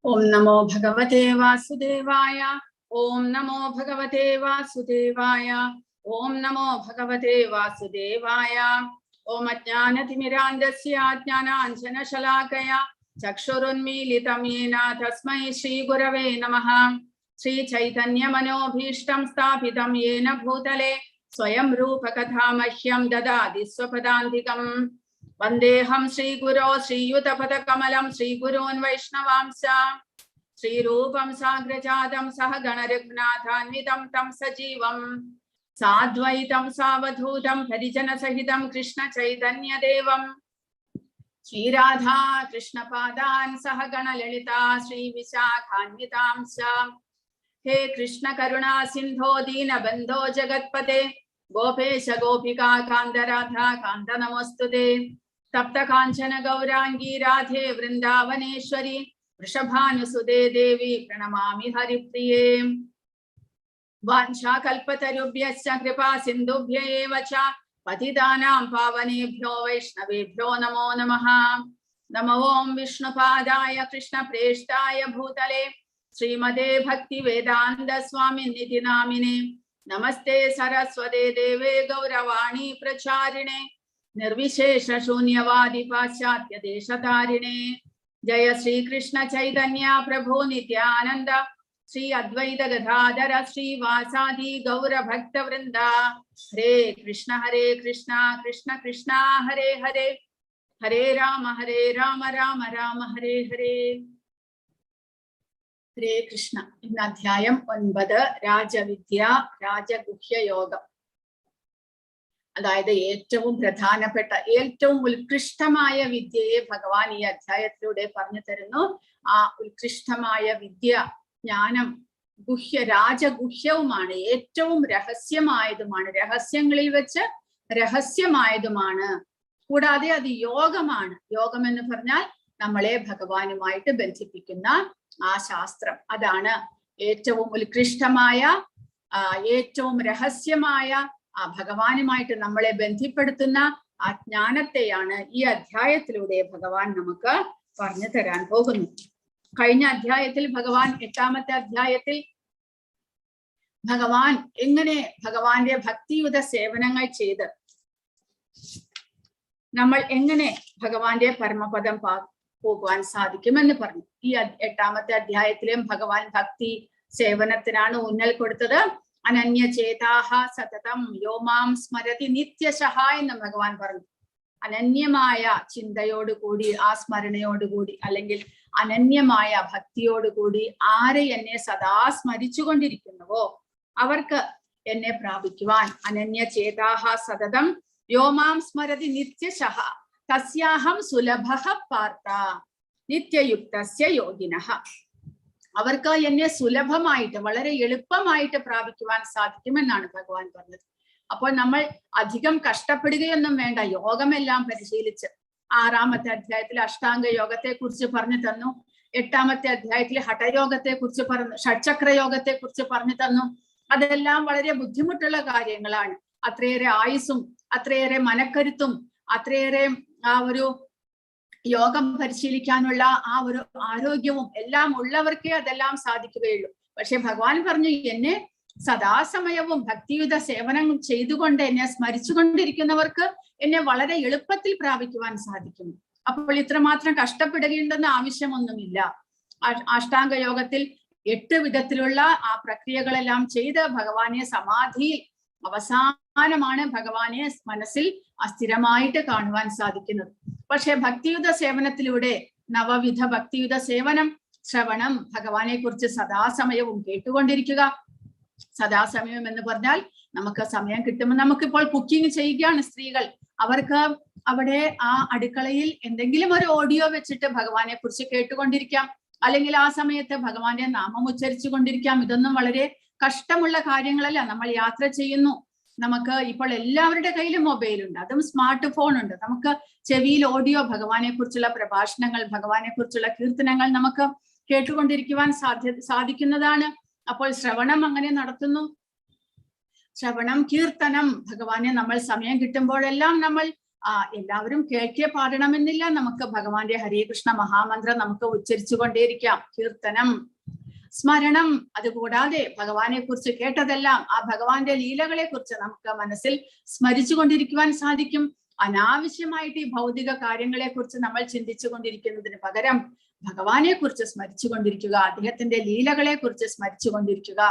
ओम नमो भगवते वासुदेवाय। ओम नमो भगवते वासुदेवाय। ओम नमो भगवते वासुदेवाय। ओम अज्ञानतिमिरान्धस्य ज्ञानाञ्जनशलाकया चक्षुरुन्मीलितं येन तस्मै श्रीगुरवे नमः। श्रीचैतन्यमनोभीष्टं स्थापितं येन भूतले स्वयं रूपकथा मह्यं ददाति स्वपदान्तिकम्। वन्देऽहं श्रीगुरो श्रीयुतपदकमलं श्रीगुरून् वैष्णवांश्च श्रीरूपं साग्रजातं सहगणरघुनाथान्वितं तं सजीवं साद्वैतं सावधूतं परिजनसहितं कृष्णचैतन्यदेवं श्रीराधा कृष्णपादान् सहगणललिता श्रीविशाखान्वितांश्च। हे कृष्ण करुणा सिन्धो दीनबन्धो जगत्पते गोपेश गोपिका कान्त राधा कान्त नमोस्तुते। तप्त कांचन गौरांगी राधे वृंदावनेश्वरी वृषभानुसुते देवी प्रणमामि हरिप्रिये। वाञ्छाकल्पतरुभ्यश्च कृपा सिन्धुभ्य एव च पतितानां पावनेभ्यो वैष्णवेभ्यो नमो नमः। नमो ओं विष्णुपादाय कृष्णप्रेष्ठाय भूतले श्रीमते भक्तिवेदान्त स्वामिनिधि नामिने नमस्ते सरस्वते देवे गौरवाणी प्रचारिणे निर्विशेष शून्यवादी पाश्चात्य देशतारिणे। जय श्री कृष्ण चैतन्य प्रभु नित्यानंद श्री अद्वैत गदाधर श्रीवासादि गौर भक्त वृंदा। हरे कृष्ण कृष्ण कृष्ण हरे हरे हरे राम राम राम हरे हरे। हरे कृष्ण। इन अध्याയം 9 രാജവിദ്യ രാജഗുഹ്യയോഗം. അതായത് ഏറ്റവും പ്രധാനപ്പെട്ട ഏറ്റവും ഉത്കൃഷ്ടമായ വിദ്യയെ ഭഗവാൻ ഈ അധ്യായത്തിലൂടെ പറഞ്ഞു തരുന്നു. ആ ഉത്കൃഷ്ടമായ വിദ്യ ജ്ഞാനം രാജഗുഹ്യവുമാണ്, ഏറ്റവും രഹസ്യമായതുമാണ്, രഹസ്യങ്ങളിൽ വെച്ച് രഹസ്യമായതുമാണ്. കൂടാതെ അത് യോഗമാണ്. യോഗം എന്ന് പറഞ്ഞാൽ നമ്മളെ ഭഗവാനുമായിട്ട് ബന്ധിപ്പിക്കുന്ന ആ ശാസ്ത്രം. അതാണ് ഏറ്റവും ഉത്കൃഷ്ടമായ ഏറ്റവും രഹസ്യമായ ആ ഭഗവാനുമായിട്ട് നമ്മളെ ബന്ധിപ്പെടുത്തുന്ന ആ ജ്ഞാനത്തെയാണ് ഈ അധ്യായത്തിലൂടെ ഭഗവാൻ നമുക്ക് പറഞ്ഞു തരാൻ പോകുന്നു. കഴിഞ്ഞ അധ്യായത്തിൽ ഭഗവാൻ 8ാമത്തെ അധ്യായത്തിൽ ഭഗവാൻ എങ്ങനെ ഭഗവാന്റെ ഭക്തിയുത സേവനങ്ങൾ ചെയ്ത് നമ്മൾ എങ്ങനെ ഭഗവാന്റെ പരമപദം പോകുവാൻ സാധിക്കുമെന്ന് പറഞ്ഞു. ഈ 8ാമത്തെ അധ്യായത്തിലും ഭഗവാൻ ഭക്തി സേവനത്തിനാണ് ഊന്നൽ കൊടുത്തത്. അനന്യചേതാഹ സതതം യോമാം സ്മരതി നിത്യശഃ എന്ന് ഭഗവാൻ പറഞ്ഞു. അനന്യമായ ചിന്തയോടുകൂടി, ആ സ്മരണയോടുകൂടി, അല്ലെങ്കിൽ അനന്യമായ ഭക്തിയോടുകൂടി ആരെ എന്നെ സദാ സ്മരിച്ചുകൊണ്ടിരിക്കുന്നുവോ അവർക്ക് എന്നെ പ്രാപിക്കുവാൻ. അനന്യചേതാഹ സതതം യോമാം സ്മരതി നിത്യശഃ തസ്യാഹം സുലഭഃ പാർത്ഥ നിത്യയുക്തസ്യ യോഗിനഃ. അവർക്ക് എന്നെ സുലഭമായിട്ട്, വളരെ എളുപ്പമായിട്ട് പ്രാപിക്കുവാൻ സാധിക്കുമെന്നാണ് ഭഗവാൻ പറഞ്ഞത്. അപ്പോൾ നമ്മൾ അധികം കഷ്ടപ്പെടുകയൊന്നും വേണ്ട. യോഗമെല്ലാം പരിശീലിച്ച് 6ാമത്തെ അധ്യായത്തിൽ അഷ്ടാംഗ യോഗത്തെ കുറിച്ച് പറഞ്ഞു തന്നു. 8ാമത്തെ അധ്യായത്തിൽ ഹഠയോഗത്തെ കുറിച്ച് പറഞ്ഞു, ഷഡ്ചക്ര യോഗത്തെ കുറിച്ച് പറഞ്ഞു തന്നു. അതെല്ലാം വളരെ ബുദ്ധിമുട്ടുള്ള കാര്യങ്ങളാണ്. അത്രയേറെ ആയുസ്സും അത്രയേറെ മനക്കരുത്തും അത്രയേറെ ആ ഒരു യോഗം പരിശീലിക്കാനുള്ള ആ ഒരു ആരോഗ്യവും എല്ലാം ഉള്ളവർക്കേ അതെല്ലാം സാധിക്കുകയുള്ളൂ. പക്ഷെ ഭഗവാൻ പറഞ്ഞു, എന്നെ സദാസമയവും ഭക്തിയുത സേവനം ചെയ്തുകൊണ്ട് എന്നെ സ്മരിച്ചുകൊണ്ടിരിക്കുന്നവർക്ക് എന്നെ വളരെ എളുപ്പത്തിൽ പ്രാപിക്കുവാൻ സാധിക്കും. അപ്പോൾ ഇത്രമാത്രം കഷ്ടപ്പെടുകയുണ്ടെന്ന ആവശ്യമൊന്നുമില്ല. അഷ്ടാംഗ യോഗത്തിൽ 8 വിധത്തിലുള്ള ആ പ്രക്രിയകളെല്ലാം ചെയ്ത് ഭഗവാനെ സമാധിയിൽ അവസാനമാണ് ഭഗവാനെ മനസ്സിൽ അസ്ഥിരമായിട്ട് കാണുവാൻ സാധിക്കുന്നത്. പക്ഷെ ഭക്തിയുത സേവനത്തിലൂടെ നവവിധ ഭക്തിയുത സേവനം, ശ്രവണം, ഭഗവാനെ കുറിച്ച് സദാസമയവും കേട്ടുകൊണ്ടിരിക്കുക. സദാസമയം എന്ന് പറഞ്ഞാൽ നമുക്ക് സമയം കിട്ടുമ്പോൾ, നമുക്കിപ്പോൾ കുക്കിംഗ് ചെയ്യുകയാണ് സ്ത്രീകൾ, അവർക്ക് അവിടെ ആ അടുക്കളയിൽ എന്തെങ്കിലും ഒരു ഓഡിയോ വെച്ചിട്ട് ഭഗവാനെ കുറിച്ച് കേട്ടുകൊണ്ടിരിക്കാം, അല്ലെങ്കിൽ ആ സമയത്ത് ഭഗവാന്റെ നാമം ഉച്ചരിച്ചു കൊണ്ടിരിക്കാം. ഇതൊന്നും വളരെ കഷ്ടമുള്ള കാര്യങ്ങളല്ല. നമ്മൾ യാത്ര ചെയ്യുന്നു, നമുക്ക് ഇപ്പോൾ എല്ലാവരുടെ കയ്യിലും മൊബൈലുണ്ട്, അതും സ്മാർട്ട് ഫോൺ ഉണ്ട്. നമുക്ക് ചെവിയിൽ ഓഡിയോ, ഭഗവാനെ കുറിച്ചുള്ള പ്രഭാഷണങ്ങൾ, ഭഗവാനെ കുറിച്ചുള്ള കീർത്തനങ്ങൾ നമുക്ക് കേട്ടുകൊണ്ടിരിക്കുവാൻ സാധിക്കുന്നതാണ്. അപ്പോൾ ശ്രവണം അങ്ങനെ നടത്തുന്നു. ശ്രവണം, കീർത്തനം, ഭഗവാനെ നമ്മൾ സമയം കിട്ടുമ്പോഴെല്ലാം നമ്മൾ എല്ലാവരും കേൾക്കേ പാടണമെന്നില്ല. നമുക്ക് ഭഗവാന്റെ ഹരേ കൃഷ്ണ മഹാമന്ത്രം നമുക്ക് ഉച്ചരിച്ചു കൊണ്ടേയിരിക്കാം. കീർത്തനം, സ്മരണം, അതുകൂടാതെ ഭഗവാനെ കുറിച്ച് കേട്ടതെല്ലാം, ആ ഭഗവാന്റെ ലീലകളെ കുറിച്ച് നമുക്ക് മനസ്സിൽ സ്മരിച്ചു കൊണ്ടിരിക്കുവാൻ സാധിക്കും. അനാവശ്യമായിട്ട് ഈ ഭൗതിക കാര്യങ്ങളെ കുറിച്ച് നമ്മൾ ചിന്തിച്ചു കൊണ്ടിരിക്കുന്നതിന് പകരം ഭഗവാനെ കുറിച്ച് സ്മരിച്ചു കൊണ്ടിരിക്കുക, അദ്ദേഹത്തിന്റെ ലീലകളെ കുറിച്ച് സ്മരിച്ചു കൊണ്ടിരിക്കുക.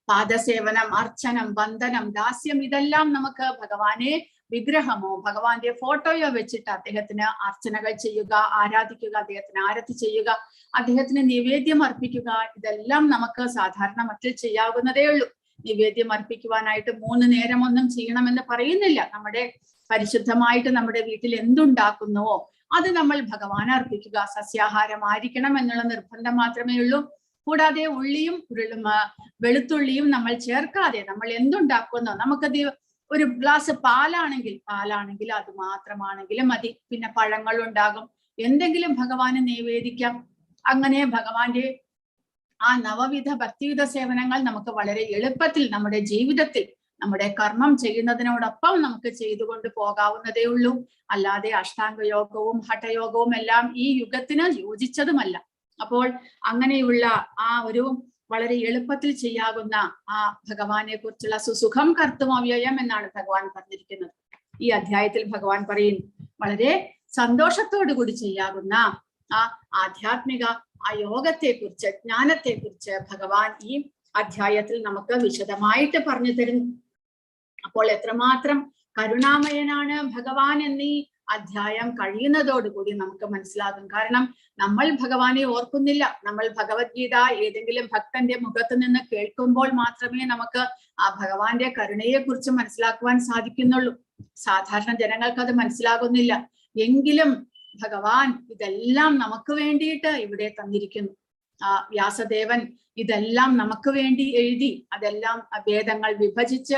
പാദസേവനം, അർച്ചനം, വന്ദനം, ദാസ്യം, ഇതെല്ലാം നമുക്ക് ഭഗവാനെ വിഗ്രഹമോ ഭഗവാന്റെ ഫോട്ടോയോ വെച്ചിട്ട് അദ്ദേഹത്തിന് അർച്ചനകൾ ചെയ്യുക, ആരാധിക്കുക, അദ്ദേഹത്തിന് ആരതി ചെയ്യുക, അദ്ദേഹത്തിന് നിവേദ്യം അർപ്പിക്കുക, ഇതെല്ലാം നമുക്ക് സാധാരണ മറ്റിൽ ചെയ്യാവുന്നതേ ഉള്ളൂ. നിവേദ്യം അർപ്പിക്കുവാനായിട്ട് 3 നേരമൊന്നും ചെയ്യണമെന്ന് പറയുന്നില്ല. നമ്മുടെ പരിശുദ്ധമായിട്ട് നമ്മുടെ വീട്ടിൽ എന്തുണ്ടാക്കുന്നുവോ അത് നമ്മൾ ഭഗവാൻ അർപ്പിക്കുക. സസ്യാഹാരമായിരിക്കണം എന്നുള്ള നിർബന്ധം മാത്രമേ ഉള്ളൂ. കൂടാതെ ഉള്ളിയും വെളുത്തുള്ളിയും നമ്മൾ ചേർക്കാതെ നമ്മൾ എന്തുണ്ടാക്കുന്നു, നമുക്കത് ഒരു ഗ്ലാസ് പാലാണെങ്കിൽ അത് മാത്രമാണെങ്കിലും മതി. പിന്നെ പഴങ്ങൾ ഉണ്ടാകും, എന്തെങ്കിലും ഭഗവാന് നിവേദിക്കാം. അങ്ങനെ ഭഗവാന്റെ ആ നവവിധ ഭക്തിയുത സേവനങ്ങൾ നമുക്ക് വളരെ എളുപ്പത്തിൽ നമ്മുടെ ജീവിതത്തിൽ നമ്മുടെ കർമ്മം ചെയ്യുന്നതിനോടൊപ്പം നമുക്ക് ചെയ്തുകൊണ്ട് പോകാവുന്നതേ ഉള്ളൂ. അല്ലാതെ അഷ്ടാംഗയോഗവും ഹഠയോഗവും എല്ലാം ഈ യുഗത്തിന് യോജിച്ചതുമല്ല. അപ്പോൾ അങ്ങനെയുള്ള ആ ഒരു വളരെ എളുപ്പത്തിൽ ചെയ്യാവുന്ന ആ ഭഗവാനെ കുറിച്ചുള്ള സുസുഖം കർത്തുമവ്യയം എന്നാണ് ഭഗവാൻ പറഞ്ഞിരിക്കുന്നത്. ഈ അധ്യായത്തിൽ ഭഗവാൻ പറയുന്നു, വളരെ സന്തോഷത്തോടു കൂടി ചെയ്യാവുന്ന ആ ആധ്യാത്മിക ആ യോഗത്തെ കുറിച്ച്, ജ്ഞാനത്തെ കുറിച്ച് ഭഗവാൻ ഈ അധ്യായത്തിൽ നമുക്ക് വിശദമായിട്ട് പറഞ്ഞു തരുന്നു. അപ്പോൾ എത്രമാത്രം കരുണാമയനാണ് ഭഗവാൻ എന്നീ അധ്യായം കഴിയുന്നതോടുകൂടി നമുക്ക് മനസ്സിലാകും. കാരണം നമ്മൾ ഭഗവാനെ ഓർക്കുന്നില്ല. നമ്മൾ ഭഗവത്ഗീത ഏതെങ്കിലും ഭക്തന്റെ മുഖത്ത് നിന്ന് കേൾക്കുമ്പോൾ മാത്രമേ നമുക്ക് ആ ഭഗവാന്റെ കരുണയെ കുറിച്ച് മനസ്സിലാക്കുവാൻ സാധിക്കുന്നുള്ളൂ. സാധാരണ ജനങ്ങൾക്ക് അത് മനസ്സിലാകുന്നില്ല. എങ്കിലും ഭഗവാൻ ഇതെല്ലാം നമുക്ക് വേണ്ടിയിട്ട് ഇവിടെ തന്നിരിക്കുന്നു. വ്യാസദേവൻ ഇതെല്ലാം നമുക്ക് വേണ്ടി എഴുതി, അതെല്ലാം വേദങ്ങൾ വിഭജിച്ച്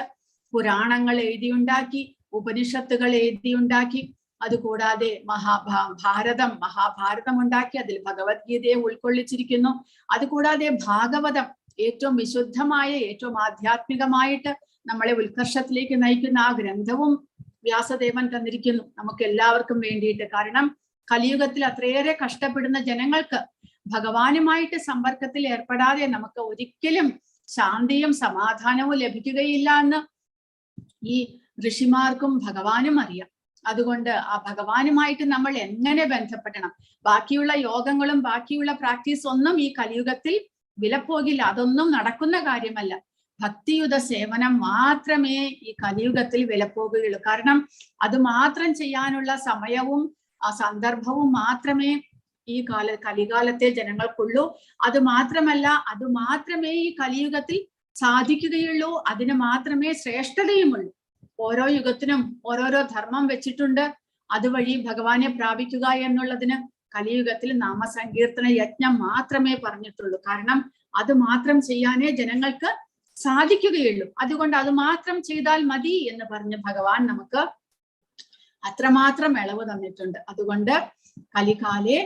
പുരാണങ്ങൾ എഴുതിയുണ്ടാക്കി, ഉപനിഷത്തുകൾ എഴുതിയുണ്ടാക്കി, അതുകൂടാതെ മഹാഭാരതം ഉണ്ടാക്കി, അതിൽ ഭഗവത്ഗീതയെ ഉൾക്കൊള്ളിച്ചിരിക്കുന്നു. അതുകൂടാതെ ഭാഗവതം, ഏറ്റവും വിശുദ്ധമായ, ഏറ്റവും ആധ്യാത്മികമായിട്ട് നമ്മളെ ഉത്കർഷത്തിലേക്ക് നയിക്കുന്ന ആ ഗ്രന്ഥവും വ്യാസദേവൻ തന്നിരിക്കുന്നു നമുക്ക് എല്ലാവർക്കും വേണ്ടിയിട്ട്. കാരണം കലിയുഗത്തിൽ അത്രയേറെ കഷ്ടപ്പെടുന്ന ജനങ്ങൾക്ക് ഭഗവാനുമായിട്ട് സമ്പർക്കത്തിൽ ഏർപ്പെടാതെ നമുക്ക് ഒരിക്കലും ശാന്തിയും സമാധാനവും ലഭിക്കുകയില്ല എന്ന് ഈ ഋഷിമാർക്കും ഭഗവാനും അറിയാം. അതുകൊണ്ട് ആ ഭഗവാനുമായിട്ട് നമ്മൾ എങ്ങനെ ബന്ധപ്പെടണം? ബാക്കിയുള്ള യോഗങ്ങളും ബാക്കിയുള്ള പ്രാക്ടീസ് ഒന്നും ഈ കലിയുഗത്തിൽ വിലപ്പോകില്ല. അതൊന്നും നടക്കുന്ന കാര്യമല്ല. ഭക്തിയുത സേവനം മാത്രമേ ഈ കലിയുഗത്തിൽ വിലപ്പോകുകയുള്ളൂ. കാരണം അത് മാത്രം ചെയ്യാനുള്ള സമയവും ആ സന്ദർഭവും മാത്രമേ ഈ കലികാലത്തെ ജനങ്ങൾക്കുള്ളൂ. അത് മാത്രമേ ഈ കലിയുഗത്തിൽ സാധിക്കുകയുള്ളൂ. അതിന് മാത്രമേ ശ്രേഷ്ഠതയുമുള്ളൂ. ഓരോ യുഗത്തിനും ഓരോരോ ധർമ്മം വെച്ചിട്ടുണ്ട്. അതുവഴി ഭഗവാനെ പ്രാപിക്കുക എന്നുള്ളതിന് കലിയുഗത്തിൽ നാമസങ്കീർത്തന യജ്ഞം മാത്രമേ പറഞ്ഞിട്ടുള്ളൂ. കാരണം അത് മാത്രം ചെയ്യാനേ ജനങ്ങൾക്ക് സാധിക്കുകയുള്ളൂ. അതുകൊണ്ട് അത് മാത്രം ചെയ്താൽ മതി എന്ന് പറഞ്ഞ് ഭഗവാൻ നമുക്ക് അത്രമാത്രം ഇളവ് തന്നിട്ടുണ്ട്. അതുകൊണ്ട് കലികാലെ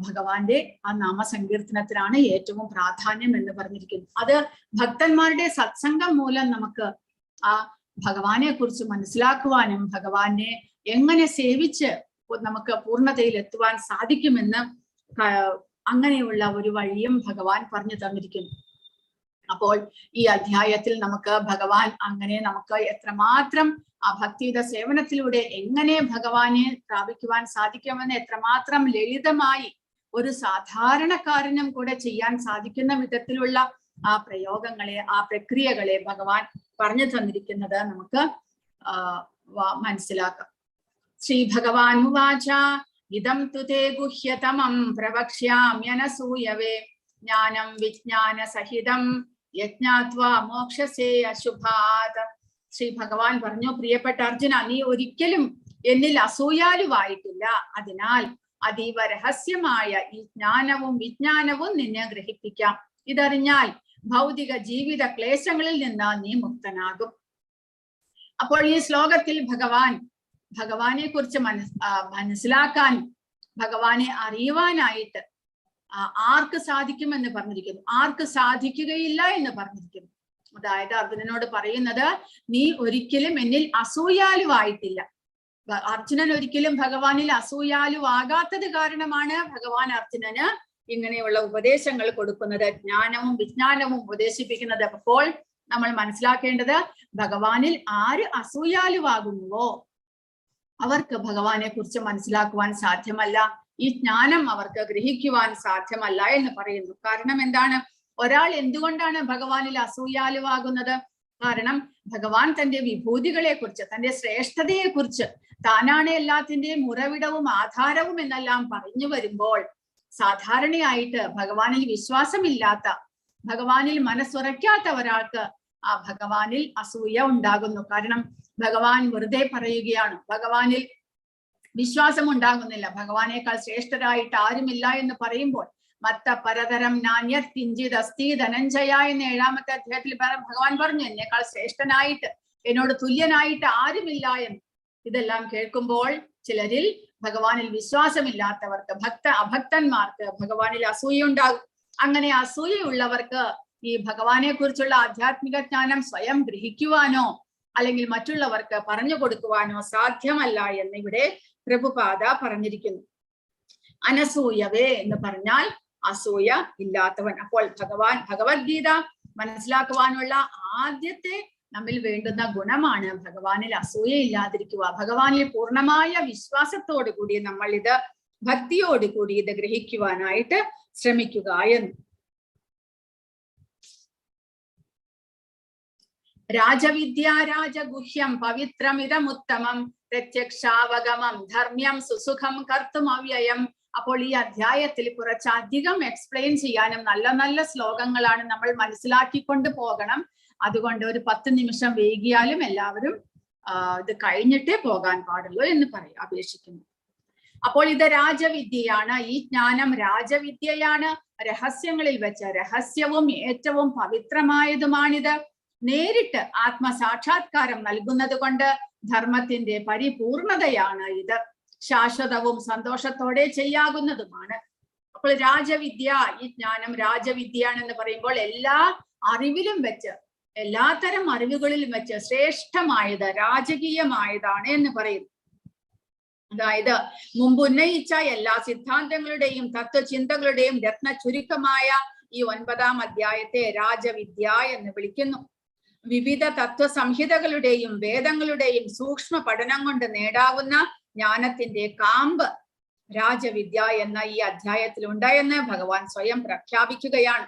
ഭഗവാന്റെ ആ നാമസങ്കീർത്തനത്തിനാണ് ഏറ്റവും പ്രാധാന്യം എന്ന് പറഞ്ഞിരിക്കുന്നു. അത് ഭക്തന്മാരുടെ സത്സംഗം മൂലം നമുക്ക് ആ ഭഗവാനെ കുറിച്ച് മനസ്സിലാക്കുവാനും ഭഗവാനെ എങ്ങനെ സേവിച്ച് നമുക്ക് പൂർണ്ണതയിൽ എത്തുവാൻ സാധിക്കുമെന്ന് അങ്ങനെയുള്ള ഒരു വഴിയും ഭഗവാൻ പറഞ്ഞു തന്നിരിക്കുന്നു. അപ്പോൾ ഈ അധ്യായത്തിൽ നമുക്ക് ഭഗവാൻ അങ്ങനെ നമുക്ക് എത്രമാത്രം ആ ഭക്തിയുടെ സേവനത്തിലൂടെ എങ്ങനെ ഭഗവാനെ പ്രാപിക്കുവാൻ സാധിക്കുമെന്ന് എത്രമാത്രം ലളിതമായി ഒരു സാധാരണക്കാരനും കൂടെ ചെയ്യാൻ സാധിക്കുന്ന വിധത്തിലുള്ള ആ പ്രയോഗങ്ങളെ, ആ പ്രക്രിയകളെ ഭഗവാൻ പറഞ്ഞു തന്നിരിക്കുന്നത് നമുക്ക് മനസ്സിലാക്കാം. ശ്രീ ഭഗവാൻ ഉവാച ഇദം തുതേ ഗുഹ്യതമം പ്രവക്ഷ്യാമ്യനസൂയവേ ജ്ഞാനം വിജ്ഞാന സഹിതം യജ്ഞാത്വാ മോക്ഷസേ അശുഭാത്. ശ്രീ ഭഗവാൻ പറഞ്ഞു, പ്രിയപ്പെട്ട അർജുന, നീ ഒരിക്കലും എന്നിൽ അസൂയാലുവായിട്ടില്ല. അതിനാൽ അതീവ രഹസ്യമായ ഈ ജ്ഞാനവും വിജ്ഞാനവും നിന്നെ ഗ്രഹിപ്പിക്കാം. ഇതറിഞ്ഞാൽ ഭൗതിക ജീവിത ക്ലേശങ്ങളിൽ നിന്ന് നീ മുക്തനാകും. അപ്പോൾ ഈ ശ്ലോകത്തിൽ ഭഗവാനെ കുറിച്ച് മനസ്സിലാക്കാനും ഭഗവാനെ അറിയുവാനായിട്ട് ആർക്ക് സാധിക്കുമെന്ന് പറഞ്ഞിരിക്കുന്നു, ആർക്ക് സാധിക്കുകയില്ല എന്ന് പറഞ്ഞിരിക്കുന്നു. അതായത് അർജുനനോട് പറയുന്നത്, നീ ഒരിക്കലും എന്നിൽ അസൂയാലുവായിട്ടില്ല. അർജുനൻ ഒരിക്കലും ഭഗവാനിൽ അസൂയാലുവാകാത്തത് കാരണമാണ് ഭഗവാൻ അർജുനന് ഇങ്ങനെയുള്ള ഉപദേശങ്ങൾ കൊടുക്കുന്നത്, ജ്ഞാനവും വിജ്ഞാനവും ഉപദേശിപ്പിക്കുന്നത്. അപ്പോൾ നമ്മൾ മനസ്സിലാക്കേണ്ടത്, ഭഗവാനിൽ ആര് അസൂയാലുവാകുന്നുവോ അവർക്ക് ഭഗവാനെ കുറിച്ച് മനസ്സിലാക്കുവാൻ സാധ്യമല്ല, ഈ ജ്ഞാനം അവർക്ക് ഗ്രഹിക്കുവാൻ സാധ്യമല്ല എന്ന് പറയുന്നു. കാരണം എന്താണ്? ഒരാൾ എന്തുകൊണ്ടാണ് ഭഗവാനിൽ അസൂയാലുവാകുന്നത്? കാരണം ഭഗവാൻ തന്റെ വിഭൂതികളെ കുറിച്ച്, തന്റെ ശ്രേഷ്ഠതയെ കുറിച്ച്, താനാണ് എല്ലാത്തിന്റെയും ഉറവിടവും ആധാരവും എന്നെല്ലാം പറഞ്ഞു വരുമ്പോൾ സാധാരണയായിട്ട് ഭഗവാനിൽ വിശ്വാസമില്ലാത്ത, ഭഗവാനിൽ മനസ്സുറയ്ക്കാത്ത ഒരാൾക്ക് ആ ഭഗവാനിൽ അസൂയ ഉണ്ടാകുന്നു. കാരണം ഭഗവാൻ വെറുതെ പറയുകയാണ്, ഭഗവാനിൽ വിശ്വാസം ഉണ്ടാകുന്നില്ല. ഭഗവാനേക്കാൾ ശ്രേഷ്ഠരായിട്ട് ആരുമില്ല എന്ന് പറയുമ്പോൾ മത്ത പരതരം നാന്യത് കിഞ്ചിത് അസ്തി ധനഞ്ജയ എന്ന 7ാമത്തെ അധ്യായത്തിൽ ഭഗവാൻ പറഞ്ഞു, എന്നേക്കാൾ ശ്രേഷ്ഠനായിട്ട്, എന്നോട് തുല്യനായിട്ട് ആരുമില്ല എന്ന്. ഇതെല്ലാം കേൾക്കുമ്പോൾ ചിലരിൽ ഭഗവാനിൽ വിശ്വാസമില്ലാത്തവർക്ക്, അഭക്തന്മാർക്ക് ഭഗവാനിൽ അസൂയ ഉണ്ടാകും. അങ്ങനെ അസൂയയുള്ളവർക്ക് ഈ ഭഗവാനെ കുറിച്ചുള്ള ആധ്യാത്മിക ജ്ഞാനം സ്വയം ഗ്രഹിക്കുവാനോ അല്ലെങ്കിൽ മറ്റുള്ളവർക്ക് പറഞ്ഞു കൊടുക്കുവാനോ സാധ്യമല്ല എന്നിവിടെ പ്രഭുപാദ പറഞ്ഞിരിക്കുന്നു. അനസൂയവേ എന്ന് പറഞ്ഞാൽ അസൂയ ഇല്ലാത്തവൻ. അപ്പോൾ ഭഗവത്ഗീത മനസ്സിലാക്കുവാനുള്ള ആദ്യത്തെ നമ്മിൽ വേണ്ടുന്ന ഗുണമാണ് ഭഗവാനിൽ അസൂയ ഇല്ലാതിരിക്കുക. ഭഗവാനിൽ പൂർണ്ണമായ വിശ്വാസത്തോടു കൂടി നമ്മൾ ഇത് ഭക്തിയോടുകൂടി ഇത് ഗ്രഹിക്കുവാനായിട്ട് ശ്രമിക്കുക എന്ന്. രാജവിദ്യ രാജഗുഹ്യം പവിത്രമിതമുത്തമം പ്രത്യക്ഷാവഗമം ധർമ്മ്യം സുസുഖം കർത്തും അവ്യയം. അപ്പോൾ ഈ അധ്യായത്തിൽ കുറച്ചധികം എക്സ്പ്ലെയിൻ ചെയ്യാനും നല്ല നല്ല ശ്ലോകങ്ങളാണ് നമ്മൾ മനസ്സിലാക്കിക്കൊണ്ട് പോകണം. അതുകൊണ്ട് ഒരു 10 നിമിഷം വൈകിയാലും എല്ലാവരും ഇത് കഴിഞ്ഞിട്ടേ പോകാൻ പാടുള്ളൂ എന്ന് അപേക്ഷിക്കുന്നു. അപ്പോൾ ഇത് രാജവിദ്യയാണ്, ഈ ജ്ഞാനം രാജവിദ്യയാണ്, രഹസ്യങ്ങളിൽ വെച്ച് രഹസ്യവും ഏറ്റവും പവിത്രമായതുമാണിത്. നേരിട്ട് ആത്മസാക്ഷാത്കാരം നൽകുന്നത് കൊണ്ട് ധർമ്മത്തിന്റെ പരിപൂർണതയാണ് ഇത്. ശാശ്വതവും സന്തോഷത്തോടെ ചെയ്യാകുന്നതുമാണ്. അപ്പോൾ രാജവിദ്യ, ഈ ജ്ഞാനം രാജവിദ്യയാണെന്ന് പറയുമ്പോൾ എല്ലാ അറിവിലും വെച്ച്, എല്ലാത്തരം അറിവുകളിലും വെച്ച് ശ്രേഷ്ഠമായത്, രാജകീയമായതാണ് എന്ന് പറയുന്നു. അതായത് മുമ്പ് ഉന്നയിച്ച എല്ലാ സിദ്ധാന്തങ്ങളുടെയും തത്വചിന്തകളുടെയും രത്ന ചുരുക്കമായ ഈ 9ാം അധ്യായത്തെ രാജവിദ്യ എന്ന് വിളിക്കുന്നു. വിവിധ തത്വസംഹിതകളുടെയും വേദങ്ങളുടെയും സൂക്ഷ്മ പഠനം കൊണ്ട് നേടാവുന്ന ജ്ഞാനത്തിന്റെ കാമ്പ് രാജവിദ്യ എന്ന ഈ അധ്യായത്തിൽ ഉണ്ടായെന്ന് ഭഗവാൻ സ്വയം പ്രഖ്യാപിക്കുകയാണ്.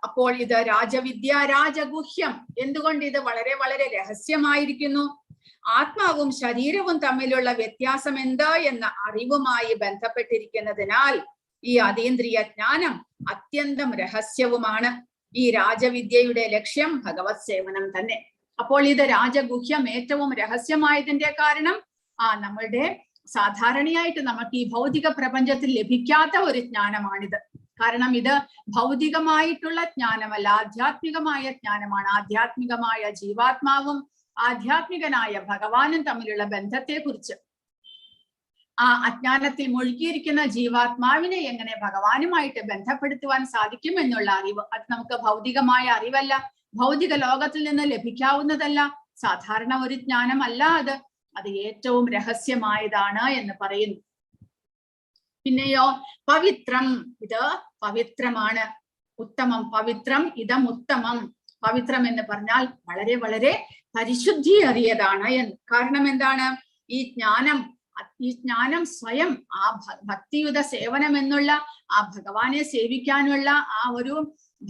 അപ്പോൾ ഇത് രാജവിദ്യ രാജഗുഹ്യം. എന്തുകൊണ്ട് ഇത് വളരെ വളരെ രഹസ്യമായിരിക്കുന്നു? ആത്മാവും ശരീരവും തമ്മിലുള്ള വ്യത്യാസം എന്ത് എന്ന അറിവുമായി ബന്ധപ്പെട്ടിരിക്കുന്നതിനാൽ ഈ അതീന്ദ്രിയ ജ്ഞാനം അത്യന്തം രഹസ്യവുമാണ്. ഈ രാജവിദ്യയുടെ ലക്ഷ്യം ഭഗവത് സേവനം തന്നെ. അപ്പോൾ ഇത് രാജഗുഹ്യം, ഏറ്റവും രഹസ്യമായതിന്റെ കാരണം നമ്മളുടെ സാധാരണയായിട്ട് നമുക്ക് ഈ ഭൗതിക പ്രപഞ്ചത്തിൽ ലഭിക്കാത്ത ഒരു ജ്ഞാനമാണിത്. കാരണം ഇത് ഭൗതികമായിട്ടുള്ള ജ്ഞാനമല്ല, ആധ്യാത്മികമായ ജ്ഞാനമാണ്. ആധ്യാത്മികമായ ജീവാത്മാവും ആധ്യാത്മികനായ ഭഗവാനും തമ്മിലുള്ള ബന്ധത്തെക്കുറിച്ച്, ആ അജ്ഞാനത്തിൽ മുഴുകിയിരിക്കുന്ന ജീവാത്മാവിനെ എങ്ങനെ ഭഗവാനുമായിട്ട് ബന്ധപ്പെടുത്തുവാൻ സാധിക്കും എന്നുള്ള അറിവ്, അത് നമുക്ക് ഭൗതികമായ അറിവല്ല, ഭൗതിക ലോകത്തിൽ നിന്ന് ലഭിക്കാവുന്നതല്ല, സാധാരണ ഒരു ജ്ഞാനമല്ല അത് ഏറ്റവും രഹസ്യമായതാണ് എന്ന് പറയുന്നു. പിന്നെയോ പവിത്രം, ഇത് പവിത്രമാണ്. ഉത്തമം, പവിത്രം ഇതം ഉത്തമം. പവിത്രം എന്ന് പറഞ്ഞാൽ വളരെ വളരെ പരിശുദ്ധിയേറിയതാണ് എന്ന്. കാരണം എന്താണ്? ഈ ജ്ഞാനം സ്വയം ആ ഭക്തിയുത സേവനം എന്നുള്ള ആ ഭഗവാനെ സേവിക്കാനുള്ള ആ ഒരു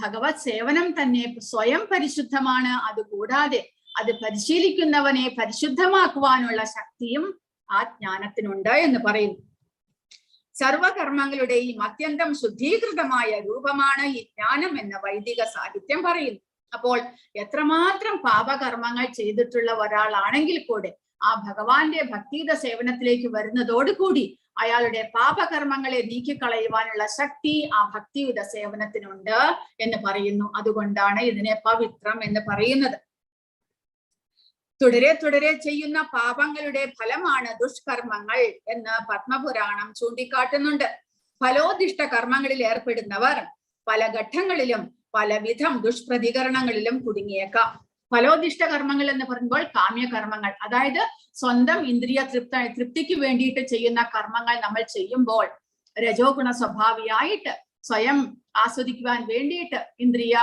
ഭഗവത് സേവനം തന്നെ സ്വയം പരിശുദ്ധമാണ്. അതുകൂടാതെ അത് പരിശീലിക്കുന്നവനെ പരിശുദ്ധമാക്കുവാനുള്ള ശക്തിയും ആ ജ്ഞാനത്തിനുണ്ട് എന്ന് പറയുന്നു. സർവകർമ്മങ്ങളുടെയും അത്യന്തം ശുദ്ധീകൃതമായ രൂപമാണ് ഈ ജ്ഞാനം എന്ന് വൈദിക സാഹിത്യം പറയുന്നു. അപ്പോൾ എത്രമാത്രം പാപകർമ്മങ്ങൾ ചെയ്തിട്ടുള്ള ഒരാളാണെങ്കിൽ കൂടെ ആ ഭഗവാന്റെ ഭക്തിയുടെ സേവനത്തിലേക്ക് വരുന്നതോടുകൂടി അയാളുടെ പാപകർമ്മങ്ങളെ നീക്കിക്കളയുവാനുള്ള ശക്തി ആ ഭക്തിയുടെ സേവനത്തിനുണ്ട് എന്ന് പറയുന്നു. അതുകൊണ്ടാണ് ഇതിനെ പവിത്രം എന്ന് പറയുന്നത്. തുടരെ തുടരെ ചെയ്യുന്ന പാപങ്ങളുടെ ഫലമാണ് ദുഷ്കർമ്മങ്ങൾ എന്ന് പത്മപുരാണം ചൂണ്ടിക്കാട്ടുന്നുണ്ട്. ഫലോദിഷ്ട കർമ്മങ്ങളിൽ ഏർപ്പെടുന്നവർ പല ഘട്ടങ്ങളിലും പലവിധം ദുഷ്പ്രതികരണങ്ങളിലും കുടുങ്ങിയേക്കാം. ഫലോദിഷ്ട കർമ്മങ്ങൾ എന്ന് പറയുമ്പോൾ കാമ്യകർമ്മങ്ങൾ, അതായത് സ്വന്തം ഇന്ദ്രിയ തൃപ്തിക്ക് വേണ്ടിയിട്ട് ചെയ്യുന്ന കർമ്മങ്ങൾ നമ്മൾ ചെയ്യുമ്പോൾ, രജോ ഗുണ സ്വഭാവിയായിട്ട് സ്വയം ആസ്വദിക്കുവാൻ വേണ്ടിയിട്ട് ഇന്ദ്രിയ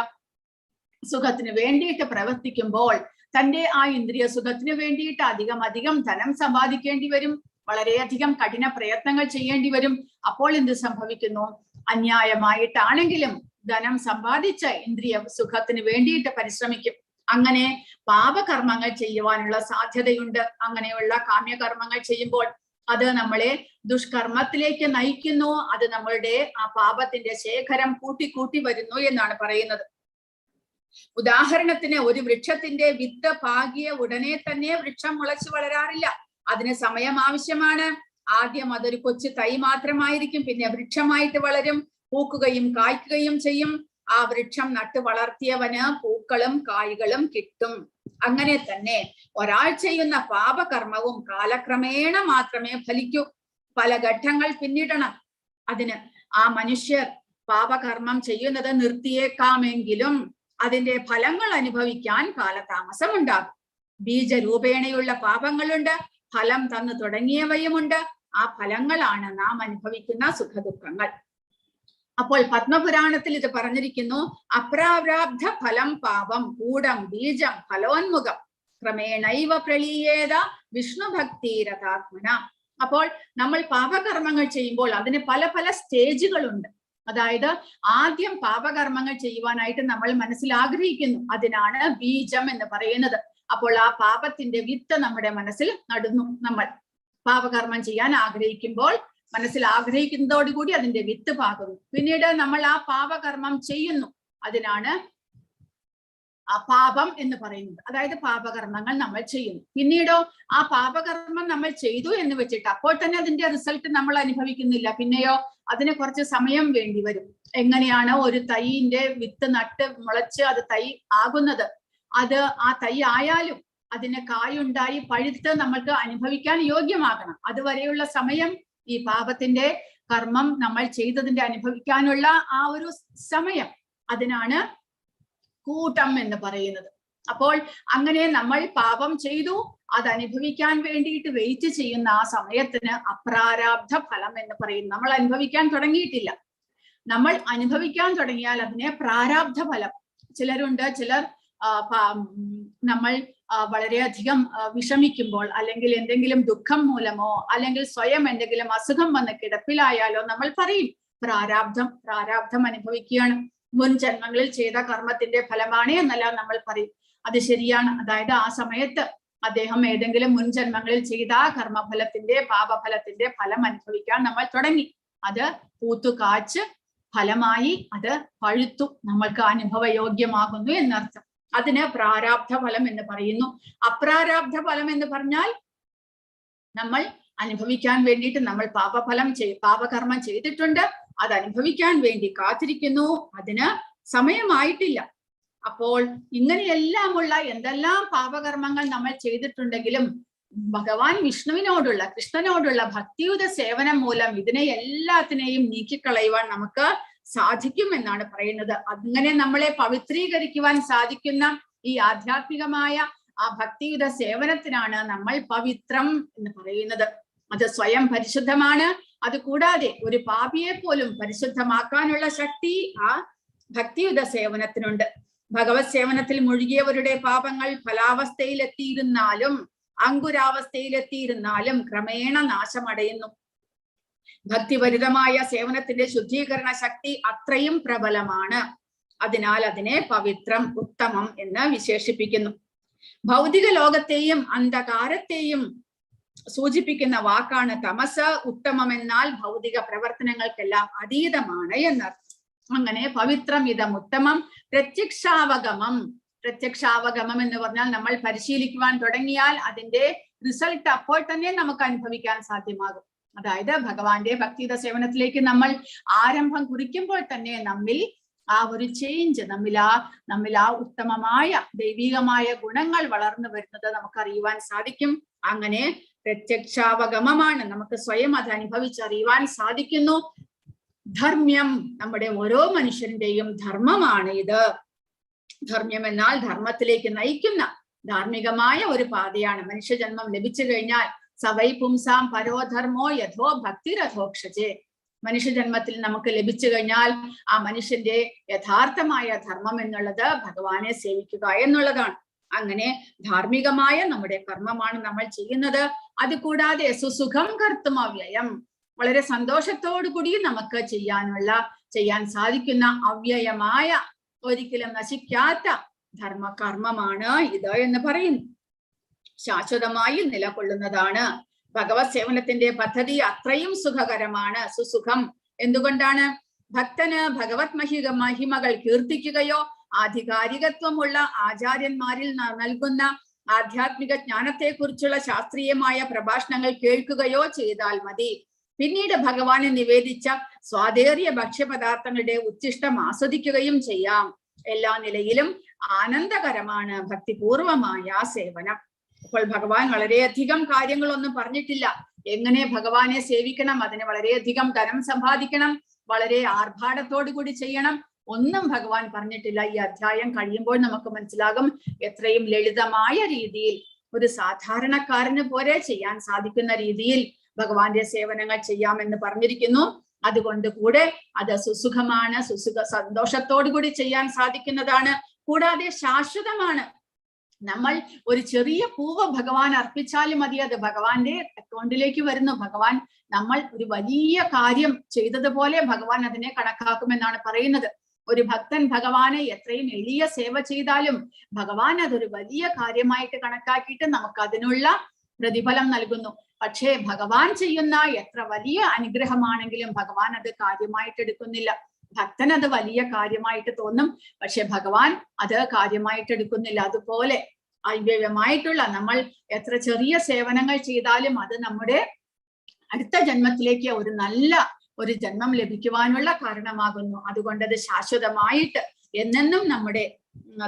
സുഖത്തിന് വേണ്ടിയിട്ട് പ്രവർത്തിക്കുമ്പോൾ തന്റെ ആ ഇന്ദ്രിയ സുഖത്തിന് വേണ്ടിയിട്ട് അധികം ധനം സമ്പാദിക്കേണ്ടി വരും, വളരെയധികം കഠിന പ്രയത്നങ്ങൾ ചെയ്യേണ്ടി വരും. അപ്പോൾ എന്ത് സംഭവിക്കുന്നു? അന്യായമായിട്ടാണെങ്കിലും ധനം സമ്പാദിച്ച് ഇന്ദ്രിയ സുഖത്തിന് വേണ്ടിയിട്ട് പരിശ്രമിക്കും. അങ്ങനെ പാപകർമ്മങ്ങൾ ചെയ്യുവാനുള്ള സാധ്യതയുണ്ട്. അങ്ങനെയുള്ള കാമ്യകർമ്മങ്ങൾ ചെയ്യുമ്പോൾ അത് നമ്മളെ ദുഷ്കർമ്മത്തിലേക്ക് നയിക്കുന്നു. അത് നമ്മളുടെ ആ പാപത്തിന്റെ ശേഖരം കൂട്ടി വരുന്നു എന്നാണ് പറയുന്നത്. ഉദാഹരണത്തിന്, ഒരു വൃക്ഷത്തിന്റെ വിത്ത് പാകിയ ഉടനെ തന്നെ വൃക്ഷം മുളച്ചു വളരാറില്ല. അതിന് സമയം ആവശ്യമാണ്. ആദ്യം അതൊരു കൊച്ചു തൈ മാത്രമായിരിക്കും, പിന്നെ വൃക്ഷമായിട്ട് വളരും, പൂക്കുകയും കായ്ക്കുകയും ചെയ്യും. ആ വൃക്ഷം നട്ടു വളർത്തിയവന് പൂക്കളും കായ്കളും കിട്ടും. അങ്ങനെ തന്നെ ഒരാൾ ചെയ്യുന്ന പാപകർമ്മവും കാലക്രമേണ മാത്രമേ ഫലിക്കൂ. പല ഘട്ടങ്ങൾ പിന്നിടണം. അതിന് ആ മനുഷ്യർ പാപകർമ്മം ചെയ്യുന്നത് നിർത്തിയേക്കാമെങ്കിലും അതിന്റെ ഫലങ്ങൾ അനുഭവിക്കാൻ കാലതാമസം ഉണ്ടാകും. ബീജരൂപേണയുള്ള പാപങ്ങളുണ്ട്, ഫലം തന്നു തുടങ്ങിയവയുമുണ്ട്. ആ ഫലങ്ങളാണ് നാം അനുഭവിക്കുന്ന സുഖദുഃഖങ്ങൾ. അപ്പോൾ പത്മപുരാണത്തിൽ ഇത് പറഞ്ഞിരിക്കുന്നു, അപ്രാരാബ്ധ ഫലം പാപം കൂടം ബീജം ഫലോന്മുഖം ക്രമേണൈവ പ്രളീയേത വിഷ്ണു ഭക്തിരതാത്മന. അപ്പോൾ നമ്മൾ പാപകർമ്മങ്ങൾ ചെയ്യുമ്പോൾ അതിന് പല സ്റ്റേജുകളുണ്ട്. അതായത് ആദ്യം പാപകർമ്മങ്ങൾ ചെയ്യുവാനായിട്ട് നമ്മൾ മനസ്സിൽ ആഗ്രഹിക്കുന്നു, അതിനാണ് ബീജം എന്ന് പറയുന്നത്. അപ്പോൾ ആ പാപത്തിന്റെ വിത്ത് നമ്മുടെ മനസ്സിൽ നടുന്നു. നമ്മൾ പാപകർമ്മം ചെയ്യാൻ ആഗ്രഹിക്കുമ്പോൾ മനസ്സിൽ ആഗ്രഹിക്കുന്നതോടുകൂടി അതിന്റെ വിത്ത് പാകുന്നു. പിന്നീട് നമ്മൾ ആ പാപകർമ്മം ചെയ്യുന്നു, അതിനാണ് ആ പാപം എന്ന് പറയുന്നത്. അതായത് പാപകർമ്മങ്ങൾ നമ്മൾ ചെയ്യുന്നു. പിന്നീടോ ആ പാപകർമ്മം നമ്മൾ ചെയ്തു എന്ന് വെച്ചിട്ട് അപ്പോൾ തന്നെ അതിന്റെ റിസൾട്ട് നമ്മൾ അനുഭവിക്കുന്നില്ല. പിന്നെയോ അതിന് കുറച്ച് സമയം വേണ്ടി വരും. എങ്ങനെയാണ് ഒരു തൈന്റെ വിത്ത് നട്ട് മുളച്ച് അത് തൈ ആകുന്നത്? അത് ആ തൈ ആയാലും അതിന് കായുണ്ടായി പഴുത്ത് നമ്മൾക്ക് അനുഭവിക്കാൻ യോഗ്യമാകണം. അതുവരെയുള്ള സമയം ഈ പാപത്തിന്റെ കർമ്മം നമ്മൾ ചെയ്തതിന്റെ അനുഭവിക്കാനുള്ള ആ ഒരു സമയം, അതിനാണ് കൂട്ടം എന്ന് പറയുന്നത്. അപ്പോൾ അങ്ങനെ നമ്മൾ പാപം ചെയ്തു, അത് അനുഭവിക്കാൻ വേണ്ടിയിട്ട് വെയിറ്റ് ചെയ്യുന്ന ആ സമയത്തിന് അപ്രാരാബ്ധ ഫലം എന്ന് പറയും. നമ്മൾ അനുഭവിക്കാൻ തുടങ്ങിയിട്ടില്ല. നമ്മൾ അനുഭവിക്കാൻ തുടങ്ങിയാൽ അതിനെ പ്രാരാബ്ധ ഫലം. ചിലരുണ്ട്, ചിലർ നമ്മൾ വളരെയധികം വിഷമിക്കുമ്പോൾ, അല്ലെങ്കിൽ എന്തെങ്കിലും ദുഃഖം മൂലമോ, അല്ലെങ്കിൽ സ്വയം എന്തെങ്കിലും അസുഖം വന്ന് കിടപ്പിലായാലോ നമ്മൾ പറയും പ്രാരാബ്ധം അനുഭവിക്കുകയാണ്, മുൻ ജന്മങ്ങളിൽ ചെയ്ത കർമ്മത്തിന്റെ ഫലമാണ് എന്നെല്ലാം നമ്മൾ പറയും. അത് ശരിയാണ്. അതായത് ആ സമയത്ത് അദ്ദേഹം ഏതെങ്കിലും മുൻ ജന്മങ്ങളിൽ ചെയ്ത കർമ്മഫലത്തിന്റെ പാപഫലത്തിന്റെ ഫലം അനുഭവിക്കാൻ നമ്മൾ തുടങ്ങി. അത് പൂത്തു കാച്ച് ഫലമായി അത് പഴുത്തു നമ്മൾക്ക് അനുഭവയോഗ്യമാകുന്നു എന്നർത്ഥം. അതിന് പ്രാരാബ്ധ ഫലം എന്ന് പറയുന്നു. അപ്രാരാബ്ധ ഫലം എന്ന് പറഞ്ഞാൽ നമ്മൾ അനുഭവിക്കാൻ വേണ്ടിയിട്ട് നമ്മൾ പാപകർമ്മം ചെയ്തിട്ടുണ്ട്, അത് അനുഭവിക്കാൻ വേണ്ടി കാത്തിരിക്കുന്നു, അതിന് സമയമായിട്ടില്ല. അപ്പോൾ ഇങ്ങനെയെല്ലാമുള്ള എന്തെല്ലാം പാപകർമ്മങ്ങൾ നമ്മൾ ചെയ്തിട്ടുണ്ടെങ്കിലും ഭഗവാൻ വിഷ്ണുവിനോടുള്ള, കൃഷ്ണനോടുള്ള ഭക്തിയുത സേവനം മൂലം ഇതിനെ എല്ലാത്തിനെയും നീക്കിക്കളയുവാൻ നമുക്ക് സാധിക്കും എന്നാണ് പറയുന്നത്. അങ്ങനെ നമ്മളെ പവിത്രീകരിക്കുവാൻ സാധിക്കുന്ന ഈ ആധ്യാത്മികമായ ആ ഭക്തിയുത സേവനത്തിനാണ് നമ്മൾ പവിത്രം എന്ന് പറയുന്നത്. അത് സ്വയം പരിശുദ്ധമാണ്. അത് കൂടാതെ ഒരു പാപിയെ പോലും പരിശുദ്ധമാക്കാനുള്ള ശക്തി ആ ഭക്തിയുത സേവനത്തിനുണ്ട്. ഭഗവത് സേവനത്തിൽ മുഴുകിയവരുടെ പാപങ്ങൾ ഫലാവസ്ഥയിലെത്തിയിരുന്നാലും അങ്കുരാവസ്ഥയിലെത്തിയിരുന്നാലും ക്രമേണ നാശമടയുന്നു. ഭക്തിപരിതമായ സേവനത്തിന്റെ ശുദ്ധീകരണ ശക്തി അത്രയും പ്രബലമാണ്. അതിനാൽ അതിനെ പവിത്രം, ഉത്തമം എന്ന് വിശേഷിപ്പിക്കുന്നു. ഭൗതിക ലോകത്തെയും അന്ധകാരത്തെയും സൂചിപ്പിക്കുന്ന വാക്കാണ് തമസ്. ഉത്തമം എന്നാൽ ഭൗതിക പ്രവർത്തനങ്ങൾക്കെല്ലാം അതീതമാണ് എന്നർത്ഥം. അങ്ങനെ പവിത്രം ഇതം ഉത്തമം. പ്രത്യക്ഷാവഗമം എന്ന് പറഞ്ഞാൽ നമ്മൾ പരിശീലിക്കുവാൻ തുടങ്ങിയാൽ അതിന്റെ റിസൾട്ട് അപ്പോൾ തന്നെ നമുക്ക് അനുഭവിക്കാൻ സാധ്യമാകും. അതായത് ഭഗവാന്റെ ഭക്തിയുത സേവനത്തിലേക്ക് നമ്മൾ ആരംഭം കുറിക്കുമ്പോൾ തന്നെ നമ്മിൽ ആ ഒരു ചേഞ്ച്, നമ്മിൽ ആ ഉത്തമമായ ദൈവികമായ ഗുണങ്ങൾ വളർന്നു വരുന്നത് നമുക്ക് അറിയുവാൻ സാധിക്കും. അങ്ങനെ പ്രത്യക്ഷാവഗമമാണ്, നമുക്ക് സ്വയം അത് അനുഭവിച്ചറിയുവാൻ സാധിക്കുന്നു. ധർമ്മ്യം, നമ്മുടെ ഓരോ മനുഷ്യന്റെയും ധർമ്മമാണ് ഇത്. ധർമ്മ്യം എന്നാൽ ധർമ്മത്തിലേക്ക് നയിക്കുന്ന ധാർമ്മികമായ ഒരു പാതയാണ്. മനുഷ്യജന്മം ലഭിച്ചു കഴിഞ്ഞാൽ സവൈ പുംസാം പരോധർമ്മോ യഥോ ഭക്തിരഥോക്ഷജേ. മനുഷ്യജന്മത്തിൽ നമുക്ക് ലഭിച്ചു കഴിഞ്ഞാൽ ആ മനുഷ്യന്റെ യഥാർത്ഥമായ ധർമ്മം എന്നുള്ളത് ഭഗവാനെ സേവിക്കുക എന്നുള്ളതാണ്. അങ്ങനെ ധാർമ്മികമായ നമ്മുടെ കർമ്മമാണ് നമ്മൾ ചെയ്യുന്നത്. അതുകൂടാതെ സുസുഖം കർത്തും അവ്യയം, വളരെ സന്തോഷത്തോടു കൂടി നമുക്ക് ചെയ്യാൻ സാധിക്കുന്ന അവ്യയമായ, ഒരിക്കലും നശിക്കാത്ത ധർമ്മകർമ്മമാണ് ഇത് എന്ന് പറയുന്നു. ശാശ്വതമായി നിലകൊള്ളുന്നതാണ്. ഭഗവത് സേവനത്തിന്റെ പദ്ധതി അത്രയും സുഖകരമാണ്, സുസുഖം. എന്തുകൊണ്ടാണ്? ഭക്തന് ഭഗവത് മഹിമകൾ കീർത്തിക്കുകയോ ആധികാരികത്വമുള്ള ആചാര്യന്മാരിൽ നൽകുന്ന ആധ്യാത്മിക ജ്ഞാനത്തെക്കുറിച്ചുള്ള ശാസ്ത്രീയമായ പ്രഭാഷണങ്ങൾ കേൾക്കുകയോ ചെയ്താൽ മതി. പിന്നീട് ഭഗവാനെ നിവേദിച്ച സ്വാദേറിയ ഭക്ഷ്യപദാർത്ഥങ്ങളുടെ ഉച്ഛിഷ്ടം ആസ്വദിക്കുകയും ചെയ്യാം. എല്ലാ നിലയിലും ആനന്ദകരമാണ് ഭക്തിപൂർവമായ സേവനം. അപ്പോൾ ഭഗവാൻ വളരെയധികം കാര്യങ്ങളൊന്നും പറഞ്ഞിട്ടില്ല. എങ്ങനെ ഭഗവാനെ സേവിക്കണം, അതിന് വളരെയധികം ധനം സമ്പാദിക്കണം, വളരെ ആർഭാടത്തോടു കൂടി ചെയ്യണം, ഒന്നും ഭഗവാൻ പറഞ്ഞിട്ടില്ല. ഈ അധ്യായം കഴിയുമ്പോൾ നമുക്ക് മനസ്സിലാകും എത്രയും ലളിതമായ രീതിയിൽ ഒരു സാധാരണക്കാരന് പോലെ ചെയ്യാൻ സാധിക്കുന്ന രീതിയിൽ ഭഗവാന്റെ സേവനങ്ങൾ ചെയ്യാമെന്ന് പറഞ്ഞിരിക്കുന്നു. അതുകൊണ്ട് കൂടെ അത് സുസുഖമാണ്, സന്തോഷത്തോടു കൂടി ചെയ്യാൻ സാധിക്കുന്നതാണ്, കൂടാതെ ശാശ്വതമാണ്. നമ്മൾ ഒരു ചെറിയ പൂവ് ഭഗവാൻ അർപ്പിച്ചാലും മതി, അത് ഭഗവാന്റെ അക്കൗണ്ടിലേക്ക് വരുന്നു. ഭഗവാൻ നമ്മൾ ഒരു വലിയ കാര്യം ചെയ്തതുപോലെ ഭഗവാൻ അതിനെ കണക്കാക്കുമെന്നാണ് പറയുന്നത്. ഒരു ഭക്തൻ ഭഗവാനെ എത്രയും എളിയ സേവ ചെയ്താലും ഭഗവാൻ അതൊരു വലിയ കാര്യമായിട്ട് കണക്കാക്കിയിട്ട് നമുക്ക് അതിനുള്ള പ്രതിഫലം നൽകുന്നു. പക്ഷേ ഭഗവാൻ ചെയ്യുന്ന എത്ര വലിയ അനുഗ്രഹമാണെങ്കിലും ഭഗവാൻ അത് കാര്യമായിട്ട് എടുക്കുന്നില്ല. ഭക്തൻ അത് വലിയ കാര്യമായിട്ട് തോന്നും, പക്ഷെ ഭഗവാൻ അത് കാര്യമായിട്ട് എടുക്കുന്നില്ല. അതുപോലെ അവ്യയമായിട്ടുള്ള നമ്മൾ എത്ര ചെറിയ സേവനങ്ങൾ ചെയ്താലും അത് നമ്മുടെ അടുത്ത ജന്മത്തിലേക്ക് ഒരു നല്ല ഒരു ജന്മം ലഭിക്കുവാനുള്ള കാരണമാകുന്നു. അതുകൊണ്ട് അത് ശാശ്വതമായിട്ട് എന്നെന്നും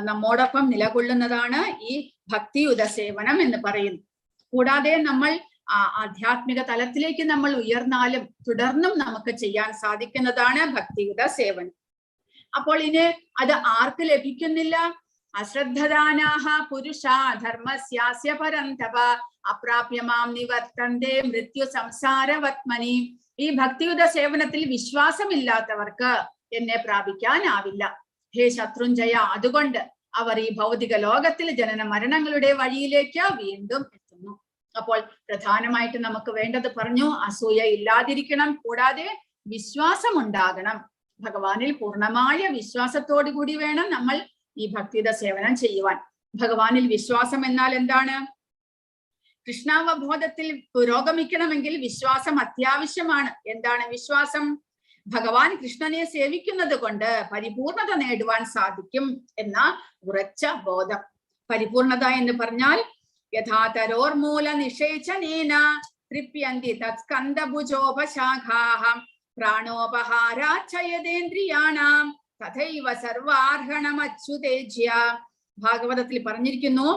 നമ്മോടൊപ്പം നിലകൊള്ളുന്നതാണ് ഈ ഭക്തിയുത സേവനം എന്ന് പറയുന്നു. കൂടാതെ നമ്മൾ ആധ്യാത്മിക തലത്തിലേക്ക് നമ്മൾ ഉയർന്നാലും തുടർന്നും നമുക്ക് ചെയ്യാൻ സാധിക്കുന്നതാണ് ഭക്തിയുത സേവനം. അപ്പോൾ ഇനി അത് ആർക്ക് ലഭിക്കുന്നില്ല? അശ്രദ്ധദാനാഹ പുരുഷാ ധർമ്മസ്യാസ്യ പരന്തപ അപ്രാപ്യമാം നിവർത്തന്തേ മൃത്യു സംസാരവത്മനി. ഈ ഭക്തിയുത സേവനത്തിൽ വിശ്വാസമില്ലാത്തവർക്ക് എന്നെ പ്രാപിക്കാനാവില്ല. ഹേ ശത്രുഞ്ജയ, അതുകൊണ്ട് അവർ ഈ ഭൗതിക ലോകത്തിൽ ജനന മരണങ്ങളുടെ വഴിയിലേക്ക് വീണ്ടും എത്തുന്നു. അപ്പോൾ പ്രധാനമായിട്ട് നമുക്ക് വേണ്ടത് പറഞ്ഞു, അസൂയ ഇല്ലാതിരിക്കണം, കൂടാതെ വിശ്വാസം ഉണ്ടാകണം. ഭഗവാനിൽ പൂർണ്ണമായ വിശ്വാസത്തോടു കൂടി വേണം നമ്മൾ ഈ ഭക്തിയുത സേവനം ചെയ്യുവാൻ. ഭഗവാനിൽ വിശ്വാസം എന്നാൽ എന്താണ്? കൃഷ്ണാവബോധത്തിൽ പുരോഗമിക്കണമെങ്കിൽ വിശ്വാസം അത്യാവശ്യമാണ്. എന്താണ് വിശ്വാസം? ഭഗവാൻ കൃഷ്ണനെ സേവിക്കുന്നത് കൊണ്ട് പരിപൂർണത നേടുവാൻ സാധിക്കും എന്ന ഉറച്ച ബോധം. പരിപൂർണത എന്ന് പറഞ്ഞാൽ യഥാതരോർമൂല നിഷേചനേന തൃപ്യന്തി തത്സ്കന്ധഭുജോപശാഖാഃ പ്രാണോപഹാരാച്ഛയതേന്ദ്രിയാണാം തഥൈവ സർവാർഹണമച്യുതേജ്യ. ഭാഗവതത്തിൽ പറഞ്ഞിരിക്കുന്നു,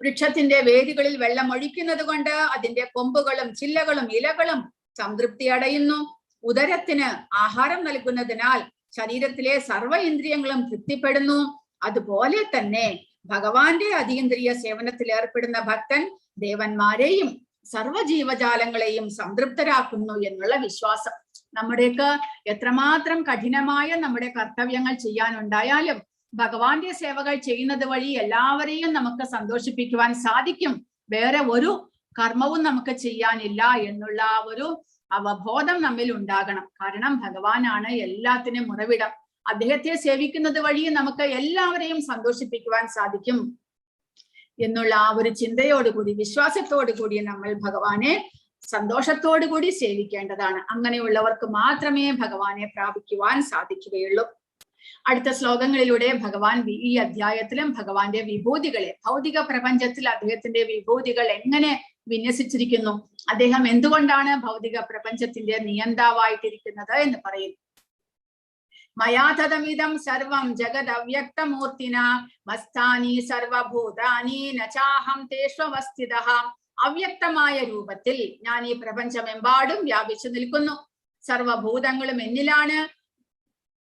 വൃക്ഷത്തിന്റെ വേരുകളിൽ വെള്ളം ഒഴിക്കുന്നത് കൊണ്ട് അതിന്റെ കൊമ്പുകളും ചില്ലകളും ഇലകളും സംതൃപ്തി അടയുന്നു. ഉദരത്തിന് ആഹാരം നൽകുന്നതിനാൽ ശരീരത്തിലെ സർവ്വ ഇന്ദ്രിയങ്ങളും തൃപ്തിപ്പെടുന്നു. അതുപോലെ തന്നെ ഭഗവാന്റെ അതീന്ദ്രിയ സേവനത്തിൽ ഏർപ്പെടുന്ന ഭക്തൻ ദേവന്മാരെയും സർവ്വജീവജാലങ്ങളെയും സംതൃപ്തരാക്കുന്നു എന്നുള്ള വിശ്വാസം. നമ്മുടെയൊക്കെ എത്രമാത്രം കഠിനമായ നമ്മുടെ കർത്തവ്യങ്ങൾ ചെയ്യാനുണ്ടായാലും ഭഗവാന്റെ സേവകൾ ചെയ്യുന്നത് വഴി എല്ലാവരെയും നമുക്ക് സന്തോഷിപ്പിക്കുവാൻ സാധിക്കും. വേറെ ഒരു കർമ്മവും നമുക്ക് ചെയ്യാനില്ല എന്നുള്ള ഒരു അവബോധം നമ്മിൽ ഉണ്ടാകണം. കാരണം ഭഗവാനാണ് എല്ലാത്തിനും ഉറവിടം. അദ്ദേഹത്തെ സേവിക്കുന്നത് വഴി നമുക്ക് എല്ലാവരെയും സന്തോഷിപ്പിക്കുവാൻ സാധിക്കും എന്നുള്ള ആ ഒരു ചിന്തയോടുകൂടി വിശ്വാസത്തോടു കൂടി നമ്മൾ ഭഗവാനെ സന്തോഷത്തോടു കൂടി സേവിക്കേണ്ടതാണ്. അങ്ങനെയുള്ളവർക്ക് മാത്രമേ ഭഗവാനെ പ്രാപിക്കുവാൻ സാധിക്കുകയുള്ളൂ. അടുത്ത ശ്ലോകങ്ങളിലൂടെ ഭഗവാൻ ഈ അധ്യായത്തിലും ഭഗവാന്റെ വിഭൂതികളെ, ഭൗതിക പ്രപഞ്ചത്തിൽ അദ്ദേഹത്തിന്റെ വിഭൂതികൾ എങ്ങനെ വിന്യസിച്ചിരിക്കുന്നു, അദ്ദേഹം എന്തുകൊണ്ടാണ് ഭൗതിക പ്രപഞ്ചത്തിന്റെ നിയന്താവായിട്ടിരിക്കുന്നത് എന്ന് പറയുന്നു. മയാതമിതം സർവം ജഗത് അവ്യക്തമൂർത്തിന മസ്താനി സർവഭൂതാനി നചാഹം തേഷ്വസ്ഥിതഃ. അവ്യക്തമായ രൂപത്തിൽ ഞാൻ ഈ പ്രപഞ്ചമെമ്പാടും വ്യാപിച്ചു നിൽക്കുന്നു. സർവഭൂതങ്ങളും എന്നിലാണ്,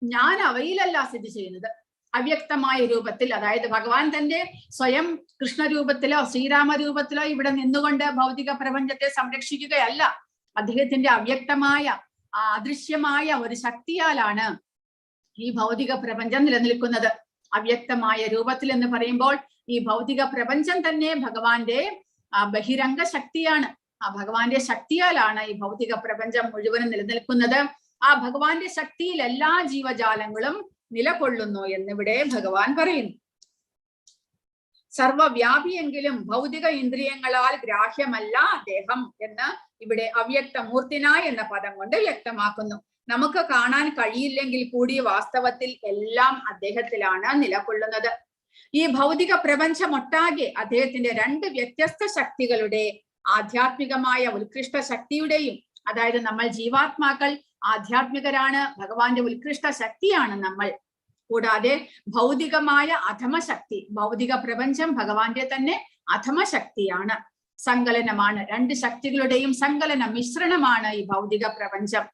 ഞാൻ അവയിലല്ല സ്ഥിതി ചെയ്യുന്നത്. അവ്യക്തമായ രൂപത്തിൽ, അതായത് ഭഗവാൻ തന്റെ സ്വയം കൃഷ്ണരൂപത്തിലോ ശ്രീരാമരൂപത്തിലോ ഇവിടെ നിന്നുകൊണ്ട് ഭൗതിക പ്രപഞ്ചത്തെ സംരക്ഷിക്കുകയല്ല. അദ്ദേഹത്തിന്റെ അവ്യക്തമായ അദൃശ്യമായ ഒരു ശക്തിയാലാണ് ഈ ഭൗതിക പ്രപഞ്ചം നിലനിൽക്കുന്നത്. അവ്യക്തമായ രൂപത്തിൽ എന്ന് പറയുമ്പോൾ ഈ ഭൗതിക പ്രപഞ്ചം തന്നെ ഭഗവാന്റെ ബഹിരംഗ ശക്തിയാണ്. ആ ഭഗവാന്റെ ശക്തിയാലാണ് ഈ ഭൗതിക പ്രപഞ്ചം മുഴുവനും നിലനിൽക്കുന്നത്. ആ ഭഗവാന്റെ ശക്തിയിൽ എല്ലാ ജീവജാലങ്ങളും നിലകൊള്ളുന്നു എന്നിവിടെ ഭഗവാൻ പറയുന്നു. സർവവ്യാപിയെങ്കിലും ഭൗതിക ഇന്ദ്രിയങ്ങളാൽ ഗ്രാഹ്യമല്ല അദ്ദേഹം എന്ന് ഇവിടെ അവ്യക്ത മൂർത്തിന എന്ന പദം കൊണ്ട് വ്യക്തമാക്കുന്നു. നമുക്ക് കാണാൻ കഴിയില്ലെങ്കിൽ കൂടി വാസ്തവത്തിൽ എല്ലാം അദ്ദേഹത്തിലാണ് നിലകൊള്ളുന്നത്. ഈ ഭൗതിക പ്രപഞ്ചമൊട്ടാകെ അദ്ദേഹത്തിന്റെ രണ്ട് വ്യത്യസ്ത ശക്തികളുടെ ആധ്യാത്മികമായ ഉത്കൃഷ്ട ശക്തിയുടെയും, അതായത് നമ്മൾ ജീവാത്മാക്കൾ ആധ്യാത്മികരാണ്, ഭഗവാന്റെ ഉത്കൃഷ്ട ശക്തിയാണ് നമ്മൾ. കൂടാതെ ഭൗതികമായ അധമശക്തി, ഭൗതിക പ്രപഞ്ചം ഭഗവാന്റെ തന്നെ അധമശക്തിയാണ്, സങ്കലനമാണ്. രണ്ട് ശക്തികളുടെയും സങ്കലന മിശ്രണമാണ് ഈ ഭൗതിക പ്രപഞ്ചം.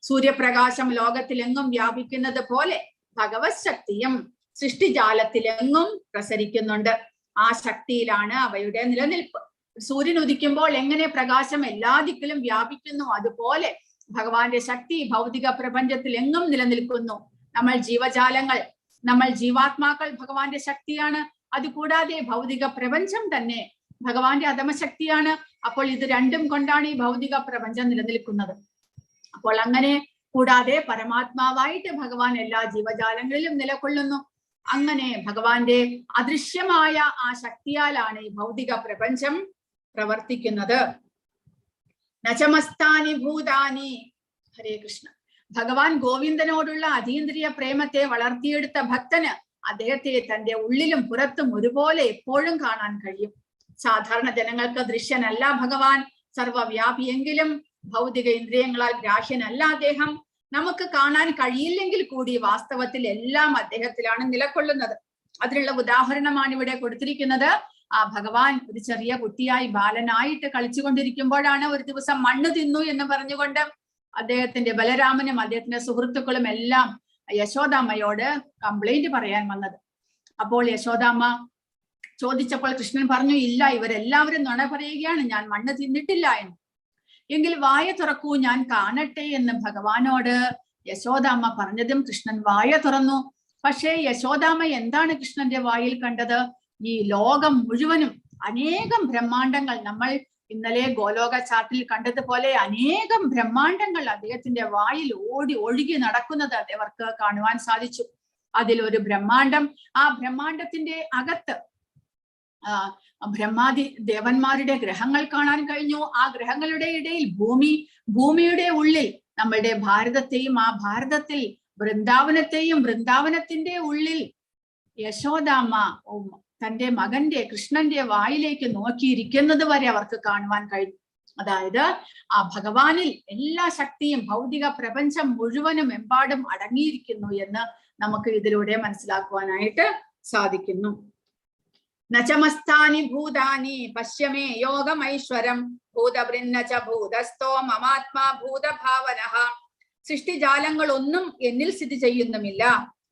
സൂര്യപ്രകാശം ലോകത്തിലെങ്ങും വ്യാപിക്കുന്നത് പോലെ ഭഗവത് ശക്തിയും സൃഷ്ടിജാലത്തിലെങ്ങും പ്രസരിക്കുന്നുണ്ട്. ആ ശക്തിയിലാണ് അവയുടെ നിലനിൽപ്പ്. സൂര്യൻ ഉദിക്കുമ്പോൾ എങ്ങനെ പ്രകാശം എല്ലാ ദിക്കിലും വ്യാപിക്കുന്നു, അതുപോലെ ഭഗവാന്റെ ശക്തി ഭൗതിക പ്രപഞ്ചത്തിൽ എങ്ങും നിലനിൽക്കുന്നു. നമ്മൾ ജീവജാലങ്ങൾ, നമ്മൾ ജീവാത്മാക്കൾ ഭഗവാന്റെ ശക്തിയാണ്. അതുകൂടാതെ ഭൗതിക പ്രപഞ്ചം തന്നെ ഭഗവാന്റെ അധമശക്തിയാണ്. അപ്പോൾ ഇത് രണ്ടും കൊണ്ടാണ് ഈ ഭൗതിക പ്രപഞ്ചം നിലനിൽക്കുന്നത്. അപ്പോൾ അങ്ങനെ കൂടാതെ പരമാത്മാവായിട്ട് ഭഗവാൻ എല്ലാ ജീവജാലങ്ങളിലും നിലകൊള്ളുന്നു. അങ്ങനെ ഭഗവാന്റെ അദൃശ്യമായ ആ ശക്തിയാലാണ് ഈ ഭൗതിക പ്രപഞ്ചം പ്രവർത്തിക്കുന്നത്. നചമസ്താനി ഭൂതാനി. ഹരേ കൃഷ്ണ. ഭഗവാൻ ഗോവിന്ദനോടുള്ള അതീന്ദ്രിയ പ്രേമത്തെ വളർത്തിയെടുത്ത ഭക്തന് അദ്ദേഹത്തെ തന്റെ ഉള്ളിലും പുറത്തും ഒരുപോലെ എപ്പോഴും കാണാൻ കഴിയും. സാധാരണ ജനങ്ങൾക്ക് ദൃശ്യനല്ല ഭഗവാൻ, സർവവ്യാപിയെങ്കിലും ഭൗതിക ഇന്ദ്രിയങ്ങളാൽ ഗ്രാഹ്യനല്ല അദ്ദേഹം. നമുക്ക് കാണാൻ കഴിയില്ലെങ്കിൽ കൂടി വാസ്തവത്തിൽ എല്ലാം അദ്ദേഹത്തിലാണ് നിലകൊള്ളുന്നത്. അതിനുള്ള ഉദാഹരണമാണ് ഇവിടെ കൊടുത്തിരിക്കുന്നത്. ആ ഭഗവാൻ ഒരു ചെറിയ കുട്ടിയായി ബാലനായിട്ട് കളിച്ചുകൊണ്ടിരിക്കുമ്പോഴാണ് ഒരു ദിവസം മണ്ണ് തിന്നു എന്ന് പറഞ്ഞുകൊണ്ട് അദ്ദേഹത്തിന്റെ ബലരാമനും അദ്ദേഹത്തിന്റെ സുഹൃത്തുക്കളും എല്ലാം യശോദാമ്മയോട് കംപ്ലൈന്റ് പറയാൻ വന്നത്. അപ്പോൾ യശോദാമ്മ ചോദിച്ചപ്പോൾ കൃഷ്ണൻ പറഞ്ഞു, ഇല്ല, ഇവരെല്ലാവരും നുണ പറയുകയാണ്, ഞാൻ മണ്ണ് തിന്നിട്ടില്ല എന്ന്. എങ്കിൽ വായ തുറക്കൂ, ഞാൻ കാണട്ടെ എന്ന് ഭഗവാനോട് യശോദാമ്മ പറഞ്ഞതും കൃഷ്ണൻ വായ തുറന്നു. പക്ഷേ യശോദാമ്മ എന്താണ് കൃഷ്ണന്റെ വായിൽ കണ്ടത്? ഈ ലോകം മുഴുവനും അനേകം ബ്രഹ്മാണ്ടങ്ങൾ, നമ്മൾ ഇന്നലെ ഗോലോക ചാർട്ടിൽ കണ്ടതുപോലെ അനേകം ബ്രഹ്മാണ്ടങ്ങൾ അദ്ദേഹത്തിന്റെ വായിൽ ഒഴുകി നടക്കുന്നത് അവർക്ക് കാണുവാൻ സാധിച്ചു. അതിലൊരു ബ്രഹ്മാണ്ടം, ആ ബ്രഹ്മാണ്ടത്തിന്റെ അകത്ത് ബ്രഹ്മാദി ദേവന്മാരുടെ ഗ്രഹങ്ങൾ കാണാൻ കഴിഞ്ഞു. ആ ഗ്രഹങ്ങളുടെ ഇടയിൽ ഭൂമിയുടെ ഉള്ളിൽ നമ്മളുടെ ഭാരതത്തെയും, ആ ഭാരതത്തിൽ വൃന്ദാവനത്തെയും, വൃന്ദാവനത്തിന്റെ ഉള്ളിൽ യശോദാമ്മ തന്റെ മകന്റെ കൃഷ്ണന്റെ വായിലേക്ക് നോക്കിയിരിക്കുന്നത് വരെ അവർക്ക് കാണുവാൻ കഴിഞ്ഞു. അതായത് ആ ഭഗവാനിൽ എല്ലാ ശക്തിയും ഭൗതിക പ്രപഞ്ചം മുഴുവനും എമ്പാടും അടങ്ങിയിരിക്കുന്നു എന്ന് നമുക്ക് ഇതിലൂടെ മനസ്സിലാക്കുവാനായിട്ട് സാധിക്കുന്നു. നചമസ്താനി ഭൂതാനി പശ്യമേ യോഗമൈശ്വരം ഭൂതവൃന്നച ഭൂതസ്ഥോ മമാത്മാ ഭൂതഭാവനഃ. സൃഷ്ടിജാലങ്ങൾ ഒന്നും എന്നിൽ സ്ഥിതി ചെയ്യുന്നുമില്ല.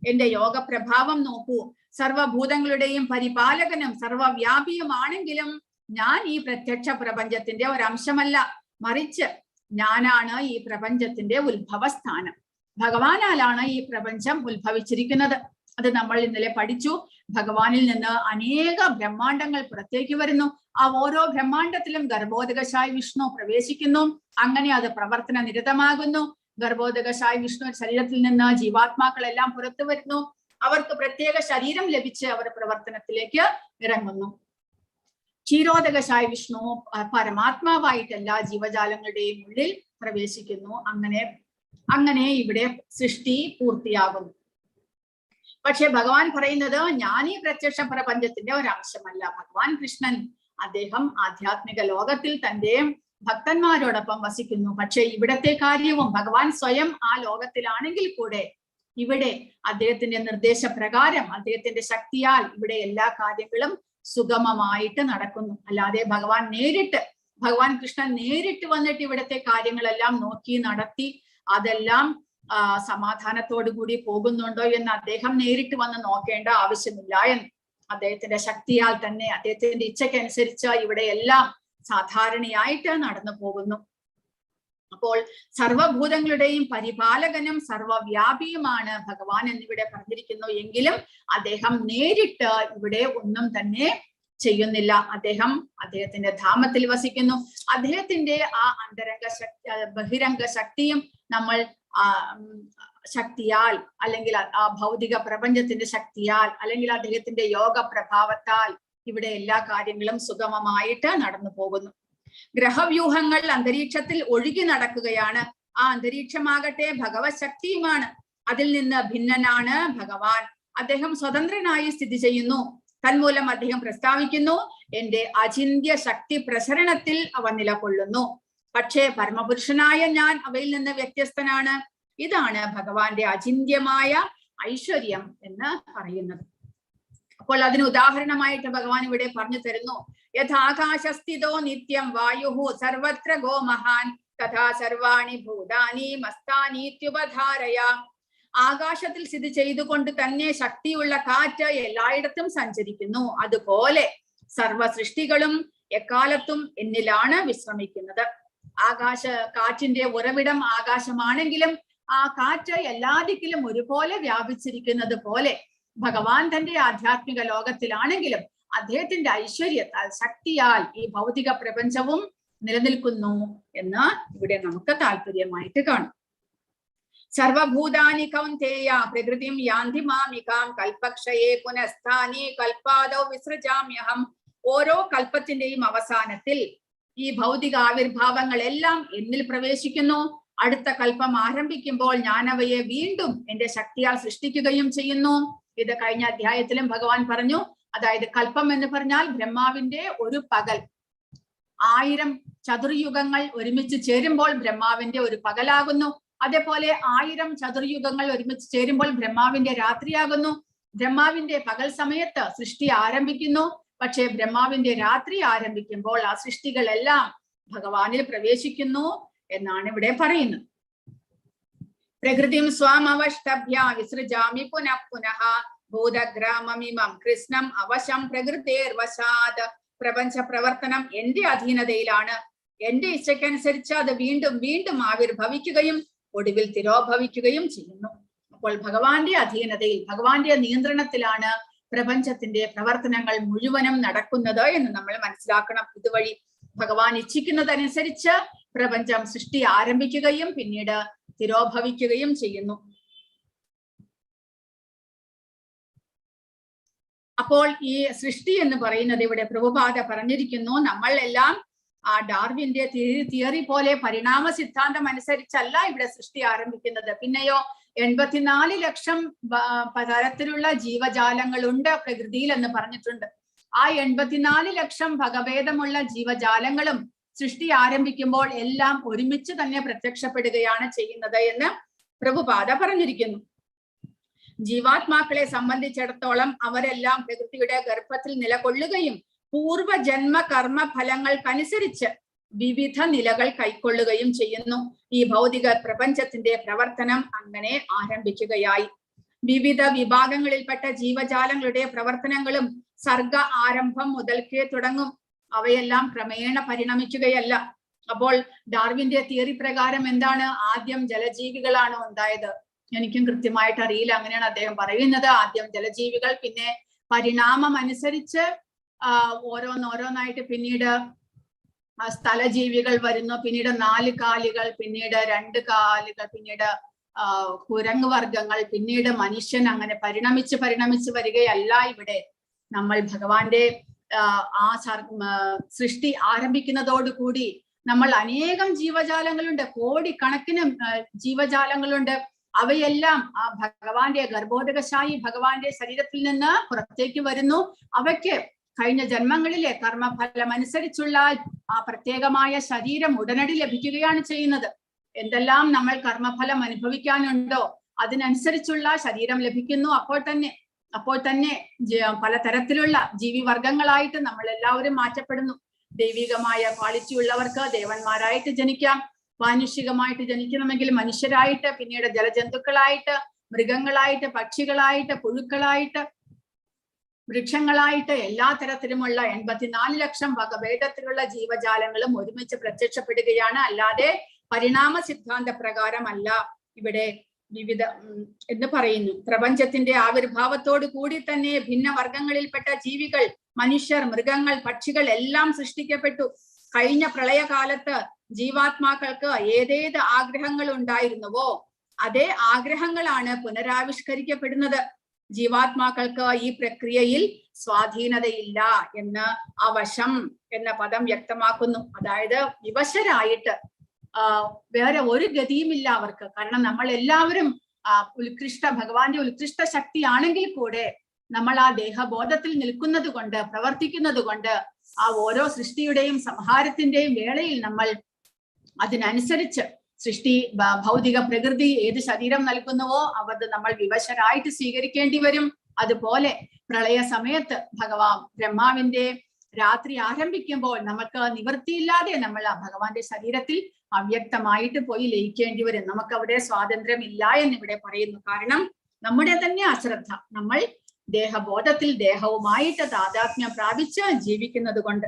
എന്റെ യോഗപ്രഭാവം നോക്കൂ. സർവഭൂതങ്ങളുടെയും പരിപാലകനും സർവവ്യാപിയുമാണെങ്കിലും ഞാൻ ഈ പ്രത്യക്ഷ പ്രപഞ്ചത്തിന്റെ ഒരംശമല്ല, മറിച്ച് ഞാനാണ് ഈ പ്രപഞ്ചത്തിന്റെ ഉത്ഭവസ്ഥാനം. ഭഗവാനാലാണ് ഈ പ്രപഞ്ചം ഉത്ഭവിച്ചിരിക്കുന്നത്. അത് നമ്മൾ ഇന്നലെ പഠിച്ചു. ഭഗവാനിൽ നിന്ന് അനേക ബ്രഹ്മാണ്ടങ്ങൾ പുറത്തേക്ക് വരുന്നു. ആ ഓരോ ബ്രഹ്മാണ്ടത്തിലും ഗർഭോദകശായി വിഷ്ണു പ്രവേശിക്കുന്നു. അങ്ങനെ അത് പ്രവർത്തന നിരതമാകുന്നു. ഗർഭോദകശായി വിഷ്ണു ശരീരത്തിൽ നിന്ന് ജീവാത്മാക്കളെല്ലാം പുറത്തു വരുന്നു. അവർക്ക് പ്രത്യേക ശരീരം ലഭിച്ച് അവർ പ്രവർത്തനത്തിലേക്ക് ഇറങ്ങുന്നു. ക്ഷീരോദകശായി വിഷ്ണു പരമാത്മാവായിട്ട് എല്ലാ ജീവജാലങ്ങളുടെയും ഉള്ളിൽ പ്രവേശിക്കുന്നു. അങ്ങനെ ഇവിടെ സൃഷ്ടി പൂർത്തിയാകുന്നു. പക്ഷെ ഭഗവാൻ പറയുന്നത് ഞാൻ ഈ പ്രത്യക്ഷ പ്രപഞ്ചത്തിന്റെ ഒരംശമല്ല. ഭഗവാൻ കൃഷ്ണൻ അദ്ദേഹം ആധ്യാത്മിക ലോകത്തിൽ തന്റെ ഭക്തന്മാരോടൊപ്പം വസിക്കുന്നു. പക്ഷെ ഇവിടത്തെ കാര്യവും ഭഗവാൻ സ്വയം ആ ലോകത്തിലാണെങ്കിൽ കൂടെ ഇവിടെ അദ്ദേഹത്തിന്റെ നിർദ്ദേശപ്രകാരം, അദ്ദേഹത്തിന്റെ ശക്തിയാൽ ഇവിടെ എല്ലാ കാര്യങ്ങളും സുഗമമായിട്ട് നടക്കുന്നു. അല്ലാതെ ഭഗവാൻ കൃഷ്ണൻ നേരിട്ട് വന്നിട്ട് ഇവിടുത്തെ കാര്യങ്ങളെല്ലാം നോക്കി നടത്തി അതെല്ലാം സമാധാനത്തോടു കൂടി പോകുന്നുണ്ടോ എന്ന് അദ്ദേഹം നേരിട്ട് വന്ന് നോക്കേണ്ട ആവശ്യമില്ല എന്ന്. അദ്ദേഹത്തിന്റെ ശക്തിയാൽ തന്നെ, അദ്ദേഹത്തിന്റെ ഇച്ഛയ്ക്കനുസരിച്ച് ഇവിടെ എല്ലാം സാധാരണയായിട്ട് നടന്നു പോകുന്നു. അപ്പോൾ സർവഭൂതങ്ങളുടെയും പരിപാലകനും സർവവ്യാപിയുമാണ് ഭഗവാൻ എന്നിവിടെ പറഞ്ഞിരിക്കുന്നു. എങ്കിലും അദ്ദേഹം നേരിട്ട് ഇവിടെ ഒന്നും തന്നെ ചെയ്യുന്നില്ല. അദ്ദേഹത്തിന്റെ ധാമത്തിൽ വസിക്കുന്നു. അദ്ദേഹത്തിന്റെ ആ അന്തരംഗ ശക്തി, ബഹിരംഗ ശക്തിയും നമ്മൾ ശക്തിയാൽ, അല്ലെങ്കിൽ ആ ഭൗതിക പ്രപഞ്ചത്തിന്റെ ശക്തിയാൽ, അല്ലെങ്കിൽ അദ്ദേഹത്തിന്റെ യോഗ പ്രഭാവത്താൽ ഇവിടെ എല്ലാ കാര്യങ്ങളും സുഗമമായിട്ട് നടന്നു പോകുന്നു. ഗ്രഹവ്യൂഹങ്ങൾ അന്തരീക്ഷത്തിൽ ഒഴുകി നടക്കുകയാണ്. ആ അന്തരീക്ഷമാകട്ടെ ഭഗവത് ശക്തിയുമാണ്. അതിൽ നിന്ന് ഭിന്നനാണ് ഭഗവാൻ. അദ്ദേഹം സ്വതന്ത്രനായി സ്ഥിതി ചെയ്യുന്നു. തന്മൂലം അദ്ദേഹം പ്രസ്താവിക്കുന്നു, എന്റെ അചിന്ത്യ ശക്തി പ്രസരണത്തിൽ അവ നിലകൊള്ളുന്നു. പക്ഷേ പരമപുരുഷനായ ഞാൻ അവയിൽ നിന്ന് വ്യത്യസ്തനാണ്. ഇതാണ് ഭഗവാന്റെ അചിന്ത്യമായ ഐശ്വര്യം എന്ന് പറയുന്നത്. അപ്പോൾ അതിന് ഉദാഹരണമായിട്ട് ഭഗവാൻ ഇവിടെ പറഞ്ഞു തരുന്നു, യഥാകാശസ്ഥിതോ നിത്യം വായുഹു സർവത്ര ഗോ മഹാൻ തഥാ സർവാണി ഭൂതാനി മസ്താനീത്യുപധാരയ. ആകാശത്തിൽ സ്ഥിതി ചെയ്തുകൊണ്ട് തന്നെ ശക്തിയുള്ള കാറ്റ് എല്ലായിടത്തും സഞ്ചരിക്കുന്നു. അതുപോലെ സർവ സൃഷ്ടികളും എക്കാലത്തും എന്നിലാണ് വിശ്രമിക്കുന്നത്. കാറ്റിന്റെ ഉറവിടം ആകാശമാണെങ്കിലും ആ കാറ്റ് എല്ലാ ദിക്കിലും ഒരുപോലെ വ്യാപിച്ചിരിക്കുന്നത് പോലെ ഭഗവാൻ തന്റെ ആധ്യാത്മിക ലോകത്തിലാണെങ്കിലും അദ്ദേഹത്തിന്റെ ഐശ്വര്യത്താൽ, ശക്തിയാൽ ഈ ഭൗതിക പ്രപഞ്ചവും നിലനിൽക്കുന്നു എന്ന് ഇവിടെ നമുക്ക് താല്പര്യമായിട്ട് കാണും. സർവഭൂതാനി കൗന്തേയ പ്രകൃതിം യാന്തി മാമികാം കൽപക്ഷയേ പുനഃസ്ഥാനി കൽപാദൗ വിസൃജാമ്യഹം. ഓരോ കൽപ്പത്തിന്റെയും അവസാനത്തിൽ ഈ ഭൗതിക ആവിർഭാവങ്ങളെല്ലാം എന്നിൽ പ്രവേശിക്കുന്നു. അടുത്ത കൽപ്പം ആരംഭിക്കുമ്പോൾ ഞാൻ അവയെ വീണ്ടും എന്റെ ശക്തിയാൽ സൃഷ്ടിക്കുകയും ചെയ്യുന്നു. ഇത് കഴിഞ്ഞ അധ്യായത്തിലും ഭഗവാൻ പറഞ്ഞു. അതായത് കൽപ്പം എന്ന് പറഞ്ഞാൽ ബ്രഹ്മാവിന്റെ ഒരു പകൽ. 1000 ചതുർയുഗങ്ങൾ ഒരുമിച്ച് ചേരുമ്പോൾ ബ്രഹ്മാവിന്റെ ഒരു പകലാകുന്നു. അതേപോലെ 1000 ചതുർയുഗങ്ങൾ ഒരുമിച്ച് ചേരുമ്പോൾ ബ്രഹ്മാവിന്റെ രാത്രിയാകുന്നു. ബ്രഹ്മാവിന്റെ പകൽ സമയത്ത് സൃഷ്ടി ആരംഭിക്കുന്നു. പക്ഷേ ബ്രഹ്മാവിന്റെ രാത്രി ആരംഭിക്കുമ്പോൾ ആ സൃഷ്ടികളെല്ലാം ഭഗവാനിൽ പ്രവേശിക്കുന്നു എന്നാണ് ഇവിടെ പറയുന്നത്. പ്രകൃതിം സ്വാമവഷ്ടഭ്യ വിസൃജാമി പുനഃ പുനഃ ഭൂതഗ്രാമമിമം കൃഷ്ണം അവശം പ്രകൃതേർവശാത്. പ്രപഞ്ച പ്രവർത്തനം എന്റെ അധീനതയിലാണ്. എന്റെ ഇച്ഛയ്ക്കനുസരിച്ച് അത് വീണ്ടും വീണ്ടും ആവിർഭവിക്കുകയും ഒടുവിൽ തിരോഭവിക്കുകയും ചെയ്യുന്നു. അപ്പോൾ ഭഗവാന്റെ അധീനതയിൽ, ഭഗവാന്റെ നിയന്ത്രണത്തിലാണ് പ്രപഞ്ചത്തിന്റെ പ്രവർത്തനങ്ങൾ മുഴുവനും നടക്കുന്നത് എന്ന് നമ്മൾ മനസ്സിലാക്കണം. ഇതുവഴി ഭഗവാൻ ഇച്ഛിക്കുന്നതനുസരിച്ച് പ്രപഞ്ചം സൃഷ്ടി ആരംഭിക്കുകയും പിന്നീട് തിരോഭവിക്കുകയും ചെയ്യുന്നു. അപ്പോൾ ഈ സൃഷ്ടി എന്ന് പറയുന്നത് ഇവിടെ പ്രഭുപാദ പറഞ്ഞിരിക്കുന്നു, നമ്മൾ എല്ലാം ആ ഡാർവിന്റെ തിയറി പോലെ പരിണാമ സിദ്ധാന്തം അനുസരിച്ചല്ല ഇവിടെ സൃഷ്ടി ആരംഭിക്കുന്നത്. പിന്നെയോ 84 ലക്ഷം തരത്തിലുള്ള ജീവജാലങ്ങളുണ്ട് പ്രകൃതിയിൽ എന്ന് പറഞ്ഞിട്ടുണ്ട്. ആ 84 ലക്ഷം ഭഗഭേദമുള്ള ജീവജാലങ്ങളും സൃഷ്ടി ആരംഭിക്കുമ്പോൾ എല്ലാം ഒരുമിച്ച് തന്നെ പ്രത്യക്ഷപ്പെടുകയാണ് ചെയ്യുന്നത് എന്ന് പ്രഭുപാദ പറഞ്ഞിരിക്കുന്നു. ജീവാത്മാക്കളെ സംബന്ധിച്ചിടത്തോളം അവരെല്ലാം പ്രകൃതിയുടെ ഗർഭത്തിൽ നിലകൊള്ളുകയും പൂർവജന്മ കർമ്മ ഫലങ്ങൾക്കനുസരിച്ച് വിവിധ നിലകൾ കൈക്കൊള്ളുകയും ചെയ്യുന്നു. ഈ ഭൗതിക പ്രപഞ്ചത്തിന്റെ പ്രവർത്തനം അങ്ങനെ ആരംഭിക്കുകയായി. വിവിധ വിഭാഗങ്ങളിൽപ്പെട്ട ജീവജാലങ്ങളുടെ പ്രവർത്തനങ്ങളും സർഗ ആരംഭം മുതൽക്കേ തുടങ്ങും. അവയെല്ലാം ക്രമേണ പരിണമിക്കുകയല്ല. അപ്പോൾ ഡാർവിന്റെ തിയറി പ്രകാരം എന്താണ്? ആദ്യം ജലജീവികളാണ് ഉണ്ടായത്. എനിക്കും കൃത്യമായിട്ട് അറിയില്ല, അങ്ങനെയാണ് അദ്ദേഹം പറയുന്നത്. ആദ്യം ജലജീവികൾ, പിന്നെ പരിണാമം അനുസരിച്ച് ഓരോന്നായിട്ട് പിന്നീട് സ്ഥലജീവികൾ വരുന്നു, പിന്നീട് 4 കാലുകൾ, പിന്നീട് 2 കാലുകൾ, പിന്നീട് കുരങ്ങ് വർഗങ്ങൾ, പിന്നീട് മനുഷ്യൻ. അങ്ങനെ പരിണമിച്ച് വരികയല്ല. ഇവിടെ നമ്മൾ ഭഗവാന്റെ ആ സൃഷ്ടി ആരംഭിക്കുന്നതോടുകൂടി നമ്മൾ അനേകം ജീവജാലങ്ങളുണ്ട്, കോടിക്കണക്കിന് ജീവജാലങ്ങളുണ്ട്. അവയെല്ലാം ആ ഭഗവാന്റെ ഗർഭോദകശായി ഭഗവാന്റെ ശരീരത്തിൽ നിന്ന് പുറത്തേക്ക് വരുന്നു. അവയ്ക്ക് കഴിഞ്ഞ ജന്മങ്ങളിലെ കർമ്മഫലം അനുസരിച്ചുള്ള ആ പ്രത്യേകമായ ശരീരം ഉടനടി ലഭിക്കുകയാണ് ചെയ്യുന്നത്. എന്തെല്ലാം നമ്മൾ കർമ്മഫലം അനുഭവിക്കാനുണ്ടോ അതിനനുസരിച്ചുള്ള ശരീരം ലഭിക്കുന്നു. അപ്പോൾ തന്നെ പലതരത്തിലുള്ള ജീവിവർഗങ്ങളായിട്ട് നമ്മൾ എല്ലാവരും മാറ്റപ്പെടുന്നു. ദൈവികമായ ക്വാളിറ്റി ഉള്ളവർക്ക് ദേവന്മാരായിട്ട് ജനിക്കാം. മാനുഷികമായിട്ട് ജനിക്കണമെങ്കിൽ മനുഷ്യരായിട്ട്, പിന്നീട് ജലജന്തുക്കളായിട്ട്, മൃഗങ്ങളായിട്ട്, പക്ഷികളായിട്ട്, പുഴുക്കളായിട്ട്, വൃക്ഷങ്ങളായിട്ട്, എല്ലാ തരത്തിലുമുള്ള 84 ലക്ഷം വകഭേദത്തിലുള്ള ജീവജാലങ്ങളും ഒരുമിച്ച് പ്രത്യക്ഷപ്പെടുകയാണ്. അല്ലാതെ പരിണാമ സിദ്ധാന്ത പ്രകാരമല്ല ഇവിടെ വിവിധ എന്ന് പറയുന്നു. പ്രപഞ്ചത്തിന്റെ ആവിർഭാവത്തോടു കൂടി തന്നെ ഭിന്ന വർഗങ്ങളിൽപ്പെട്ട ജീവികൾ, മനുഷ്യർ, മൃഗങ്ങൾ, പക്ഷികൾ എല്ലാം സൃഷ്ടിക്കപ്പെട്ടു. കഴിഞ്ഞ പ്രളയകാലത്ത് ജീവാത്മാക്കൾക്ക് ഏതേത് ആഗ്രഹങ്ങൾ ഉണ്ടായിരുന്നുവോ അതേ ആഗ്രഹങ്ങളാണ് പുനരാവിഷ്കരിക്കപ്പെടുന്നത്. ജീവാത്മാക്കൾക്ക് ഈ പ്രക്രിയയിൽ സ്വാധീനതയില്ല എന്ന് അവശം എന്ന പദം വ്യക്തമാക്കുന്നു. അതായത് വിവശരായിട്ട് വേറെ ഒരു ഗതിയുമില്ല അവർക്ക്. കാരണം നമ്മൾ എല്ലാവരും ഭഗവാന്റെ ഉത്കൃഷ്ട ശക്തിയാണെങ്കിൽ കൂടെ നമ്മൾ ആ ദേഹബോധത്തിൽ നിൽക്കുന്നത് കൊണ്ട്, പ്രവർത്തിക്കുന്നത് കൊണ്ട്, ആ ഓരോ സൃഷ്ടിയുടെയും സംഹാരത്തിന്റെയും വേളയിൽ നമ്മൾ അതിനനുസരിച്ച് സൃഷ്ടി, ഭൗതിക പ്രകൃതി ഏത് ശരീരം നൽകുന്നുവോ അത് നമ്മൾ വിവശരായിട്ട് സ്വീകരിക്കേണ്ടി വരും. അതുപോലെ പ്രളയ സമയത്ത് ബ്രഹ്മാവിന്റെ രാത്രി ആരംഭിക്കുമ്പോൾ നമുക്ക് നിവൃത്തിയില്ലാതെ നമ്മൾ ആ ഭഗവാന്റെ ശരീരത്തിൽ അവ്യക്തമായിട്ട് പോയി ലയിക്കേണ്ടി വരും. നമുക്ക് അവിടെ സ്വാതന്ത്ര്യം ഇല്ല എന്നിവിടെ പറയുന്നു. കാരണം നമ്മുടെ തന്നെ അശ്രദ്ധ, നമ്മൾ ദേഹബോധത്തിൽ ദേഹവുമായിട്ട് താദാത്മ്യം പ്രാപിച്ച് ജീവിക്കുന്നത് കൊണ്ട്.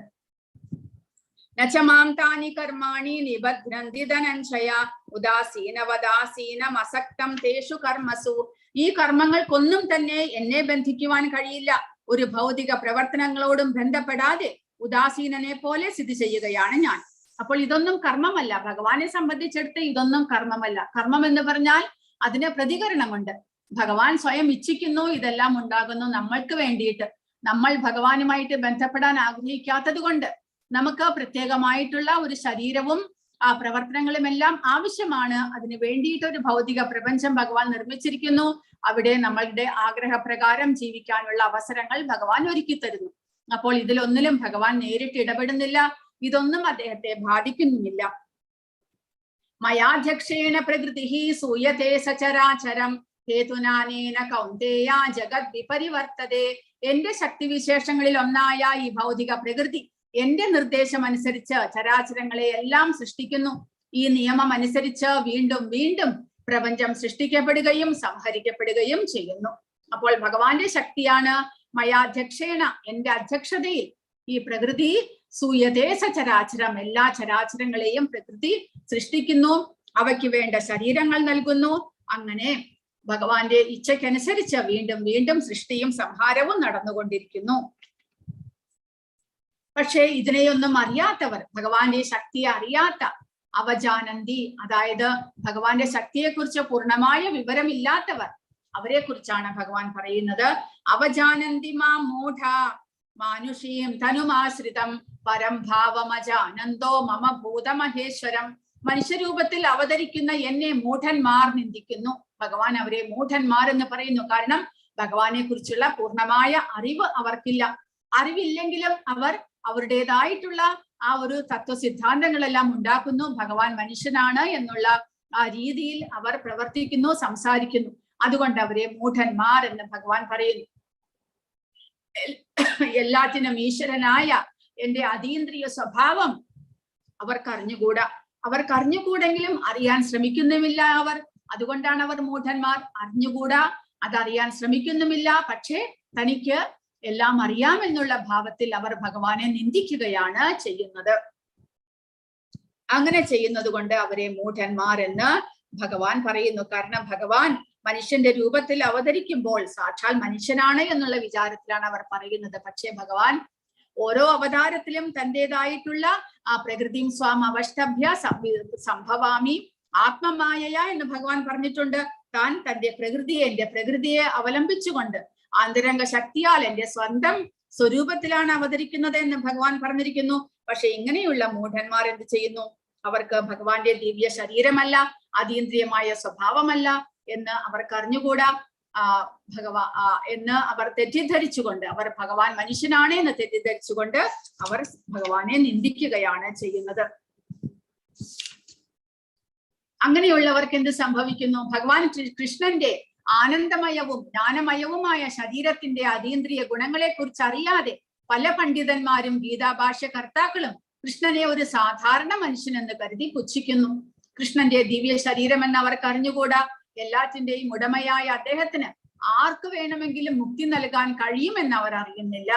നചമാം താനി കർമാണി നിബധ്നന്തി ധനഞ്ജയ ഉദാസീനവദാസീനം അസക്തം തേഷു കർമ്മസു. ഈ കർമ്മങ്ങൾക്കൊന്നും തന്നെ എന്നെ ബന്ധിക്കുവാൻ കഴിയില്ല. ഒരു ഭൗതിക പ്രവർത്തനങ്ങളോടും ബന്ധപ്പെടാതെ ഉദാസീനനെ പോലെ സ്ഥിതി ചെയ്യുകയാണ് ഞാൻ. അപ്പോൾ ഇതൊന്നും കർമ്മമല്ല. ഭഗവാനെ സംബന്ധിച്ചിടത്ത് ഇതൊന്നും കർമ്മമല്ല. കർമ്മം എന്ന് പറഞ്ഞാൽ അതിന് പ്രതികരണമുണ്ട്. ഭഗവാൻ സ്വയം ഇച്ഛിക്കുന്നു, ഇതെല്ലാം ഉണ്ടാകുന്നു നമ്മൾക്ക് വേണ്ടിയിട്ട്. നമ്മൾ ഭഗവാനുമായിട്ട് ബന്ധപ്പെടാൻ ആഗ്രഹിക്കാത്തത് കൊണ്ട് നമുക്ക് പ്രത്യേകമായിട്ടുള്ള ഒരു ശരീരവും ആ പ്രവർത്തനങ്ങളും എല്ലാം ആവശ്യമാണ്. അതിന് വേണ്ടിയിട്ട് ഒരു ഭൗതിക പ്രപഞ്ചം ഭഗവാൻ നിർമ്മിച്ചിരിക്കുന്നു. അവിടെ നമ്മളുടെ ആഗ്രഹപ്രകാരം ജീവിക്കാനുള്ള അവസരങ്ങൾ ഭഗവാൻ ഒരുക്കി തരുന്നു. അപ്പോൾ ഇതിലൊന്നിലും ഭഗവാൻ നേരിട്ട് ഇടപെടുന്നില്ല. ഇതൊന്നും അദ്ദേഹത്തെ ബാധിക്കുന്നുമില്ല. മയാധ്യക്ഷേണ പ്രകൃതി സൂയത്തെ സചരാചരം ഹേതുനാനേന കൗന്ദേയ ജഗത് വിപരിവർത്തതേ. എന്റെ ശക്തിവിശേഷങ്ങളിൽ ഒന്നായ ഈ ഭൗതിക പ്രകൃതി എന്റെ നിർദ്ദേശം അനുസരിച്ച് ചരാചരങ്ങളെ എല്ലാം സൃഷ്ടിക്കുന്നു. ഈ നിയമം അനുസരിച്ച് വീണ്ടും വീണ്ടും പ്രപഞ്ചം സൃഷ്ടിക്കപ്പെടുകയും സംഹരിക്കപ്പെടുകയും ചെയ്യുന്നു. അപ്പോൾ ഭഗവാന്റെ ശക്തിയാണ് മയാധ്യക്ഷേണ, എന്റെ അധ്യക്ഷതയിൽ ഈ പ്രകൃതി സൂയതേ സചരാചരം, എല്ലാ ചരാചരങ്ങളെയും പ്രകൃതി സൃഷ്ടിക്കുന്നു, അവയ്ക്ക് വേണ്ട ശരീരങ്ങൾ നൽകുന്നു. അങ്ങനെ ഭഗവാന്റെ ഇച്ഛയ്ക്കനുസരിച്ച് വീണ്ടും വീണ്ടും സൃഷ്ടിയും സംഹാരവും നടന്നുകൊണ്ടിരിക്കുന്നു. പക്ഷേ ഇതിനെയൊന്നും അറിയാത്തവർ, ഭഗവാന്റെ ശക്തിയെ അറിയാത്ത അവജാനന്തി, അതായത് ഭഗവാന്റെ ശക്തിയെക്കുറിച്ച് പൂർണ്ണമായ വിവരമില്ലാത്തവർ, അവരെ കുറിച്ചാണ് ഭഗവാൻ പറയുന്നത്. അവജാനന്തി മാ മൂഢ മാനുഷീം തനുമാശ്രിതം പരം ഭാവമജാനന്ദോ മമ ഭൂതമഹേശ്വരം. മനുഷ്യരൂപത്തിൽ അവതരിക്കുന്ന എന്നെ മൂഢന്മാർ നിന്ദിക്കുന്നു. ഭഗവാൻ അവരെ മൂഢന്മാർ എന്ന് പറയുന്നു. കാരണം ഭഗവാനെ കുറിച്ചുള്ള പൂർണ്ണമായ അറിവ് അവർക്കില്ല. അറിവില്ലെങ്കിലും അവർ അവരുടേതായിട്ടുള്ള ആ ഒരു തത്വസിദ്ധാന്തങ്ങളെല്ലാം ഉണ്ടാക്കുന്നു. ഭഗവാൻ മനുഷ്യനാണ് എന്നുള്ള ആ രീതിയിൽ അവർ പ്രവർത്തിക്കുന്നു, സംസാരിക്കുന്നു. അതുകൊണ്ട് അവരെ മൂഢന്മാർ എന്ന് ഭഗവാൻ പറയുന്നു. എല്ലാത്തിനും ഈശ്വരനായ എന്റെ അതീന്ദ്രിയ സ്വഭാവം അവർക്കറിഞ്ഞുകൂടാ. അവർക്കറിഞ്ഞുകൂടെങ്കിലും അറിയാൻ ശ്രമിക്കുന്നുമില്ല അവർ. അതുകൊണ്ടാണ് അവർ മൂഢന്മാർ. അറിഞ്ഞുകൂടാ, അതറിയാൻ ശ്രമിക്കുന്നുമില്ല. പക്ഷേ തനിക്ക് എല്ലാം അറിയാമെന്നുള്ള ഭാവത്തിൽ അവർ ഭഗവാനെ നിന്ദിക്കുകയാണ് ചെയ്യുന്നത്. അങ്ങനെ ചെയ്യുന്നത് കൊണ്ട് അവരെ മൂഢന്മാർ എന്ന് ഭഗവാൻ പറയുന്നു. കാരണം ഭഗവാൻ മനുഷ്യന്റെ രൂപത്തിൽ അവതരിക്കുമ്പോൾ സാക്ഷാൽ മനുഷ്യനാണ് എന്നുള്ള വിചാരത്തിലാണ് അവർ പറയുന്നത്. പക്ഷേ ഭഗവാൻ ഓരോ അവതാരത്തിലും തന്റേതായിട്ടുള്ള ആ പ്രകൃതിയും സ്വാം അവഷ്ടഭ്യ സംഭവാമി ആത്മമായയ എന്ന് ഭഗവാൻ പറഞ്ഞിട്ടുണ്ട്. താൻ തന്റെ പ്രകൃതിയെ, എന്റെ പ്രകൃതിയെ അവലംബിച്ചുകൊണ്ട് ആന്തരംഗ ശക്തിയാൽ എന്റെ സ്വന്തം സ്വരൂപത്തിലാണ് അവതരിക്കുന്നത് എന്ന് ഭഗവാൻ പറഞ്ഞിരിക്കുന്നു. പക്ഷെ ഇങ്ങനെയുള്ള മൂഢന്മാർ എന്ത് ചെയ്യുന്നു? അവർക്ക് ഭഗവാന്റെ ദിവ്യ ശരീരമല്ല, അതീന്ദ്രിയമായ സ്വഭാവമല്ല എന്ന് അവർക്ക് അറിഞ്ഞുകൂടാ. എന്ന് അവർ തെറ്റിദ്ധരിച്ചുകൊണ്ട്, അവർ ഭഗവാൻ മനുഷ്യനാണ് എന്ന് തെറ്റിദ്ധരിച്ചുകൊണ്ട് അവർ ഭഗവാനെ നിന്ദിക്കുകയാണ് ചെയ്യുന്നത്. അങ്ങനെയുള്ളവർക്ക് എന്ത് സംഭവിക്കുന്നു? ഭഗവാൻ കൃഷ്ണന്റെ ആനന്ദമയവും ജ്ഞാനമയവുമായ ശരീരത്തിന്റെ അതീന്ദ്രിയ ഗുണങ്ങളെ കുറിച്ച് അറിയാതെ പല പണ്ഡിതന്മാരും ഗീതാഭാഷ്യ കർത്താക്കളും കൃഷ്ണനെ ഒരു സാധാരണ മനുഷ്യനെന്ന് കരുതി പുച്ഛിക്കുന്നു. കൃഷ്ണന്റെ ദിവ്യ ശരീരം എന്ന് അവർക്ക് അറിഞ്ഞുകൂടാ. എല്ലാറ്റിന്റെയും ഉടമയായ അദ്ദേഹത്തിന് ആർക്ക് വേണമെങ്കിലും മുക്തി നൽകാൻ കഴിയുമെന്ന് അവർ അറിയുന്നില്ല.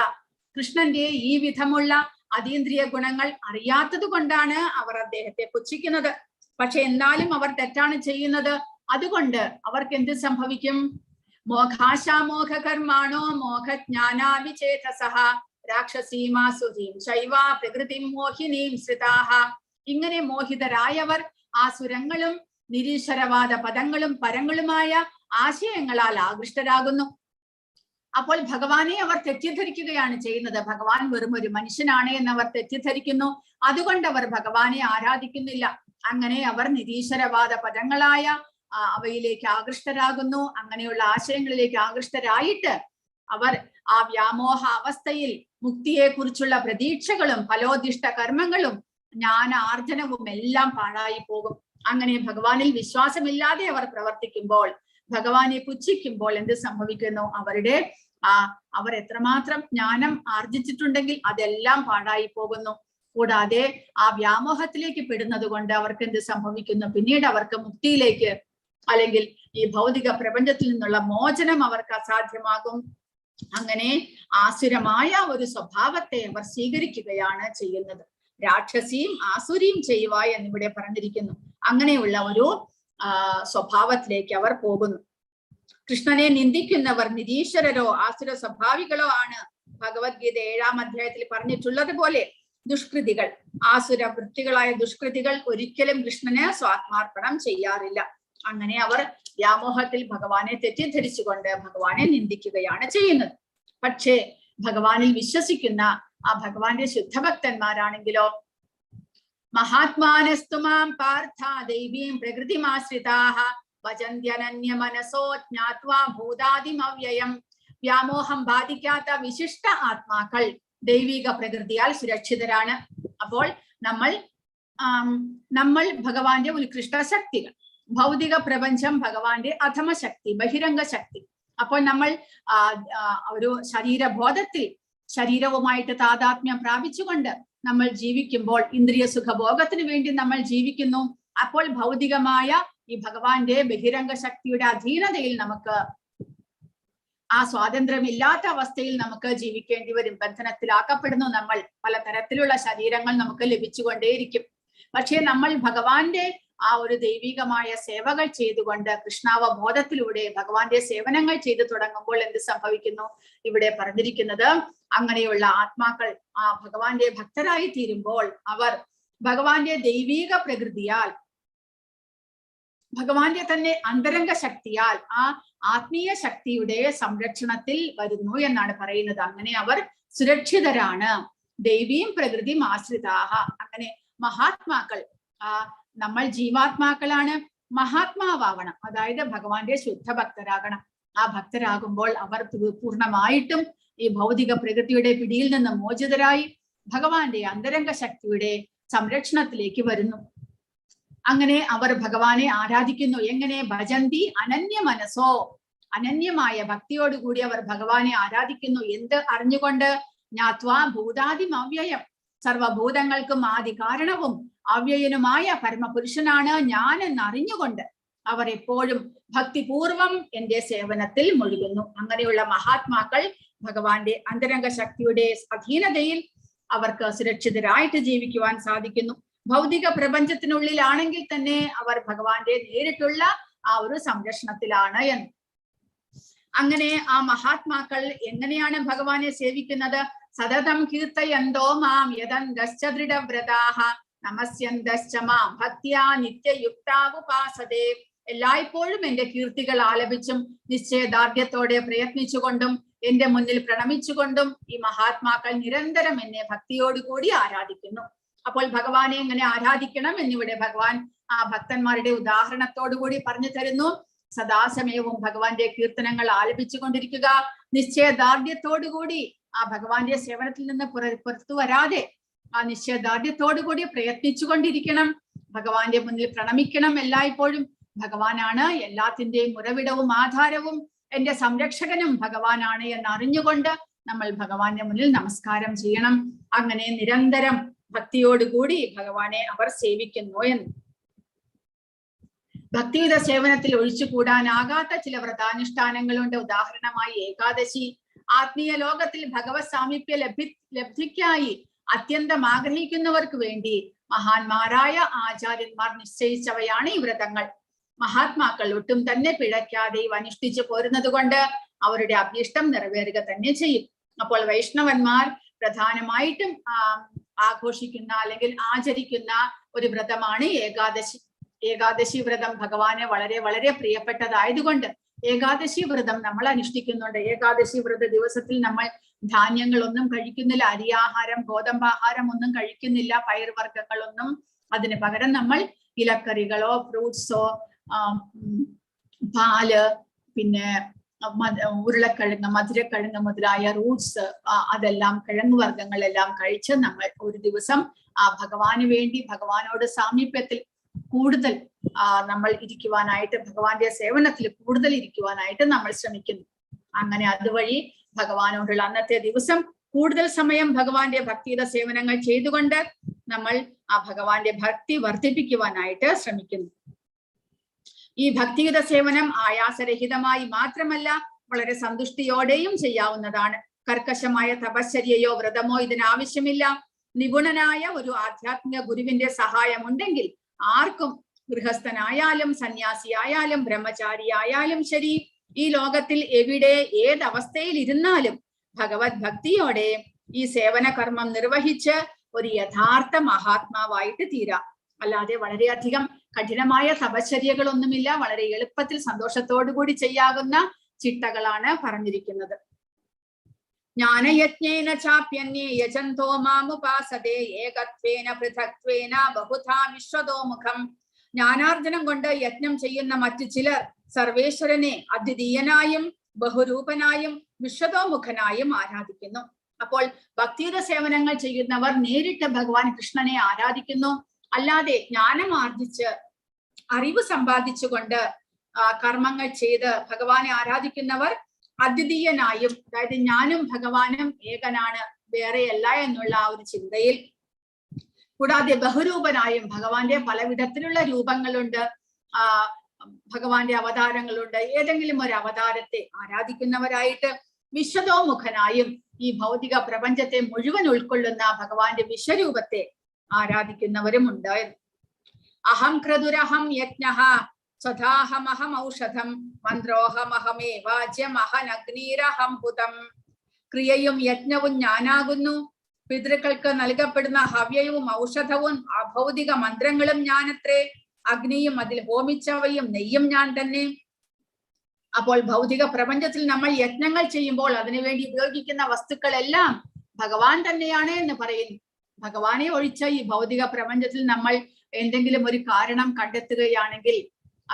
കൃഷ്ണന്റെ ഈ വിധമുള്ള അതീന്ദ്രിയ ഗുണങ്ങൾ അറിയാത്തത് കൊണ്ടാണ് അവർ അദ്ദേഹത്തെ പുച്ഛിക്കുന്നത്. പക്ഷെ എന്നാലും അവർ തെറ്റാണ് ചെയ്യുന്നത്. അതുകൊണ്ട് അവർക്ക് എന്ത് സംഭവിക്കും? മോഘാശാമോഘ കർമാണോ മോഹജ്ഞാനാവിചേതസഃ രാക്ഷസീമാസുരീം ശൈവ പ്രകൃതിം മോഹിനീം ശ്രിതാഹ. ഇങ്ങനെ മോഹിതരായവർ ആസുരങ്ങളും നിരീശ്വരവാദ പദങ്ങളും പരങ്ങളുമായ ആശയങ്ങളാൽ ആകൃഷ്ടരാകുന്നു. അപ്പോൾ ഭഗവാനെ അവർ തെറ്റിദ്ധരിക്കുകയാണ് ചെയ്യുന്നത്. ഭഗവാൻ വെറും ഒരു മനുഷ്യനാണ് എന്നവർ തെറ്റിദ്ധരിക്കുന്നു. അതുകൊണ്ട് അവർ ഭഗവാനെ ആരാധിക്കുന്നില്ല. അങ്ങനെ അവർ നിരീശ്വരവാദ പദങ്ങളായ അവയിലേക്ക് ആകൃഷ്ടരാകുന്നു. അങ്ങനെയുള്ള ആശയങ്ങളിലേക്ക് ആകൃഷ്ടരായിട്ട് അവർ ആ വ്യാമോഹ അവസ്ഥയിൽ മുക്തിയെ കുറിച്ചുള്ള പ്രതീക്ഷകളും ഫലോദിഷ്ട കർമ്മങ്ങളും ജ്ഞാനാർജനവും എല്ലാം പാഴായി പോകും. അങ്ങനെ ഭഗവാനിൽ വിശ്വാസമില്ലാതെ അവർ പ്രവർത്തിക്കുമ്പോൾ, ഭഗവാനെ പുച്ഛിക്കുമ്പോൾ എന്ത് സംഭവിക്കുന്നു? അവർ എത്രമാത്രം ജ്ഞാനം ആർജിച്ചിട്ടുണ്ടെങ്കിൽ അതെല്ലാം പാഴായി പോകുന്നു. കൂടാതെ ആ വ്യാമോഹത്തിലേക്ക് പെടുന്നത് കൊണ്ട് അവർക്ക് എന്ത് സംഭവിക്കുന്നു? പിന്നീട് അവർക്ക് മുക്തിയിലേക്ക് അല്ലെങ്കിൽ ഈ ഭൗതിക പ്രപഞ്ചത്തിൽ നിന്നുള്ള മോചനം അവർക്ക് അസാധ്യമാകും. അങ്ങനെ ആസുരമായ ഒരു സ്വഭാവത്തെ അവർ സ്വീകരിക്കുകയാണ് ചെയ്യുന്നത്. രാക്ഷസിയും ആസുരിയും ചെയ്യുക എന്നിവിടെ പറഞ്ഞിരിക്കുന്നു. അങ്ങനെയുള്ള ഒരു സ്വഭാവത്തിലേക്ക് അവർ പോകുന്നു. കൃഷ്ണനെ നിന്ദിക്കുന്നവർ നിരീശ്വരരോ ആസുര സ്വഭാവികളോ ആണ്. ഭഗവത്ഗീത 7-ാം അധ്യായത്തിൽ പറഞ്ഞിട്ടുള്ളത് പോലെ ദുഷ്കൃതികൾ, ആസുര വൃത്തികളായ ദുഷ്കൃതികൾ ഒരിക്കലും കൃഷ്ണന് സ്വാത്മാർപ്പണം ചെയ്യാറില്ല. അങ്ങനെ അവർ വ്യാമോഹത്തിൽ ഭഗവാനെ തെറ്റിദ്ധരിച്ചുകൊണ്ട് ഭഗവാനെ നിന്ദിക്കുകയാണ് ചെയ്യുന്നത്. പക്ഷേ ഭഗവാനിൽ വിശ്വസിക്കുന്ന ആ ഭഗവാന്റെ ശുദ്ധഭക്തന്മാരാണെങ്കിലോ മഹാത്മാനസ്തു മാം പാർത്ഥ ദൈവീം പ്രകൃതിമാശ്രിതാഃ ഭജന്ത്യനന്യ മനസോ ജ്ഞാത്വാ ഭൂതാദിമവ്യയം. വ്യാമോഹം ബാധിക്കാത്ത വിശിഷ്ട ആത്മാക്കൾ ദൈവിക പ്രകൃതിയാൽ സുരക്ഷിതരാണ്. അപ്പോൾ നമ്മൾ ഭഗവാന്റെ ഉത്കൃഷ്ട ശക്തികൾ, ഭൗതിക പ്രപഞ്ചം ഭഗവാന്റെ അധമ ശക്തി, ബഹിരംഗ ശക്തി. അപ്പോൾ നമ്മൾ ഒരു ശരീരബോധത്തിൽ ശരീരവുമായിട്ട് താതാത്മ്യം പ്രാപിച്ചുകൊണ്ട് നമ്മൾ ജീവിക്കുമ്പോൾ, ഇന്ദ്രിയ സുഖഭോഗത്തിന് വേണ്ടി നമ്മൾ ജീവിക്കുന്നു. അപ്പോൾ ഭൗതികമായ ഈ ഭഗവാന്റെ ബഹിരംഗ ശക്തിയുടെ അധീനതയിൽ നമുക്ക് ആ സ്വാതന്ത്ര്യമില്ലാത്ത അവസ്ഥയിൽ നമുക്ക് ജീവിക്കേണ്ടി വരും. ബന്ധനത്തിലാക്കപ്പെടുന്നു നമ്മൾ. പലതരത്തിലുള്ള ശരീരങ്ങൾ നമുക്ക് ലഭിച്ചുകൊണ്ടേയിരിക്കും. പക്ഷേ നമ്മൾ ഭഗവാന്റെ ആ ഒരു ദൈവികമായ സേവകൾ ചെയ്തുകൊണ്ട് കൃഷ്ണാവബോധത്തിലൂടെ ഭഗവാന്റെ സേവനങ്ങൾ ചെയ്തു തുടങ്ങുമ്പോൾ എന്ത് സംഭവിക്കുന്നു? ഇവിടെ പറഞ്ഞിരിക്കുന്നത് അങ്ങനെയുള്ള ആത്മാക്കൾ ആ ഭഗവാന്റെ ഭക്തരായി തീരുമ്പോൾ അവർ ഭഗവാന്റെ ദൈവിക പ്രകൃതിയാൽ, ഭഗവാന്റെ തന്നെ അന്തരംഗ ശക്തിയാൽ, ആ ആത്മീയ ശക്തിയുടെ സംരക്ഷണത്തിൽ വരുന്നു എന്നാണ് പറയുന്നത്. അങ്ങനെ അവർ സുരക്ഷിതരാണ്. ദൈവീം പ്രകൃതിം ആശ്രിതാഹ. അങ്ങനെ മഹാത്മാക്കൾ, നമ്മൾ ജീവാത്മാക്കളാണ്, മഹാത്മാവാവണം. അതായത് ഭഗവാന്റെ ശുദ്ധ ഭക്തരാകണം. ആ ഭക്തരാകുമ്പോൾ അവർ പൂർണ്ണമായിട്ടും ഈ ഭൗതിക പ്രകൃതിയുടെ പിടിയിൽ നിന്ന് മോചിതരായി ഭഗവാന്റെ അന്തരംഗ ശക്തിയുടെ സംരക്ഷണത്തിലേക്ക് വരുന്നു. അങ്ങനെ അവർ ഭഗവാനെ ആരാധിക്കുന്നു. എങ്ങനെ? ഭജന്തി അനന്യ മനസ്സോ. അനന്യമായ ഭക്തിയോടുകൂടി അവർ ഭഗവാനെ ആരാധിക്കുന്നു. എന്ത് അറിഞ്ഞുകൊണ്ട്? ജ്ഞാത്വാ ഭൂതാദിമവ്യയം. സർവഭൂതങ്ങൾക്കും ആദി കാരണവും അവ്യയനുമായ പരമപുരുഷനാണ് ഞാൻ എന്നറിഞ്ഞുകൊണ്ട് അവർ എപ്പോഴും ഭക്തിപൂർവം എന്റെ സേവനത്തിൽ മുഴുകുന്നു. അങ്ങനെയുള്ള മഹാത്മാക്കൾ ഭഗവാന്റെ അന്തരംഗ ശക്തിയുടെ അധീനതയിൽ അവർക്ക് സുരക്ഷിതരായിട്ട് ജീവിക്കുവാൻ സാധിക്കുന്നു. ഭൗതിക പ്രപഞ്ചത്തിനുള്ളിലാണെങ്കിൽ തന്നെ അവർ ഭഗവാന്റെ നേരിട്ടുള്ള ആ ഒരു സംരക്ഷണത്തിലാണ് എന്ന്. അങ്ങനെ ആ മഹാത്മാക്കൾ എങ്ങനെയാണ് ഭഗവാനെ സേവിക്കുന്നത്? സതതം കീർത്തയന്തോ മാം യദന്തശ്ച ദൃഢവ്രതാഃ നമസ്യന്തശ്ച മാം ഭക്ത്യാ നിത്യയുക്താവുപാസതേ. എല്ലായ്പ്പോഴും എന്റെ കീർത്തികൾ ആലപിച്ചും നിശ്ചയദാർഢ്യത്തോടെ പ്രയത്നിച്ചുകൊണ്ടും എന്റെ മുന്നിൽ പ്രണമിച്ചുകൊണ്ടും ഈ മഹാത്മാക്കൾ നിരന്തരം എന്നെ ഭക്തിയോടുകൂടി ആരാധിക്കുന്നു. അപ്പോൾ ഭഗവാനെ എങ്ങനെ ആരാധിക്കണം എന്നിവിടെ ഭഗവാൻ ആ ഭക്തന്മാരുടെ ഉദാഹരണത്തോടുകൂടി പറഞ്ഞു തരുന്നു. സദാസമയവും ഭഗവാന്റെ കീർത്തനങ്ങൾ ആലപിച്ചു കൊണ്ടിരിക്കുക. നിശ്ചയദാർഢ്യത്തോടുകൂടി ആ ഭഗവാന്റെ സേവനത്തിൽ നിന്ന് പുറത്തു വരാതെ ആ നിശ്ചയദാർഢ്യത്തോടുകൂടി പ്രയത്നിച്ചു കൊണ്ടിരിക്കണം. ഭഗവാന്റെ മുന്നിൽ പ്രണമിക്കണം എല്ലായ്പ്പോഴും. ഭഗവാനാണ് എല്ലാത്തിന്റെയും ഉറവിടവും ആധാരവും, എന്റെ സംരക്ഷകനും ഭഗവാനാണ് എന്ന് അറിഞ്ഞുകൊണ്ട് നമ്മൾ ഭഗവാന്റെ മുന്നിൽ നമസ്കാരം ചെയ്യണം. അങ്ങനെ നിരന്തരം ഭക്തിയോടുകൂടി ഭഗവാനെ അവർ സേവിക്കുന്നു എന്ന്. ഭക്തിയുത സേവനത്തിൽ ഒഴിച്ചുകൂടാനാകാത്ത ചില വ്രതാനുഷ്ഠാനങ്ങളുണ്ട്. ഉദാഹരണമായി ഏകാദശി. ആത്മീയ ലോകത്തിൽ ഭഗവത് സാമീപ്യ ലബ്ധിക്കായി അത്യന്തം ആഗ്രഹിക്കുന്നവർക്ക് വേണ്ടി മഹാന്മാരായ ആചാര്യന്മാർ നിശ്ചയിച്ചവയാണ് ഈ വ്രതങ്ങൾ. മഹാത്മാക്കൾ ഒട്ടും തന്നെ പിഴയ്ക്കാതെ ഇവ അനുഷ്ഠിച്ചു പോരുന്നത് കൊണ്ട് അവരുടെ അഭീഷ്ടം നിറവേറുക തന്നെ ചെയ്യും. അപ്പോൾ വൈഷ്ണവന്മാർ പ്രധാനമായിട്ടും ആഘോഷിക്കുന്ന അല്ലെങ്കിൽ ആചരിക്കുന്ന ഒരു വ്രതമാണ് ഏകാദശി. ഏകാദശി വ്രതം ഭഗവാന് വളരെ വളരെ പ്രിയപ്പെട്ടതായതുകൊണ്ട് ഏകാദശി വ്രതം നമ്മൾ അനുഷ്ഠിക്കുന്നുണ്ട്. ഏകാദശി വ്രത ദിവസത്തിൽ നമ്മൾ ധാന്യങ്ങളൊന്നും കഴിക്കുന്നില്ല, അരിയാഹാരം ഗോതമ്പാഹാരം ഒന്നും കഴിക്കുന്നില്ല, പയർവർഗ്ഗങ്ങളൊന്നും. അതിന് പകരം നമ്മൾ ഇലക്കറികളോ ഫ്രൂട്ട്സോ പാല്, പിന്നെ ഉരുളക്കിഴങ്ങ്, മധുരക്കിഴങ്ങ് മുതലായ റൂട്ട്സ്, അതെല്ലാം കിഴങ്ങ് വർഗ്ഗങ്ങളെല്ലാം കഴിച്ച് നമ്മൾ ഒരു ദിവസം ഭഗവാന് വേണ്ടി ഭഗവാനോട് സാമീപ്യത്തിൽ കൂടുതൽ നമ്മൾ ഇരിക്കുവാനായിട്ട്, ഭഗവാന്റെ സേവനത്തിൽ കൂടുതൽ ഇരിക്കുവാനായിട്ട് നമ്മൾ ശ്രമിക്കുന്നു. അങ്ങനെ അതുവഴി ഭഗവാനോടുള്ള അന്നത്തെ ദിവസം കൂടുതൽ സമയം ഭഗവാന്റെ ഭക്തിയുടെ സേവനങ്ങൾ ചെയ്തുകൊണ്ട് നമ്മൾ ആ ഭഗവാന്റെ ഭക്തി വർദ്ധിപ്പിക്കുവാനായിട്ട് ശ്രമിക്കുന്നു. ഈ ഭക്തിയുത സേവനം ആയാസരഹിതമായി മാത്രമല്ല വളരെ സന്തുഷ്ടിയോടെയും ചെയ്യാവുന്നതാണ്. കർക്കശമായ തപശ്ചര്യയോ വ്രതമോ ഇതിനാവശ്യമില്ല. നിപുണനായ ഒരു ആധ്യാത്മിക ഗുരുവിന്റെ സഹായമുണ്ടെങ്കിൽ ആർക്കും, ഗൃഹസ്ഥനായാലും സന്യാസിയായാലും ബ്രഹ്മചാരിയായാലും ശരി, ഈ ലോകത്തിൽ എവിടെ ഏതവസ്ഥയിൽ ഇരുന്നാലും ഭഗവത് ഭക്തിയോടെ ഈ സേവന കർമ്മം നിർവഹിച്ച് ഒരു യഥാർത്ഥ മഹാത്മാവായിട്ട് തീരാം. അല്ലാതെ വളരെയധികം കഠിനമായ തപശ്ചര്യകളൊന്നുമില്ല. വളരെ എളുപ്പത്തിൽ സന്തോഷത്തോടു കൂടി ചെയ്യാവുന്ന ചിട്ടകളാണ് പറഞ്ഞിരിക്കുന്നത്. ജ്ഞാനയജ്ഞേന ചാപ്യന്യേ യജന്തോ മാമുപാസതേ ഏകത്വേന പൃഥക്ത്വേന ബഹുധാ വിശ്വതോമുഖം. ജ്ഞാനാർജനം കൊണ്ട് യജ്ഞം ചെയ്യുന്ന മറ്റു ചിലർ സർവേശ്വരനെ അദ്വിതീയനായും ബഹുരൂപനായും വിശ്വതോമുഖനായും ആരാധിക്കുന്നു. അപ്പോൾ ഭക്തിയുടെ സേവനങ്ങൾ ചെയ്യുന്നവർ നേരിട്ട് ഭഗവാൻ കൃഷ്ണനെ ആരാധിക്കുന്നു. അല്ലാതെ ജ്ഞാനം ആർജിച്ച് അറിവ് സമ്പാദിച്ചുകൊണ്ട് കർമ്മങ്ങൾ ചെയ്ത് ഭഗവാനെ ആരാധിക്കുന്നവർ അദ്വിതീയനായും, അതായത് ഞാനും ഭഗവാനും ഏകനാണ്, വേറെയല്ല എന്നുള്ള ആ ഒരു ചിന്തയിൽ, കൂടാതെ ബഹുരൂപനായും, ഭഗവാന്റെ പലവിധത്തിലുള്ള രൂപങ്ങളുണ്ട്, ഭഗവാന്റെ അവതാരങ്ങളുണ്ട്, ഏതെങ്കിലും ഒരു അവതാരത്തെ ആരാധിക്കുന്നവരായിട്ട് വിശ്വതോമുഖനായും ഈ ഭൗതിക പ്രപഞ്ചത്തെ മുഴുവൻ ഉൾക്കൊള്ളുന്ന ഭഗവാന്റെ വിശ്വരൂപത്തെ ആരാധിക്കുന്നവരുമുണ്ട്. അഹം ക്രതുരഹം യജ്ഞഃ സ്വധാഹമഹം ഔഷധം മന്ത്രോഹമഹമേ വാജ്യമഹനഗ്നീരഹം ഹുതം. ക്രിയയും യജ്ഞവും ഞാനാകുന്നു. പിതൃക്കൾക്ക് നൽകപ്പെടുന്ന ഹവ്യവും ഔഷധവും അഭൗതിക മന്ത്രങ്ങളും ഞാനത്രേ. അഗ്നിയും അതിൽ ഹോമിച്ചവയും നെയ്യും ഞാൻ തന്നെ. അപ്പോൾ ഭൗതിക പ്രപഞ്ചത്തിൽ നമ്മൾ യജ്ഞങ്ങൾ ചെയ്യുമ്പോൾ അതിനുവേണ്ടി ഉപയോഗിക്കുന്ന വസ്തുക്കളെല്ലാം ഭഗവാൻ തന്നെയാണ് എന്ന് പറയുന്നു. ഭഗവാനെ ഒഴിച്ച ഈ ഭൗതിക പ്രപഞ്ചത്തിൽ നമ്മൾ എന്തെങ്കിലും ഒരു കാരണം കണ്ടെത്തുകയാണെങ്കിൽ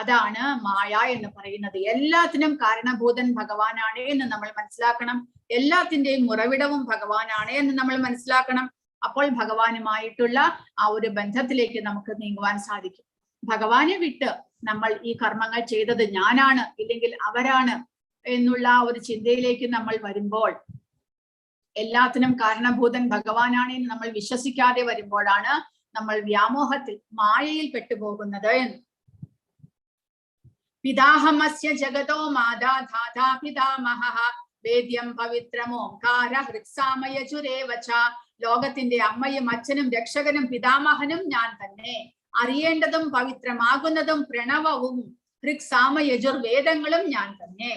അതാണ് മായ എന്ന് പറയുന്നത്. എല്ലാത്തിനും കാരണഭൂതൻ ഭഗവാനാണ് എന്ന് നമ്മൾ മനസ്സിലാക്കണം. എല്ലാത്തിന്റെയും ഉറവിടവും ഭഗവാനാണ് എന്ന് നമ്മൾ മനസ്സിലാക്കണം. അപ്പോൾ ഭഗവാനുമായിട്ടുള്ള ആ ഒരു ബന്ധത്തിലേക്ക് നമുക്ക് നീങ്ങുവാൻ സാധിക്കും. ഭഗവാനെ വിട്ട് നമ്മൾ ഈ കർമ്മങ്ങൾ ചെയ്തത് ഞാനാണ് ഇല്ലെങ്കിൽ അവരാണ് എന്നുള്ള ഒരു ചിന്തയിലേക്ക് നമ്മൾ വരുമ്പോൾ, എല്ലാത്തിനും കാരണഭൂതൻ ഭഗവാനാണ് എന്ന് നമ്മൾ വിശ്വസിക്കാതെ വരുമ്പോഴാണ് നമ്മൾ വ്യാമോഹത്തിൽ, മായയിൽ പെട്ടുപോകുന്നത് എന്ന്. പിതാഹമസ്യ ജഗതോ മാതാ ധാതാ പിതാമഹഃ വേദ്യം പവിത്രമോംകാര ഹൃത്സാമയജുരേവച. ലോകത്തിന്റെ അമ്മയും അച്ഛനും രക്ഷകനും പിതാമഹനും ഞാൻ തന്നെ. അറിയേണ്ടതും പവിത്രമാകുന്നതും പ്രണവവും ഹൃത്സാമയജുർവേദങ്ങളും ഞാൻ തന്നെ.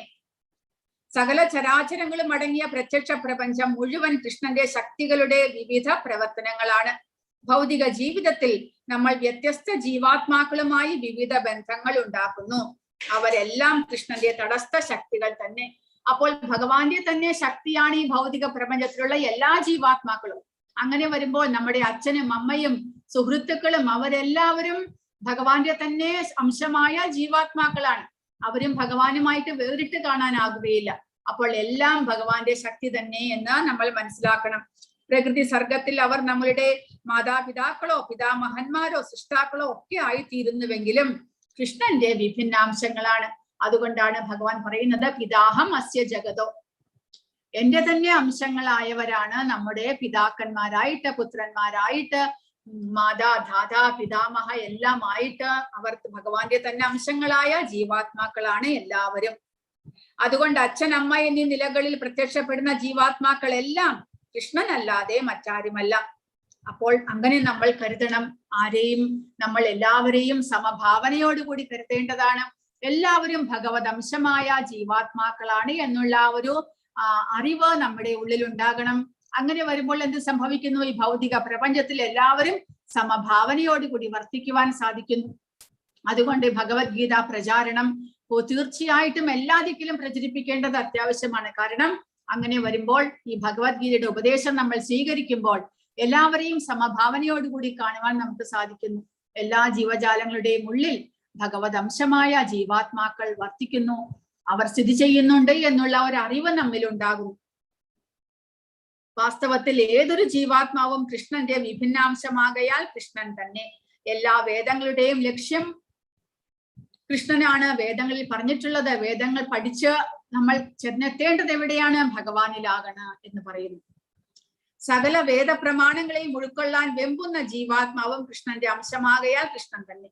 സകല ചരാചരങ്ങളും അടങ്ങിയ പ്രത്യക്ഷ പ്രപഞ്ചം മുഴുവൻ കൃഷ്ണന്റെ ശക്തികളുടെ വിവിധ പ്രവർത്തനങ്ങളാണ്. ഭൗതിക ജീവിതത്തിൽ നമ്മൾ വ്യത്യസ്ത ജീവാത്മാക്കളുമായി വിവിധ ബന്ധങ്ങൾ ഉണ്ടാക്കുന്നു. അവരെല്ലാം കൃഷ്ണന്റെ തടസ്ഥ ശക്തികൾ തന്നെ. അപ്പോൾ ഭഗവാന്റെ തന്നെ ശക്തിയാണ് ഈ ഭൗതിക പ്രപഞ്ചത്തിലുള്ള എല്ലാ ജീവാത്മാക്കളും. അങ്ങനെ വരുമ്പോൾ നമ്മുടെ അച്ഛനും അമ്മയും സുഹൃത്തുക്കളും അവരെല്ലാവരും ഭഗവാന്റെ തന്നെ അംശമായ ജീവാത്മാക്കളാണ്. അവരും ഭഗവാനുമായിട്ട് വേറിട്ട് കാണാനാകുകയില്ല. അപ്പോൾ എല്ലാം ഭഗവാന്റെ ശക്തി തന്നെ എന്ന് നമ്മൾ മനസ്സിലാക്കണം. പ്രകൃതി സർഗത്തിൽ അവർ നമ്മളുടെ മാതാപിതാക്കളോ പിതാമഹന്മാരോ സൃഷ്ടാക്കളോ ഒക്കെ ആയിത്തീരുന്നുവെങ്കിലും കൃഷ്ണന്റെ വിഭിന്നാംശങ്ങളാണ്. അതുകൊണ്ടാണ് ഭഗവാൻ പറയുന്നത് പിതാഹം അസ്യ ജഗതോ. എന്റെ തന്നെ അംശങ്ങളായവരാണ് നമ്മുടെ പിതാക്കന്മാരായിട്ട്, പുത്രന്മാരായിട്ട്, മാതാ ധാതാ പിതാമഹ എല്ലാമായിട്ട് അവർ ഭഗവാന്റെ തന്നെ അംശങ്ങളായ ജീവാത്മാക്കളാണ് എല്ലാവരും. അതുകൊണ്ട് അച്ഛൻ അമ്മ എന്നീ നിലകളിൽ പ്രത്യക്ഷപ്പെടുന്ന ജീവാത്മാക്കളെല്ലാം കൃഷ്ണനല്ലാതെ മറ്റാരുമല്ല. അപ്പോൾ അങ്ങനെ നമ്മൾ കരുതണം. ആരെയും നമ്മൾ എല്ലാവരെയും സമഭാവനയോടുകൂടി കരുതേണ്ടതാണ്. എല്ലാവരും ഭഗവത് അംശമായ ജീവാത്മാക്കളാണ് എന്നുള്ള ഒരു അറിവ് നമ്മുടെ ഉള്ളിൽ ഉണ്ടാകണം. അങ്ങനെ വരുമ്പോൾ എന്ത് സംഭവിക്കുന്നു? ഈ ഭൗതിക പ്രപഞ്ചത്തിൽ എല്ലാവരും സമഭാവനയോടുകൂടി വർത്തിക്കുവാൻ സാധിക്കുന്നു. അതുകൊണ്ട് ഭഗവത്ഗീത പ്രചാരണം തീർച്ചയായിട്ടും എല്ലാ ദിക്കിലും പ്രചരിപ്പിക്കേണ്ടത് അത്യാവശ്യമാണ്. കാരണം അങ്ങനെ വരുമ്പോൾ ഈ ഭഗവത്ഗീതയുടെ ഉപദേശം നമ്മൾ സ്വീകരിക്കുമ്പോൾ എല്ലാവരെയും സമഭാവനയോടുകൂടി കാണുവാൻ നമുക്ക് സാധിക്കുന്നു. എല്ലാ ജീവജാലങ്ങളുടെയും ഉള്ളിൽ ഭഗവത് അംശമായ ജീവാത്മാക്കൾ വർത്തിക്കുന്നു, അവർ സ്ഥിതി ചെയ്യുന്നുണ്ട് എന്നുള്ള ഒരു അറിവ് നമ്മിൽ ഉണ്ടാകും. വാസ്തവത്തിൽ ഏതൊരു ജീവാത്മാവും കൃഷ്ണന്റെ വിഭിന്നാംശമാകയാൽ കൃഷ്ണൻ തന്നെ. എല്ലാ വേദങ്ങളുടെയും ലക്ഷ്യം കൃഷ്ണനാണ്. വേദങ്ങളിൽ പറഞ്ഞിട്ടുള്ളത്, വേദങ്ങൾ പഠിച്ച് നമ്മൾ ചെന്നെത്തേണ്ടത് എവിടെയാണ്? ഭഗവാനിലാകണം എന്ന് പറയുന്നു. സകല വേദപ്രമാണങ്ങളെയും ഉൾക്കൊള്ളാൻ വെമ്പുന്ന ജീവാത്മാവും കൃഷ്ണന്റെ അംശമാകയാൽ കൃഷ്ണൻ തന്നെ.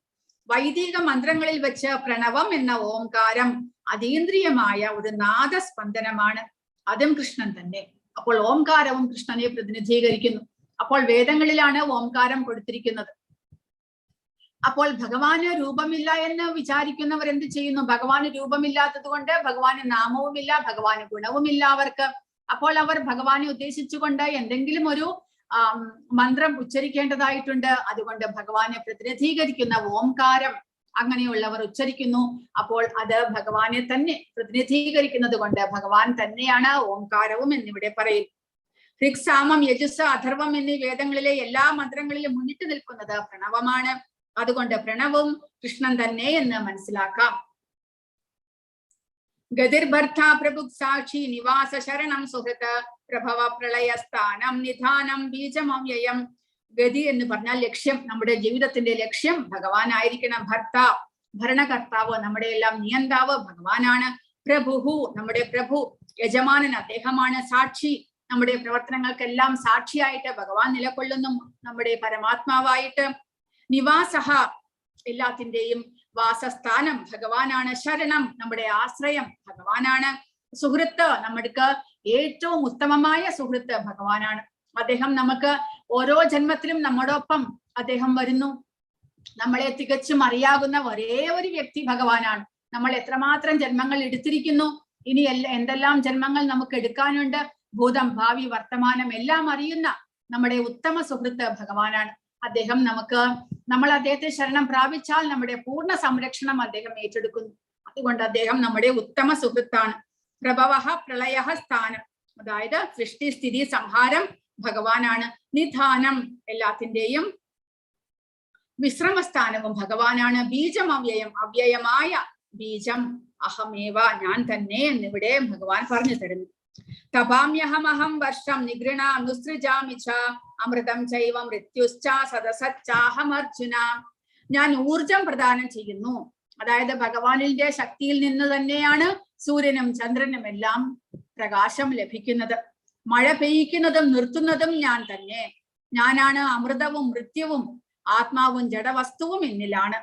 വൈദിക മന്ത്രങ്ങളിൽ വെച്ച് പ്രണവം എന്ന ഓംകാരം അതീന്ദ്രിയമായ ഒരു നാദസ്പന്ദനമാണ്, അതും കൃഷ്ണൻ തന്നെ. അപ്പോൾ ഓംകാരവും കൃഷ്ണനെ പ്രതിനിധീകരിക്കുന്നു. അപ്പോൾ വേദങ്ങളിലാണ് ഓംകാരം കൊടുത്തിരിക്കുന്നത്. അപ്പോൾ ഭഗവാന് രൂപമില്ല എന്ന് വിചാരിക്കുന്നവർ എന്ത് ചെയ്യുന്നു? ഭഗവാന് രൂപമില്ലാത്തത് കൊണ്ട് ഭഗവാന് നാമവുമില്ല, ഭഗവാന് ഗുണവുമില്ല അവർക്ക്. അപ്പോൾ അവർ ഭഗവാനെ ഉദ്ദേശിച്ചുകൊണ്ട് എന്തെങ്കിലും ഒരു മന്ത്രം ഉച്ചരിക്കേണ്ടതായിട്ടുണ്ട്. അതുകൊണ്ട് ഭഗവാനെ പ്രതിനിധീകരിക്കുന്ന ഓംകാരം അങ്ങനെയുള്ളവർ ഉച്ചരിക്കുന്നു. അപ്പോൾ അത് ഭഗവാനെ തന്നെ പ്രതിനിധീകരിക്കുന്നത് കൊണ്ട് ഭഗവാൻ തന്നെയാണ് ഓംകാരവും എന്നിവിടെ പറയും. ഋക്, സാമം, യജുസ്, അഥർവം എന്നീ വേദങ്ങളിലെ എല്ലാ മന്ത്രങ്ങളിലും മുന്നിട്ട് നിൽക്കുന്നത് പ്രണവമാണ്. അതുകൊണ്ട് പ്രണവും കൃഷ്ണൻ തന്നെ എന്ന് മനസ്സിലാക്കാം. ഗതിർഭർത്ത പ്രഭുക് സാക്ഷി നിവാസ ശരണം സുഹൃത്ത് പ്രഭവ പ്രളയസ്ഥാനം നിധാനം ബീജമവ്യയം. ഗതി എന്ന് പറഞ്ഞാൽ ലക്ഷ്യം, നമ്മുടെ ജീവിതത്തിന്റെ ലക്ഷ്യം ഭഗവാനായിരിക്കണം. ഭർത്ത, ഭരണകർത്താവ്, നമ്മുടെ എല്ലാം നിയന്താവ് ഭഗവാനാണ്. പ്രഭുഹു, നമ്മുടെ പ്രഭു, യജമാനൻ അദ്ദേഹമാണ്. സാക്ഷി, നമ്മുടെ പ്രവർത്തനങ്ങൾക്കെല്ലാം സാക്ഷിയായിട്ട് ഭഗവാൻ നിലകൊള്ളുന്നു, നമ്മുടെ പരമാത്മാവായിട്ട്. നിവാസഹ, എല്ലാത്തിന്റെയും വാസസ്ഥാനം ഭഗവാനാണ്. ശരണം, നമ്മുടെ ആശ്രയം ഭഗവാനാണ്. സുഹൃത്ത്, നമ്മൾക്ക് ഏറ്റവും ഉത്തമമായ സുഹൃത്ത് ഭഗവാനാണ്. അദ്ദേഹം നമുക്ക് ഓരോ ജന്മത്തിലും നമ്മോടൊപ്പം അദ്ദേഹം വരുന്നു. നമ്മളെ തികച്ചും അറിയാവുന്ന ഒരേ ഒരു വ്യക്തി ഭഗവാനാണ്. നമ്മൾ എത്രമാത്രം ജന്മങ്ങൾ എടുത്തിരിക്കുന്നു, ഇനി എന്തെല്ലാം ജന്മങ്ങൾ നമുക്ക് എടുക്കാനുണ്ട്, ഭൂതം ഭാവി വർത്തമാനം എല്ലാം അറിയുന്ന നമ്മുടെ ഉത്തമ സുഹൃത്ത് ഭഗവാനാണ്. അദ്ദേഹം നമ്മൾ അദ്ദേഹത്തെ ശരണം പ്രാപിച്ചാൽ നമ്മുടെ പൂർണ്ണ സംരക്ഷണം അദ്ദേഹം ഏറ്റെടുക്കുന്നു. അതുകൊണ്ട് അദ്ദേഹം നമ്മുടെ ഉത്തമ സുഹൃത്താണ്. പ്രഭവ പ്രളയ സ്ഥാനം, അതായത് സൃഷ്ടി സ്ഥിതി സംഹാരം ഭഗവാനാണ്. നിധാനം, എല്ലാത്തിന്റെയും വിശ്രമസ്ഥാനവും ഭഗവാനാണ്. ബീജം അവ്യയം, അവ്യയമായ ബീജം അഹമേവ, ഞാൻ തന്നെ എന്നിവിടെ ഭഗവാൻ പറഞ്ഞു തരുന്നു. തപാമ്യഹമഹം വർഷം നിഗൃണാം നുസൃജാമി ച അമൃതം ചൈവ മൃത്യുശ്ച സദസച്ചാഹമർജുന. ഞാൻ ഊർജം പ്രദാനം ചെയ്യുന്നു. അതായത് ഭഗവാനിന്റെ ശക്തിയിൽ നിന്ന് തന്നെയാണ് സൂര്യനും ചന്ദ്രനും എല്ലാം പ്രകാശം ലഭിക്കുന്നത്. മഴ പെയ്യിക്കുന്നതും നിർത്തുന്നതും ഞാൻ തന്നെ. ഞാനാണ് അമൃതവും മൃത്യുവും ആത്മാവും ജഡവസ്തുവും എന്നിലാണ്.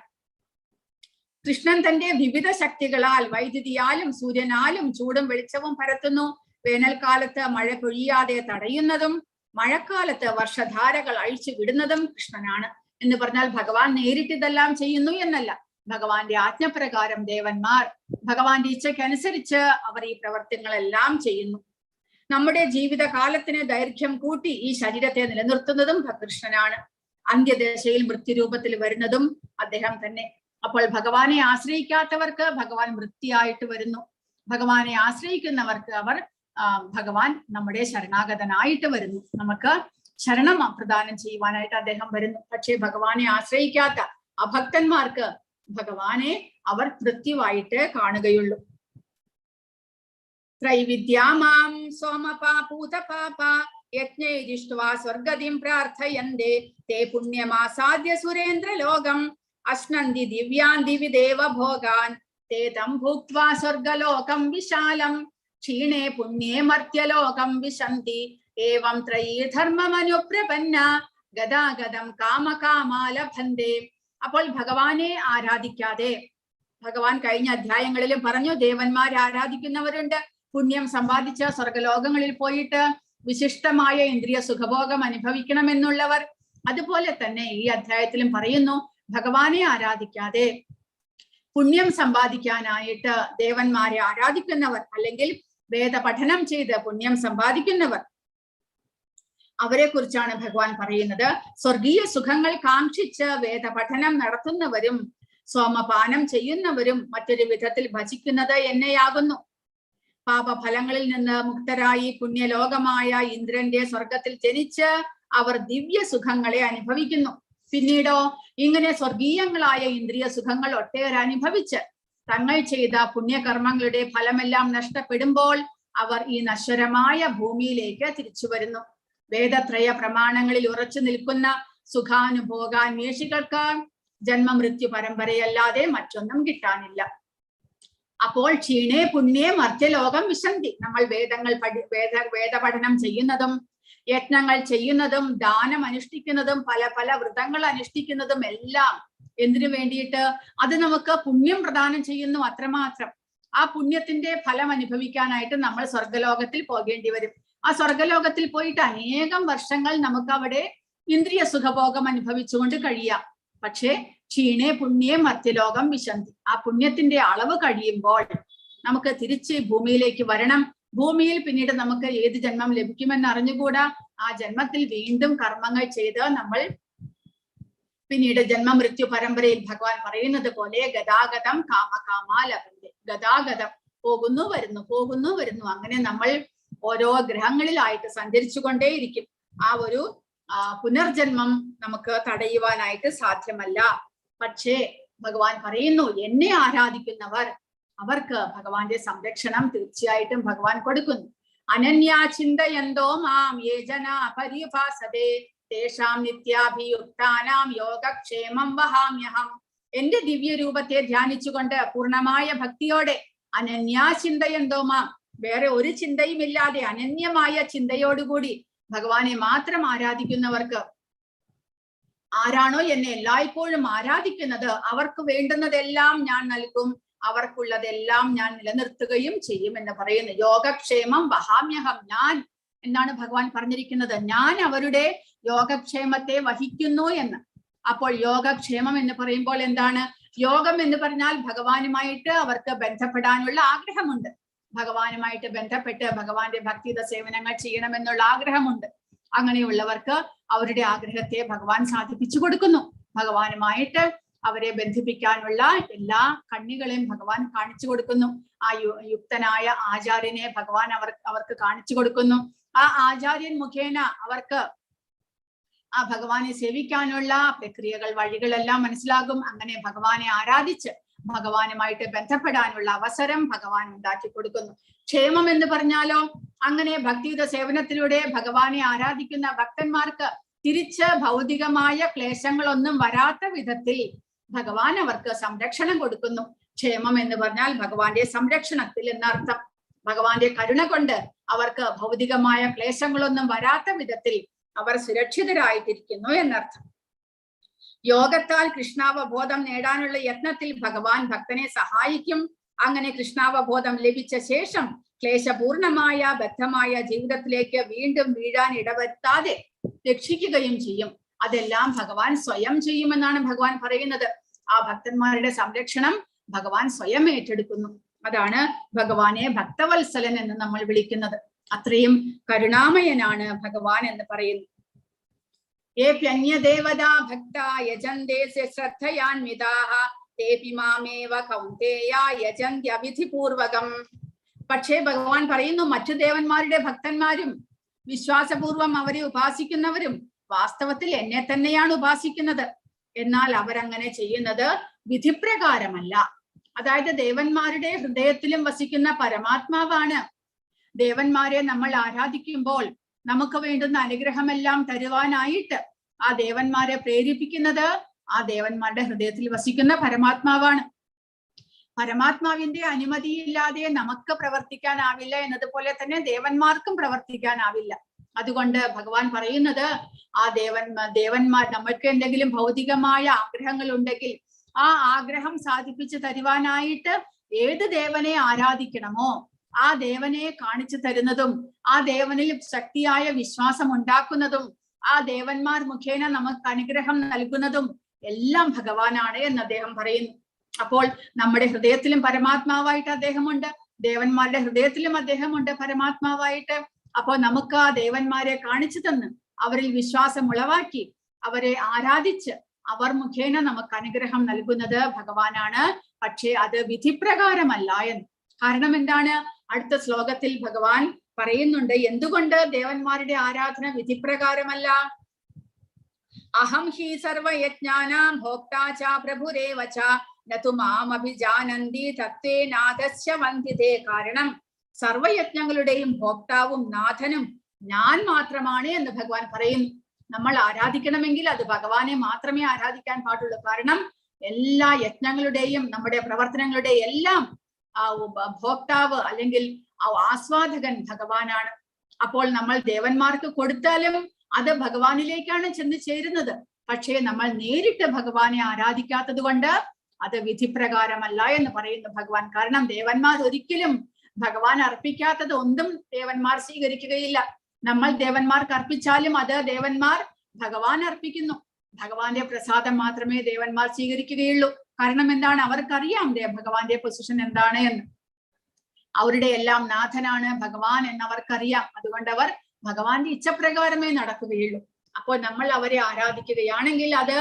കൃഷ്ണൻ തന്റെ വിവിധ ശക്തികളാൽ വൈദ്യുതിയാലും സൂര്യനാലും ചൂടും വെളിച്ചവും പരത്തുന്നു. വേനൽക്കാലത്ത് മഴ പൊഴിയാതെ തടയുന്നതും മഴക്കാലത്ത് വർഷധാരകൾ അഴിച്ചു വിടുന്നതും കൃഷ്ണനാണ്. എന്ന് പറഞ്ഞാൽ ഭഗവാൻ നേരിട്ട് ഇതെല്ലാം ചെയ്യുന്നു എന്നല്ല. ഭഗവാന്റെ ആജ്ഞപ്രകാരം ദേവന്മാർ ഭഗവാന്റെ ഇച്ഛയ്ക്കനുസരിച്ച് അവർ ഈ പ്രവർത്തനങ്ങളെല്ലാം ചെയ്യുന്നു. നമ്മുടെ ജീവിതകാലത്തിന് ദൈർഘ്യം കൂട്ടി ഈ ശരീരത്തെ നിലനിർത്തുന്നതും കൃഷ്ണനാണ്. അന്ത്യദശയിൽ മൃത്യുരൂപത്തിൽ വരുന്നതും അദ്ദേഹം തന്നെ. അപ്പോൾ ഭഗവാനെ ആശ്രയിക്കാത്തവർക്ക് ഭഗവാൻ വൃത്തിയായിട്ട് വരുന്നു. ഭഗവാനെ ആശ്രയിക്കുന്നവർക്ക് ഭഗവാൻ നമ്മുടെ ശരണാഗതനായിട്ട് വരുന്നു. നമുക്ക് ശരണം പ്രദാനം ചെയ്യുവാനായിട്ട് അദ്ദേഹം വരുന്നു. പക്ഷേ ഭഗവാനെ ആശ്രയിക്കാത്ത അഭക്തന്മാർക്ക് ഭഗവാനെ അവർ മൃത്യുവായിട്ട് കാണുകയുള്ളൂ. ത്രൈവിദ്യാമാം സോമപാപൂതപാപ യജ്ഞൈരിഷ്ട്വാ സ്വർഗതിം പ്രാർത്ഥയന്തേ തേ പുണ്യമാസാദ്യ സുരേന്ദ്രലോകം അശ്നന്തി ദിവ്യാൻ ദിവിദേവ ഭോഗാൻ തേ തം ഭുക്ത്വാ സ്വർഗലോകം വിശാലം ക്ഷീണേ പുണ്യേ മർത്യലോകം വിശന്തി ഏവം ത്രയീ ധർമ്മമനുപ്രപന്ന ഗദാഗദം കാമകാമാലഭന്തേ. അപ്പോൾ ഭഗവാനെ ആരാധിക്കാതെ, ഭഗവാൻ കഴിഞ്ഞ അധ്യായങ്ങളിലും പറഞ്ഞു, ദേവന്മാരെ ആരാധിക്കുന്നവരുണ്ട്, പുണ്യം സമ്പാദിച്ച സ്വർഗലോകങ്ങളിൽ പോയിട്ട് വിശിഷ്ടമായ ഇന്ദ്രിയ സുഖഭോഗം അനുഭവിക്കണമെന്നുള്ളവർ. അതുപോലെ തന്നെ ഈ അധ്യായത്തിലും പറയുന്നു, ഭഗവാനെ ആരാധിക്കാതെ പുണ്യം സമ്പാദിക്കാനായിട്ട് ദേവന്മാരെ ആരാധിക്കുന്നവർ, അല്ലെങ്കിൽ വേദപഠനം ചെയ്ത് പുണ്യം സമ്പാദിക്കുന്നവർ, അവരെ കുറിച്ചാണ് ഭഗവാൻ പറയുന്നത്. സ്വർഗീയ സുഖങ്ങൾ കാക്ഷിച്ച് വേദപഠനം നടത്തുന്നവരും സോമപാനം ചെയ്യുന്നവരും മറ്റൊരു വിധത്തിൽ ഭജിക്കുന്നത് എന്നെയാകുന്നു. പാപഫലങ്ങളിൽ നിന്ന് മുക്തരായി പുണ്യലോകമായ ഇന്ദ്രന്റെ സ്വർഗത്തിൽ ജനിച്ച് അവർ ദിവ്യ സുഖങ്ങളെ അനുഭവിക്കുന്നു. പിന്നീടോ ഇങ്ങനെ സ്വർഗീയങ്ങളായ ഇന്ദ്രിയ സുഖങ്ങൾ ഒട്ടേറെ അനുഭവിച്ച് തങ്ങൾ ചെയ്ത പുണ്യകർമ്മങ്ങളുടെ ഫലമെല്ലാം നഷ്ടപ്പെടുമ്പോൾ അവർ ഈ നശ്വരമായ ഭൂമിയിലേക്ക് തിരിച്ചു വരുന്നു. വേദത്രയ പ്രമാണങ്ങളിൽ ഉറച്ചു നിൽക്കുന്ന സുഖാനുഭോഗാന്വേഷികൾക്ക് ജന്മമൃത്യു പരമ്പരയല്ലാതെ മറ്റൊന്നും കിട്ടാനില്ല. അപ്പോൾ ക്ഷീണേ പുണ്യേ മർത്യലോകം വിശന്തി. നമ്മൾ വേദപഠനം ചെയ്യുന്നതും യജ്ഞങ്ങൾ ചെയ്യുന്നതും ദാനം അനുഷ്ഠിക്കുന്നതും പല പല വ്രതങ്ങൾ അനുഷ്ഠിക്കുന്നതും എല്ലാം എന്തിനു വേണ്ടിയിട്ട്? അത് നമുക്ക് പുണ്യം പ്രദാനം ചെയ്യുന്നു, അത്രമാത്രം. ആ പുണ്യത്തിന്റെ ഫലം അനുഭവിക്കാനായിട്ട് നമ്മൾ സ്വർഗലോകത്തിൽ പോകേണ്ടി വരും. ആ സ്വർഗലോകത്തിൽ പോയിട്ട് അനേകം വർഷങ്ങൾ നമുക്ക് അവിടെ ഇന്ദ്രിയ സുഖഭോഗം അനുഭവിച്ചുകൊണ്ട് കഴിയാം. പക്ഷേ ക്ഷീണേ പുണ്യേ മർത്യലോകം വിശന്തി. ആ പുണ്യത്തിന്റെ അളവ് കഴിയുമ്പോൾ നമുക്ക് തിരിച്ച് ഭൂമിയിലേക്ക് വരണം. ഭൂമിയിൽ പിന്നീട് നമുക്ക് ഏത് ജന്മം ലഭിക്കുമെന്ന് അറിഞ്ഞുകൂടാ. ആ ജന്മത്തിൽ വീണ്ടും കർമ്മങ്ങൾ ചെയ്ത് നമ്മൾ പിന്നീട് ജന്മമൃത്യു പരമ്പരയിൽ ഭഗവാൻ പറയുന്നത് പോലെ ഗതാഗതം കാമകാമാലഭന്തേ. ഗതാഗതം, പോകുന്നു വരുന്നു, പോകുന്നു വരുന്നു, അങ്ങനെ നമ്മൾ ഓരോ ഗ്രഹങ്ങളിലായിട്ട് സഞ്ചരിച്ചു കൊണ്ടേയിരിക്കും. ആ ഒരു പുനർജന്മം നമുക്ക് തടയുവാനായിട്ട് സാധ്യമല്ല. പക്ഷേ ഭഗവാൻ പറയുന്നു, എന്നെ ആരാധിക്കുന്നവർ, അവർക്ക് ഭഗവാന്റെ സംരക്ഷണം തീർച്ചയായിട്ടും ഭഗവാൻ കൊടുക്കുന്നു. അനന്യാ ചിന്തയന്തോ മാം യേ ജനാ പരിഭാസതേ തേഷാം നിത്യാഭിയുക്താനാം യോഗക്ഷേമം വഹാമ്യഹം. എന്റെ ദിവ്യ രൂപത്തെ ധ്യാനിച്ചുകൊണ്ട് പൂർണ്ണമായ ഭക്തിയോടെ അനന്യാ ചിന്തയന്തോ മാം, വേറെ ഒരു ചിന്തയും ഇല്ലാതെ അനന്യമായ ചിന്തയോടുകൂടി ഭഗവാനെ മാത്രം ആരാധിക്കുന്നവർക്ക്, ആരാണോ എന്നെ എല്ലായ്പ്പോഴും ആരാധിക്കുന്നത്, അവർക്ക് വേണ്ടുന്നതെല്ലാം ഞാൻ നൽകും, അവർക്കുള്ളതെല്ലാം ഞാൻ നിലനിർത്തുകയും ചെയ്യും എന്ന് പറയുന്നു. യോഗക്ഷേമം വഹാമ്യഹം. ഞാൻ എന്നാണ് ഭഗവാൻ പറഞ്ഞിരിക്കുന്നത്, ഞാൻ അവരുടെ യോഗക്ഷേമത്തെ വഹിക്കുന്നു എന്ന്. അപ്പോൾ യോഗക്ഷേമം എന്ന് പറയുമ്പോൾ എന്താണ്? യോഗം എന്ന് പറഞ്ഞാൽ ഭഗവാനുമായിട്ട് അവർക്ക് ബന്ധപ്പെടാനുള്ള ആഗ്രഹമുണ്ട്. ഭഗവാനുമായിട്ട് ബന്ധപ്പെട്ട് ഭഗവാന്റെ ഭക്തിയുത സേവനങ്ങൾ ചെയ്യണമെന്നുള്ള ആഗ്രഹമുണ്ട്. അങ്ങനെയുള്ളവർക്ക് അവരുടെ ആഗ്രഹത്തെ ഭഗവാൻ സാധിപ്പിച്ചു കൊടുക്കുന്നു. ഭഗവാനുമായിട്ട് അവരെ ബന്ധിപ്പിക്കാനുള്ള എല്ലാ കണ്ണികളെയും ഭഗവാൻ കാണിച്ചു കൊടുക്കുന്നു. ആ യുക്തനായ ആചാര്യനെ ഭഗവാൻ അവർക്ക് കാണിച്ചു കൊടുക്കുന്നു. ആ ആചാര്യൻ മുഖേന അവർക്ക് ആ ഭഗവാനെ സേവിക്കാനുള്ള പ്രക്രിയകൾ, വഴികളെല്ലാം മനസ്സിലാകും. അങ്ങനെ ഭഗവാനെ ആരാധിച്ച് ഭഗവാനുമായിട്ട് ബന്ധപ്പെടാനുള്ള അവസരം ഭഗവാൻ ഉണ്ടാക്കി കൊടുക്കുന്നു. ക്ഷേമം എന്ന് പറഞ്ഞാലോ, അങ്ങനെ ഭക്തിയുത സേവനത്തിലൂടെ ഭഗവാനെ ആരാധിക്കുന്ന ഭക്തന്മാർക്ക് തിരിച്ച് ഭൗതികമായ ക്ലേശങ്ങളൊന്നും വരാത്ത വിധത്തിൽ ഭഗവാൻ അവർക്ക് സംരക്ഷണം കൊടുക്കുന്നു. ക്ഷേമം എന്ന് പറഞ്ഞാൽ ഭഗവാന്റെ സംരക്ഷണത്തിൽ എന്നർത്ഥം. ഭഗവാന്റെ കരുണ കൊണ്ട് അവർക്ക് ഭൗതികമായ ക്ലേശങ്ങളൊന്നും വരാത്ത വിധത്തിൽ അവർ സുരക്ഷിതരായിട്ടിരിക്കുന്നു എന്നർത്ഥം. യോഗത്താൽ കൃഷ്ണാവബോധം നേടാനുള്ള യത്നത്തിൽ ഭഗവാൻ ഭക്തനെ സഹായിക്കും. അങ്ങനെ കൃഷ്ണാവബോധം ലഭിച്ച ശേഷം ക്ലേശപൂർണമായ ബദ്ധമായ ജീവിതത്തിലേക്ക് വീണ്ടും വീഴാൻ ഇടവരുത്താതെ രക്ഷിക്കുകയും ചെയ്യും. അതെല്ലാം ഭഗവാൻ സ്വയം ചെയ്യുമെന്നാണ് ഭഗവാൻ പറയുന്നത്. ആ ഭക്തന്മാരുടെ സംരക്ഷണം ഭഗവാൻ സ്വയം ഏറ്റെടുക്കുന്നു. അതാണ് ഭഗവാനെ ഭക്തവത്സലൻ എന്ന് നമ്മൾ വിളിക്കുന്നത്. അത്രയും കരുണാമയനാണ് ഭഗവാൻ എന്ന് പറയുന്നു. ദേവതാ ഭക്ത യജന്തേ ശ്രദ്ധയാൻവിതാഃ തേപി മാമേവ കൗന്ദേയ യജന്ത്യവിധിപൂർവകം. പക്ഷേ ഭഗവാൻ പറയുന്നു, മറ്റു ദേവന്മാരുടെ ഭക്തന്മാരും വിശ്വാസപൂർവം അവരെ ഉപാസിക്കുന്നവരും വാസ്തവത്തിൽ എന്നെ തന്നെയാണ് ഉപാസിക്കുന്നത്. എന്നാൽ അവരങ്ങനെ ചെയ്യുന്നത് വിധിപ്രകാരമല്ല. അതായത് ദേവന്മാരുടെ ഹൃദയത്തിലും വസിക്കുന്ന പരമാത്മാവാണ്. ദേവന്മാരെ നമ്മൾ ആരാധിക്കുമ്പോൾ നമുക്ക് വേണ്ടുന്ന അനുഗ്രഹമെല്ലാം തരുവാനായിട്ട് ആ ദേവന്മാരെ പ്രേരിപ്പിക്കുന്നത് ആ ദേവന്മാരുടെ ഹൃദയത്തിൽ വസിക്കുന്ന പരമാത്മാവാണ്. പരമാത്മാവിന്റെ അനുമതിയില്ലാതെ നമുക്ക് പ്രവർത്തിക്കാനാവില്ല എന്നതുപോലെ തന്നെ ദേവന്മാർക്കും പ്രവർത്തിക്കാനാവില്ല. അതുകൊണ്ട് ഭഗവാൻ പറയുന്നത് ആ ദേവന്മാർ നമ്മൾക്ക് എന്തെങ്കിലും ഭൗതികമായ ആഗ്രഹങ്ങൾ ഉണ്ടെങ്കിൽ ആ ആഗ്രഹം സാധിപ്പിച്ചു തരുവാനായിട്ട് ഏത് ദേവനെ ആരാധിക്കണമോ ആ ദേവനെ കാണിച്ചു തരുന്നതും ആ ദേവനിൽ ശക്തിയായ വിശ്വാസം ഉണ്ടാക്കുന്നതും ആ ദേവന്മാർ മുഖേന നമുക്ക് അനുഗ്രഹം നൽകുന്നതും എല്ലാം ഭഗവാനാണ് എന്ന് അദ്ദേഹം പറയുന്നു. അപ്പോൾ നമ്മുടെ ഹൃദയത്തിലും പരമാത്മാവായിട്ട് അദ്ദേഹമുണ്ട്, ദേവന്മാരുടെ ഹൃദയത്തിലും അദ്ദേഹമുണ്ട് പരമാത്മാവായിട്ട്. അപ്പോൾ നമുക്ക് ആ ദേവന്മാരെ കാണിച്ചു തന്ന് അവരിൽ വിശ്വാസം ഉളവാക്കി അവരെ ആരാധിച്ച് അവർ മുഖേന നമുക്ക് അനുഗ്രഹം നൽകുന്നത് ഭഗവാനാണ്. പക്ഷേ അത് വിധിപ്രകാരമല്ല എന്ന്. കാരണം എന്താണ്? അടുത്ത ശ്ലോകത്തിൽ ഭഗവാൻ പറയുന്നുണ്ട് എന്തുകൊണ്ട് ദേവന്മാരുടെ ആരാധന വിധിപ്രകാരമല്ല. അഹം ഹി സർവയജ്ഞാനാം ഭോക്താ ച പ്രഭുരേവ ച നതു മാം അഭിജാനന്തി തത്വേനാദസ്യ വന്ദിതേ. കാരണം സർവയജ്ഞങ്ങളുടെയും ഭോക്താവും നാഥനും ഞാൻ മാത്രമാണ് എന്ന് ഭഗവാൻ പറയുന്നു. നമ്മൾ ആരാധിക്കണമെങ്കിൽ അത് ഭഗവാനെ മാത്രമേ ആരാധിക്കാൻ പാടുള്ളൂ. കാരണം എല്ലാ യജ്ഞങ്ങളുടെയും നമ്മുടെ പ്രവർത്തനങ്ങളുടെ എല്ലാം ഭോക്താവ് അല്ലെങ്കിൽ ആസ്വാദകൻ ഭഗവാനാണ്. അപ്പോൾ നമ്മൾ ദേവന്മാർക്ക് കൊടുത്താലും അത് ഭഗവാനിലേക്കാണ് ചെന്ന് ചേരുന്നത്. പക്ഷേ നമ്മൾ നേരിട്ട് ഭഗവാനെ ആരാധിക്കാത്തത് കൊണ്ട് അത് വിധിപ്രകാരമല്ല എന്ന് പറയുന്നു ഭഗവാൻ. കാരണം ദേവന്മാർ ഒരിക്കലും ഭഗവാൻ അർപ്പിക്കാത്തത് ഒന്നും ദേവന്മാർ സ്വീകരിക്കുകയില്ല. നമ്മൾ ദേവന്മാർക്ക് അർപ്പിച്ചാലും അത് ദേവന്മാർ ഭഗവാൻ അർപ്പിക്കുന്നു. ഭഗവാന്റെ പ്രസാദം മാത്രമേ ദേവന്മാർ സ്വീകരിക്കുകയുള്ളൂ. കാരണം എന്താണ്? അവർക്കറിയാം ഭഗവാന്റെ പൊസിഷൻ എന്താണ് എന്ന്. അവരുടെ എല്ലാം നാഥനാണ് ഭഗവാൻ എന്നവർക്കറിയാം. അതുകൊണ്ട് അവർ ഭഗവാന്റെ ഇച്ഛപ്രകാരമേ നടക്കുകയുള്ളൂ. അപ്പോൾ നമ്മൾ അവരെ ആരാധിക്കുകയാണെങ്കിൽ അത്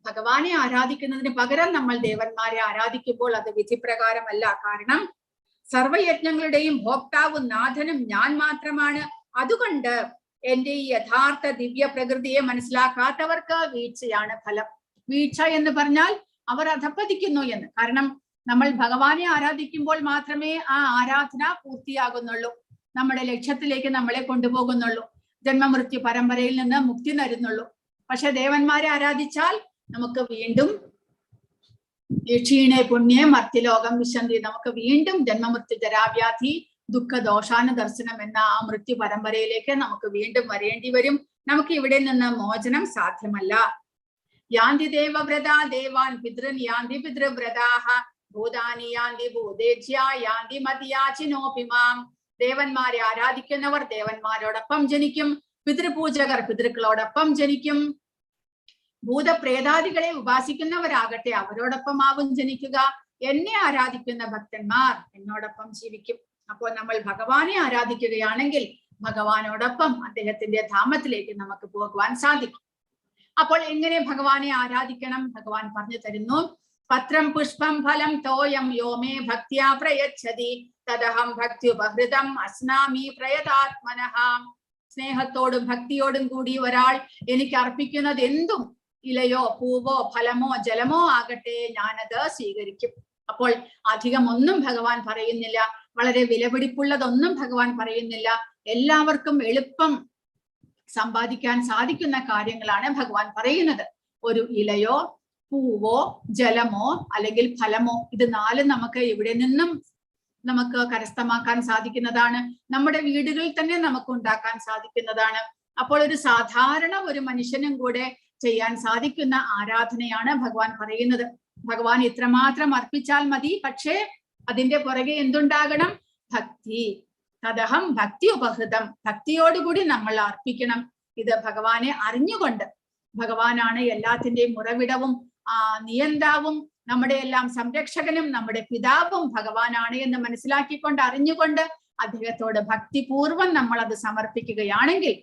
ഭഗവാനെ ആരാധിക്കുന്നതിന് പകരം നമ്മൾ ദേവന്മാരെ ആരാധിക്കുമ്പോൾ അത് വിധിപ്രകാരമല്ല. കാരണം സർവയജ്ഞങ്ങളുടെയും ഭോക്താവും നാഥനും ഞാൻ മാത്രമാണ്. അതുകൊണ്ട് എന്റെ ഈ യഥാർത്ഥ ദിവ്യ പ്രകൃതിയെ മനസ്സിലാക്കാത്തവർക്ക് വീഴ്ചയാണ് ഫലം. വീഴ്ച എന്ന് പറഞ്ഞാൽ അവർ അധപ്പതിക്കുന്നു എന്ന്. കാരണം നമ്മൾ ഭഗവാനെ ആരാധിക്കുമ്പോൾ മാത്രമേ ആ ആരാധന പൂർത്തിയാകുന്നുള്ളൂ, നമ്മുടെ ലക്ഷ്യത്തിലേക്ക് നമ്മളെ കൊണ്ടുപോകുന്നുള്ളൂ, ജന്മമൃത്യു പരമ്പരയിൽ നിന്ന് മുക്തി തരുന്നുള്ളൂ. പക്ഷെ ദേവന്മാരെ ആരാധിച്ചാൽ നമുക്ക് വീണ്ടും ക്ഷീണേ പുണ്യേ മർത്യലോകം വിശന്തി, നമുക്ക് വീണ്ടും ജന്മമൃത്യു ജരാവ്യാധി ദുഃഖ ദോഷാന ദർശനം എന്ന ആ മൃത്യു പരമ്പരയിലേക്ക് നമുക്ക് വീണ്ടും വരേണ്ടി വരും. നമുക്ക് ഇവിടെ നിന്ന് മോചനം സാധ്യമല്ല. യാന്തി ദേവവ്രതാ ദേവാൻ പിതൃൻ യാന്തി പിതൃവ്രതാഹ ഭൂതാനി യാന്തി ഭൂതേജ്യ യാന്തി മതിയാചിനോപിമാം. ദേവന്മാരെ ആരാധിക്കുന്നവർ ദേവന്മാരോടൊപ്പം ജനിക്കും, പിതൃപൂജകർ പിതൃക്കളോടൊപ്പം ജനിക്കും, ഭൂതപ്രേതാദികളെ ഉപാസിക്കുന്നവരാകട്ടെ അവരോടൊപ്പമാവും ജനിക്കുക. എന്നെ ആരാധിക്കുന്ന ഭക്തന്മാർ എന്നോടൊപ്പം ജീവിക്കും. അപ്പോൾ നമ്മൾ ഭഗവാനെ ആരാധിക്കുകയാണെങ്കിൽ ഭഗവാനോടൊപ്പം അദ്ദേഹത്തിന്റെ ധാമത്തിലേക്ക് നമുക്ക് പോകുവാൻ സാധിക്കും. അപ്പോൾ എങ്ങനെ ഭഗവാനെ ആരാധിക്കണം? ഭഗവാൻ പറഞ്ഞു തരുന്നു. പത്രം പുഷ്പം ഫലം തോയം യോമേ ഭക്തിയാ പ്രയച്ഛതി തദഹം ഭക്തി ഉപഹൃതം അസ്നാമി പ്രയതാത്മനഃ. സ്നേഹത്തോടും ഭക്തിയോടും കൂടി ഒരാൾ എനിക്ക് അർപ്പിക്കുന്നത് എന്തും, ഇലയോ പൂവോ ഫലമോ ജലമോ ആകട്ടെ, ഞാനത് സ്വീകരിക്കും. അപ്പോൾ അധികം ഒന്നും ഭഗവാൻ പറയുന്നില്ല, വളരെ വിലപിടിപ്പുള്ളതൊന്നും ഭഗവാൻ പറയുന്നില്ല. എല്ലാവർക്കും എളുപ്പം സമ്പാദിക്കാൻ സാധിക്കുന്ന കാര്യങ്ങളാണ് ഭഗവാൻ പറയുന്നത്. ഒരു ഇലയോ പൂവോ ജലമോ അല്ലെങ്കിൽ ഫലമോ, ഇത് നാലും നമുക്ക് ഇവിടെ നിന്നും നമുക്ക് കരസ്ഥമാക്കാൻ സാധിക്കുന്നതാണ്. നമ്മുടെ വീടുകളിൽ തന്നെ നമുക്ക് ഉണ്ടാക്കാൻ സാധിക്കുന്നതാണ്. അപ്പോൾ ഒരു സാധാരണ ഒരു മനുഷ്യനും കൂടെ ചെയ്യാൻ സാധിക്കുന്ന ആരാധനയാണ് ഭഗവാൻ പറയുന്നത്. ഭഗവാൻ ഇത്രമാത്രം അർപ്പിച്ചാൽ മതി. പക്ഷേ അതിന്റെ പുറകെ എന്തുണ്ടാകണം? ഭക്തി. തദഹം ഭക്തി ഉപഹൃതം, ഭക്തിയോടുകൂടി നമ്മൾ അർപ്പിക്കണം. ഇത് ഭഗവാനെ അറിഞ്ഞുകൊണ്ട്, ഭഗവാനാണ് എല്ലാത്തിന്റെയും ഉറവിടവും നിയന്താവും നമ്മുടെ എല്ലാം സംരക്ഷകനും നമ്മുടെ പിതാവും ഭഗവാനാണ് എന്ന് മനസ്സിലാക്കിക്കൊണ്ട് അറിഞ്ഞുകൊണ്ട് അദ്ദേഹത്തോട് ഭക്തിപൂർവം നമ്മൾ അത് സമർപ്പിക്കുകയാണെങ്കിൽ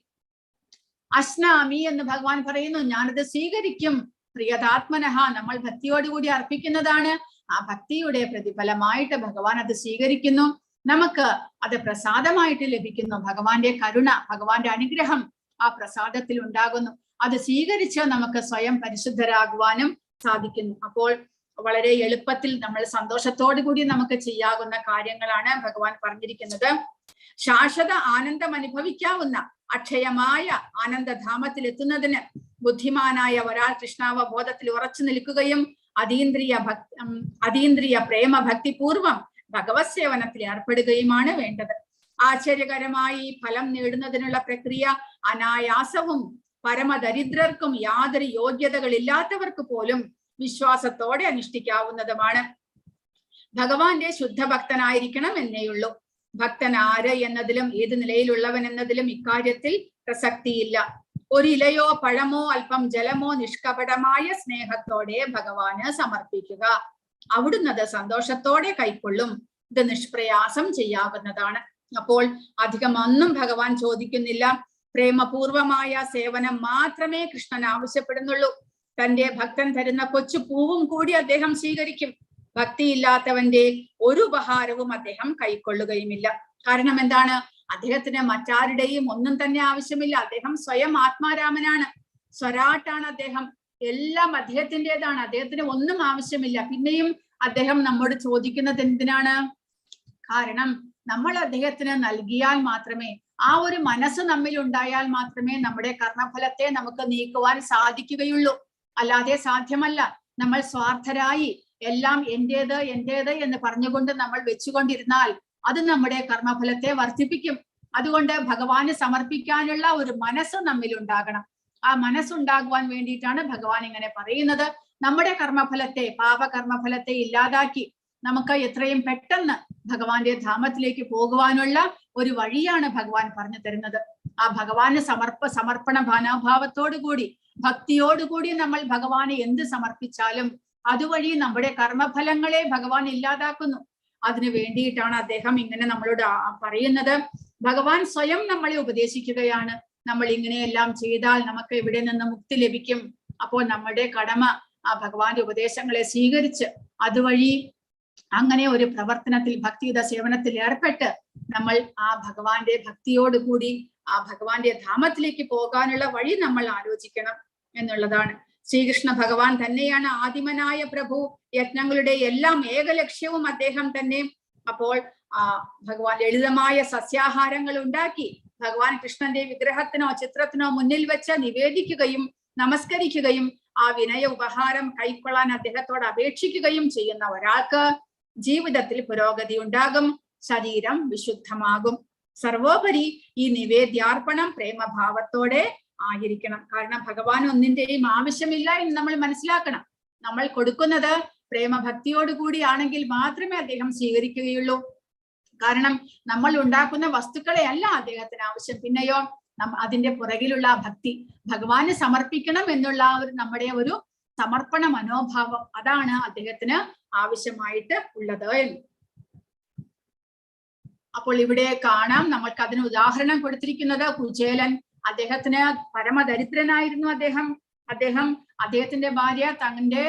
അസ്നാമി എന്ന് ഭഗവാൻ പറയുന്നു, ഞാനത് സ്വീകരിക്കും. പ്രിയതാത്മനഃ, നമ്മൾ ഭക്തിയോടുകൂടി അർപ്പിക്കുന്നതാണ്. ആ ഭക്തിയുടെ പ്രതിഫലമായിട്ട് ഭഗവാൻ അത് സ്വീകരിക്കുന്നു. നമുക്ക് അത് പ്രസാദമായിട്ട് ലഭിക്കുന്നു. ഭഗവാന്റെ കരുണ, ഭഗവാന്റെ അനുഗ്രഹം ആ പ്രസാദത്തിൽ ഉണ്ടാകുന്നു. അത് സ്വീകരിച്ച് നമുക്ക് സ്വയം പരിശുദ്ധരാകുവാനും സാധിക്കുന്നു. അപ്പോൾ വളരെ എളുപ്പത്തിൽ നമ്മൾ സന്തോഷത്തോടു കൂടി നമുക്ക് ചെയ്യാവുന്ന കാര്യങ്ങളാണ് ഭഗവാൻ പറഞ്ഞിരിക്കുന്നത്. ശാശ്വത ആനന്ദം അനുഭവിക്കാവുന്ന അക്ഷയമായ ആനന്ദധാമത്തിൽ എത്തുന്നതിന് ബുദ്ധിമാനായ ഒരാൾ കൃഷ്ണാവബോധത്തിൽ ഉറച്ചു നിൽക്കുകയും അതീന്ദ്രിയ പ്രേമ ഭക്തിപൂർവം ഭഗവത് സേവനത്തിൽ ഏർപ്പെടുകയുമാണ് വേണ്ടത്. ആശ്ചര്യകരമായി ഫലം നേടുന്നതിനുള്ള പ്രക്രിയ അനായാസവും പരമദരിദ്രർക്കും യാതൊരു യോഗ്യതകളില്ലാത്തവർക്ക് പോലും വിശ്വാസത്തോടെ അനുഷ്ഠിക്കാവുന്നതുമാണ്. ഭഗവാന്റെ ശുദ്ധഭക്തനായിരിക്കണം എന്നേയുള്ളൂ. ഭക്തൻ ആര് എന്നതിലും ഏത് നിലയിലുള്ളവൻ എന്നതിലും ഇക്കാര്യത്തിൽ പ്രസക്തിയില്ല. ഒരു ഇലയോ പഴമോ അല്പം ജലമോ നിഷ്കപടമായ സ്നേഹത്തോടെ ഭഗവാന് സമർപ്പിക്കുക. അവിടുന്ന് അത് സന്തോഷത്തോടെ കൈക്കൊള്ളും. ഇത് നിഷ്പ്രയാസം ചെയ്യാവുന്നതാണ്. അപ്പോൾ അധികം ഒന്നും ഭഗവാൻ ചോദിക്കുന്നില്ല. പ്രേമപൂർവമായ സേവനം മാത്രമേ കൃഷ്ണൻ ആവശ്യപ്പെടുന്നുള്ളൂ. തന്റെ ഭക്തൻ തരുന്ന കൊച്ചു പൂവും കൂടി അദ്ദേഹം സ്വീകരിക്കും. ഭക്തിയില്ലാത്തവന്റെ ഒരു ഉപഹാരവും അദ്ദേഹം കൈക്കൊള്ളുകയുമില്ല. കാരണം എന്താണ്? അദ്ദേഹത്തിന് മറ്റാരുടെയും ഒന്നും തന്നെ ആവശ്യമില്ല. അദ്ദേഹം സ്വയം ആത്മാരാമനാണ്, സ്വരാട്ടാണ് അദ്ദേഹം. എല്ലാം അദ്ദേഹത്തിൻ്റെതാണ്. അദ്ദേഹത്തിന് ഒന്നും ആവശ്യമില്ല. പിന്നെയും അദ്ദേഹം നമ്മോട് ചോദിക്കുന്നത് എന്തിനാണ്? കാരണം നമ്മൾ അദ്ദേഹത്തിന് നൽകിയാൽ മാത്രമേ, ആ ഒരു മനസ്സ് നമ്മിൽ ഉണ്ടായാൽ മാത്രമേ നമ്മുടെ കർമ്മഫലത്തെ നമുക്ക് നീക്കുവാൻ സാധിക്കുകയുള്ളൂ. അല്ലാതെ സാധ്യമല്ല. നമ്മൾ സ്വാർത്ഥരായി എല്ലാം എന്റേത് എന്റേത് എന്ന് പറഞ്ഞുകൊണ്ട് നമ്മൾ വെച്ചുകൊണ്ടിരുന്നാൽ അത് നമ്മുടെ കർമ്മഫലത്തെ വർദ്ധിപ്പിക്കും. അതുകൊണ്ട് ഭഗവാന് സമർപ്പിക്കാനുള്ള ഒരു മനസ്സ് നമ്മിൽ ഉണ്ടാകണം. ആ മനസ്സുണ്ടാകുവാൻ വേണ്ടിയിട്ടാണ് ഭഗവാൻ ഇങ്ങനെ പറയുന്നത്. നമ്മുടെ കർമ്മഫലത്തെ, പാപകർമ്മഫലത്തെ ഇല്ലാതാക്കി നമുക്ക് എത്രയും പെട്ടെന്ന് ഭഗവാന്റെ ധാമത്തിലേക്ക് പോകുവാനുള്ള ഒരു വഴിയാണ് ഭഗവാൻ പറഞ്ഞു തരുന്നത്. ആ ഭഗവാന് സമർപ്പണ മനോഭാവത്തോടു കൂടി, ഭക്തിയോടുകൂടി നമ്മൾ ഭഗവാനെ എന്ത് സമർപ്പിച്ചാലും അതുവഴി നമ്മുടെ കർമ്മഫലങ്ങളെ ഭഗവാൻ ഇല്ലാതാക്കുന്നു. അതിനു വേണ്ടിയിട്ടാണ് അദ്ദേഹം ഇങ്ങനെ നമ്മളോട് പറയുന്നത്. ഭഗവാൻ സ്വയം നമ്മളെ ഉപദേശിക്കുകയാണ്. നമ്മൾ ഇങ്ങനെയെല്ലാം ചെയ്താൽ നമുക്ക് ഇവിടെ നിന്ന് മുക്തി ലഭിക്കും. അപ്പോൾ നമ്മുടെ കടമ ആ ഭഗവാന്റെ ഉപദേശങ്ങളെ സ്വീകരിച്ച് അതുവഴി അങ്ങനെ ഒരു പ്രവർത്തനത്തിൽ, ഭക്തിയുത സേവനത്തിൽ ഏർപ്പെട്ട് നമ്മൾ ആ ഭഗവാന്റെ ഭക്തിയോടുകൂടി ആ ഭഗവാന്റെ ധാമത്തിലേക്ക് പോകാനുള്ള വഴി നമ്മൾ ആലോചിക്കണം എന്നുള്ളതാണ്. ശ്രീകൃഷ്ണ ഭഗവാൻ തന്നെയാണ് ആദിമനായ പ്രഭു. യജ്ഞങ്ങളുടെ എല്ലാം ഏകലക്ഷ്യവും അദ്ദേഹം തന്നെ. അപ്പോൾ ഭഗവാൻ ലളിതമായ സസ്യാഹാരങ്ങൾ ഉണ്ടാക്കി ഭഗവാൻ കൃഷ്ണന്റെ വിഗ്രഹത്തിനോ ചിത്രത്തിനോ മുന്നിൽ വെച്ച് നിവേദിക്കുകയും നമസ്കരിക്കുകയും ആ വിനയ ഉപഹാരം കൈക്കൊള്ളാൻ അദ്ദേഹത്തോട് അപേക്ഷിക്കുകയും ചെയ്യുന്ന ഒരാൾക്ക് ജീവിതത്തിൽ പുരോഗതി ഉണ്ടാകും, ശരീരം വിശുദ്ധമാകും. സർവോപരി ഈ നിവേദ്യാർപ്പണം പ്രേമഭാവത്തോടെ ആയിരിക്കണം. കാരണം ഭഗവാൻ ഒന്നിന്റെയും ആവശ്യമില്ല എന്ന് നമ്മൾ മനസ്സിലാക്കണം. നമ്മൾ കൊടുക്കുന്നത് പ്രേമഭക്തിയോടുകൂടി ആണെങ്കിൽ മാത്രമേ അദ്ദേഹം സ്വീകരിക്കുകയുള്ളൂ. കാരണം നമ്മൾ ഉണ്ടാക്കുന്ന വസ്തുക്കളെ അല്ല അദ്ദേഹത്തിന് ആവശ്യം. പിന്നെയോ അതിന്റെ പുറകിലുള്ള ഭക്തി, ഭഗവാന് സമർപ്പിക്കണം എന്നുള്ള നമ്മുടെ ഒരു സമർപ്പണ മനോഭാവം, അതാണ് അദ്ദേഹത്തിന് ആവശ്യമായിട്ട് ഉള്ളത്. അപ്പോൾ ഇവിടെ കാണാം, നമ്മൾക്ക് അതിന് ഉദാഹരണം കൊടുത്തിരിക്കുന്നത് കുചേലൻ. അദ്ദേഹത്തിന് പരമദരിദ്രനായിരുന്നു അദ്ദേഹത്തിന്റെ ഭാര്യ തന്റെ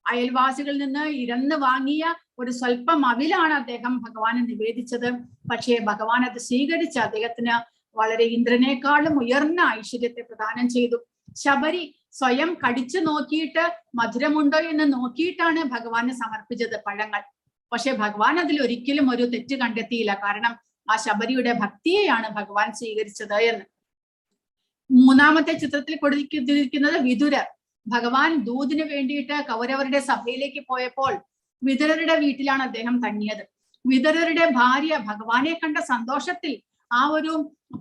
അയൽവാസികളിൽ നിന്ന് ഇരന്ന് വാങ്ങിയ ഒരു സ്വല്പം അവിലാണ് അദ്ദേഹം ഭഗവാന് നിവേദിച്ചത്. പക്ഷേ ഭഗവാൻ അത് സ്വീകരിച്ച് അദ്ദേഹത്തിന് വളരെ ഇന്ദ്രനേക്കാളും ഉയർന്ന ഐശ്വര്യത്തെ പ്രദാനം ചെയ്തു. ശബരി സ്വയം കടിച്ചു നോക്കിയിട്ട് മധുരമുണ്ടോ എന്ന് നോക്കിയിട്ടാണ് ഭഗവാന് സമർപ്പിച്ചത് പഴങ്ങൾ. പക്ഷെ ഭഗവാൻ അതിൽ ഒരിക്കലും ഒരു തെറ്റ് കണ്ടെത്തിയില്ല. കാരണം ആ ശബരിയുടെ ഭക്തിയെയാണ് ഭഗവാൻ സ്വീകരിച്ചത് എന്ന്. മൂന്നാമത്തെ ചിത്രത്തിൽ കൊടുത്തിരിക്കുന്നത് വിതുരർ. ഭഗവാൻ ദൂതിന് വേണ്ടിയിട്ട് കൗരവരുടെ സഭയിലേക്ക് പോയപ്പോൾ വിതുരരുടെ വീട്ടിലാണ് അദ്ദേഹം തങ്ങിയത്. വിതുരരുടെ ഭാര്യ ഭഗവാനെ കണ്ട സന്തോഷത്തിൽ, ആ ഒരു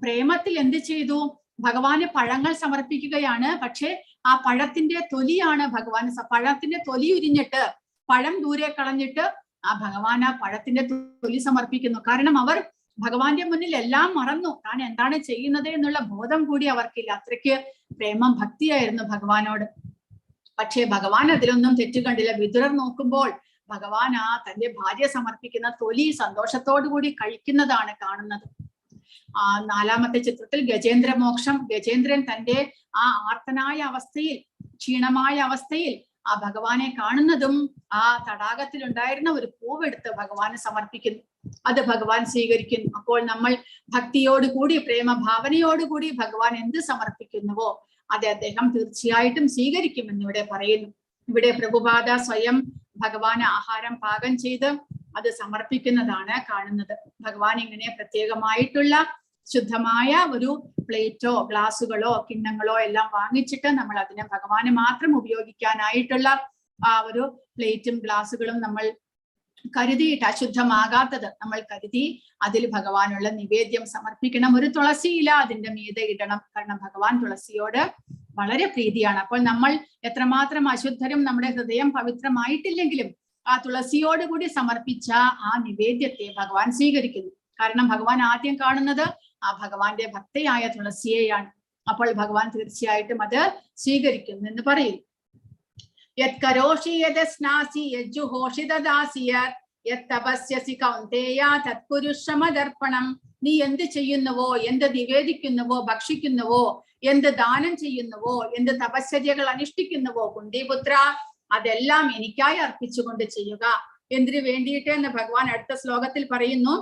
പ്രേമത്തിൽ എന്ത് ചെയ്തു? ഭഗവാന് പഴങ്ങൾ സമർപ്പിക്കുകയാണ്. പക്ഷെ ആ പഴത്തിന്റെ തൊലിയാണ് പഴത്തിന്റെ തൊലി ഉരിഞ്ഞിട്ട് പഴം ദൂരെ കളഞ്ഞിട്ട് ആ ഭഗവാൻ ആ പഴത്തിന്റെ തൊലി സമർപ്പിക്കുന്നു. കാരണം അവർ ഭഗവാന്റെ മുന്നിൽ എല്ലാം മറന്നു. താൻ എന്താണ് ചെയ്യുന്നത് എന്നുള്ള ബോധം കൂടി അവർക്കില്ല. അത്രയ്ക്ക് പ്രേമം ഭക്തിയായിരുന്നു ഭഗവാനോട്. പക്ഷേ ഭഗവാൻ അതിലൊന്നും തെറ്റു കണ്ടില്ല. വിതുരർ നോക്കുമ്പോൾ ഭഗവാൻ ആ തന്റെ ഭാര്യ സമർപ്പിക്കുന്ന തൊലി സന്തോഷത്തോടു കൂടി കഴിക്കുന്നതാണ് കാണുന്നത്. നാലാമത്തെ ചിത്രത്തിൽ ഗജേന്ദ്രമോക്ഷം. ഗജേന്ദ്രൻ തന്റെ ആ ആർത്തനായ അവസ്ഥയിൽ, ക്ഷീണമായ അവസ്ഥയിൽ ആ ഭഗവാനെ കാണുന്നതും ആ തടാകത്തിൽ ഉണ്ടായിരുന്ന ഒരു പൂവെടുത്ത് ഭഗവാന് സമർപ്പിക്കുന്നു. അത് ഭഗവാൻ സ്വീകരിക്കുന്നു. അപ്പോൾ നമ്മൾ ഭക്തിയോടുകൂടി, പ്രേമഭാവനയോടുകൂടി ഭഗവാൻ എന്ത് സമർപ്പിക്കുന്നുവോ അത് അദ്ദേഹം തീർച്ചയായിട്ടും സ്വീകരിക്കുമെന്ന് ഇവിടെ പറയുന്നു. ഇവിടെ പ്രഭുപാദ സ്വയം ഭഗവാന് ആഹാരം പാകം ചെയ്ത് അത് സമർപ്പിക്കുന്നതാണ് കാണുന്നത്. ഭഗവാൻ ഇങ്ങനെ പ്രത്യേകമായിട്ടുള്ള ശുദ്ധമായ ഒരു പ്ലേറ്റോ ഗ്ലാസുകളോ കിണ്ണങ്ങളോ എല്ലാം വാങ്ങിച്ചിട്ട് നമ്മൾ അതിനെ ഭഗവാന് മാത്രം ഉപയോഗിക്കാനായിട്ടുള്ള ആ ഒരു പ്ലേറ്റും ഗ്ലാസുകളും നമ്മൾ കരുതിയിട്ട് അശുദ്ധമാകാത്തത് നമ്മൾ കരുതി അതിൽ ഭഗവാനുള്ള നിവേദ്യം സമർപ്പിക്കണം. ഒരു തുളസി ഇല അതിന്റെ മീതെ ഇടണം. കാരണം ഭഗവാൻ തുളസിയോട് വളരെ പ്രീതിയാണ്. അപ്പോൾ നമ്മൾ എത്രമാത്രം അശുദ്ധരും നമ്മുടെ ഹൃദയം പവിത്രമായിട്ടില്ലെങ്കിലും ആ തുളസിയോട് കൂടി സമർപ്പിച്ച ആ നിവേദ്യത്തെ ഭഗവാൻ സ്വീകരിക്കുന്നു. കാരണം ഭഗവാൻ ആദ്യം കാണുന്നത് ആ ഭഗവാന്റെ ഭക്തയായ തുളസിയെയാണ്. അപ്പോൾ ഭഗവാൻ തീർച്ചയായിട്ടും അത് സ്വീകരിക്കുന്നു എന്ന് പറയും. യത് കരോഷി യത് സ്നാസി യജ്ജുഹോഷി ദദാസി യത് തപസ്യസി കൗന്ദേയ തത്കുരുശ്രമദർപ്പണം. നീ എന്ത് ചെയ്യുന്നുവോ, എന്ത് നിവേദിക്കുന്നുവോ, ഭക്ഷിക്കുന്നുവോ, എന്ത് ദാനം ചെയ്യുന്നുവോ, എന്ത് തപശ്ചര്യകൾ അനുഷ്ഠിക്കുന്നുവോ കുന്തിപുത്ര, അതെല്ലാം എനിക്കായി അർപ്പിച്ചുകൊണ്ട് ചെയ്യുക. എന്തിനു വേണ്ടിയിട്ട് എന്ന് ഭഗവാൻ അടുത്ത ശ്ലോകത്തിൽ പറയുന്നു.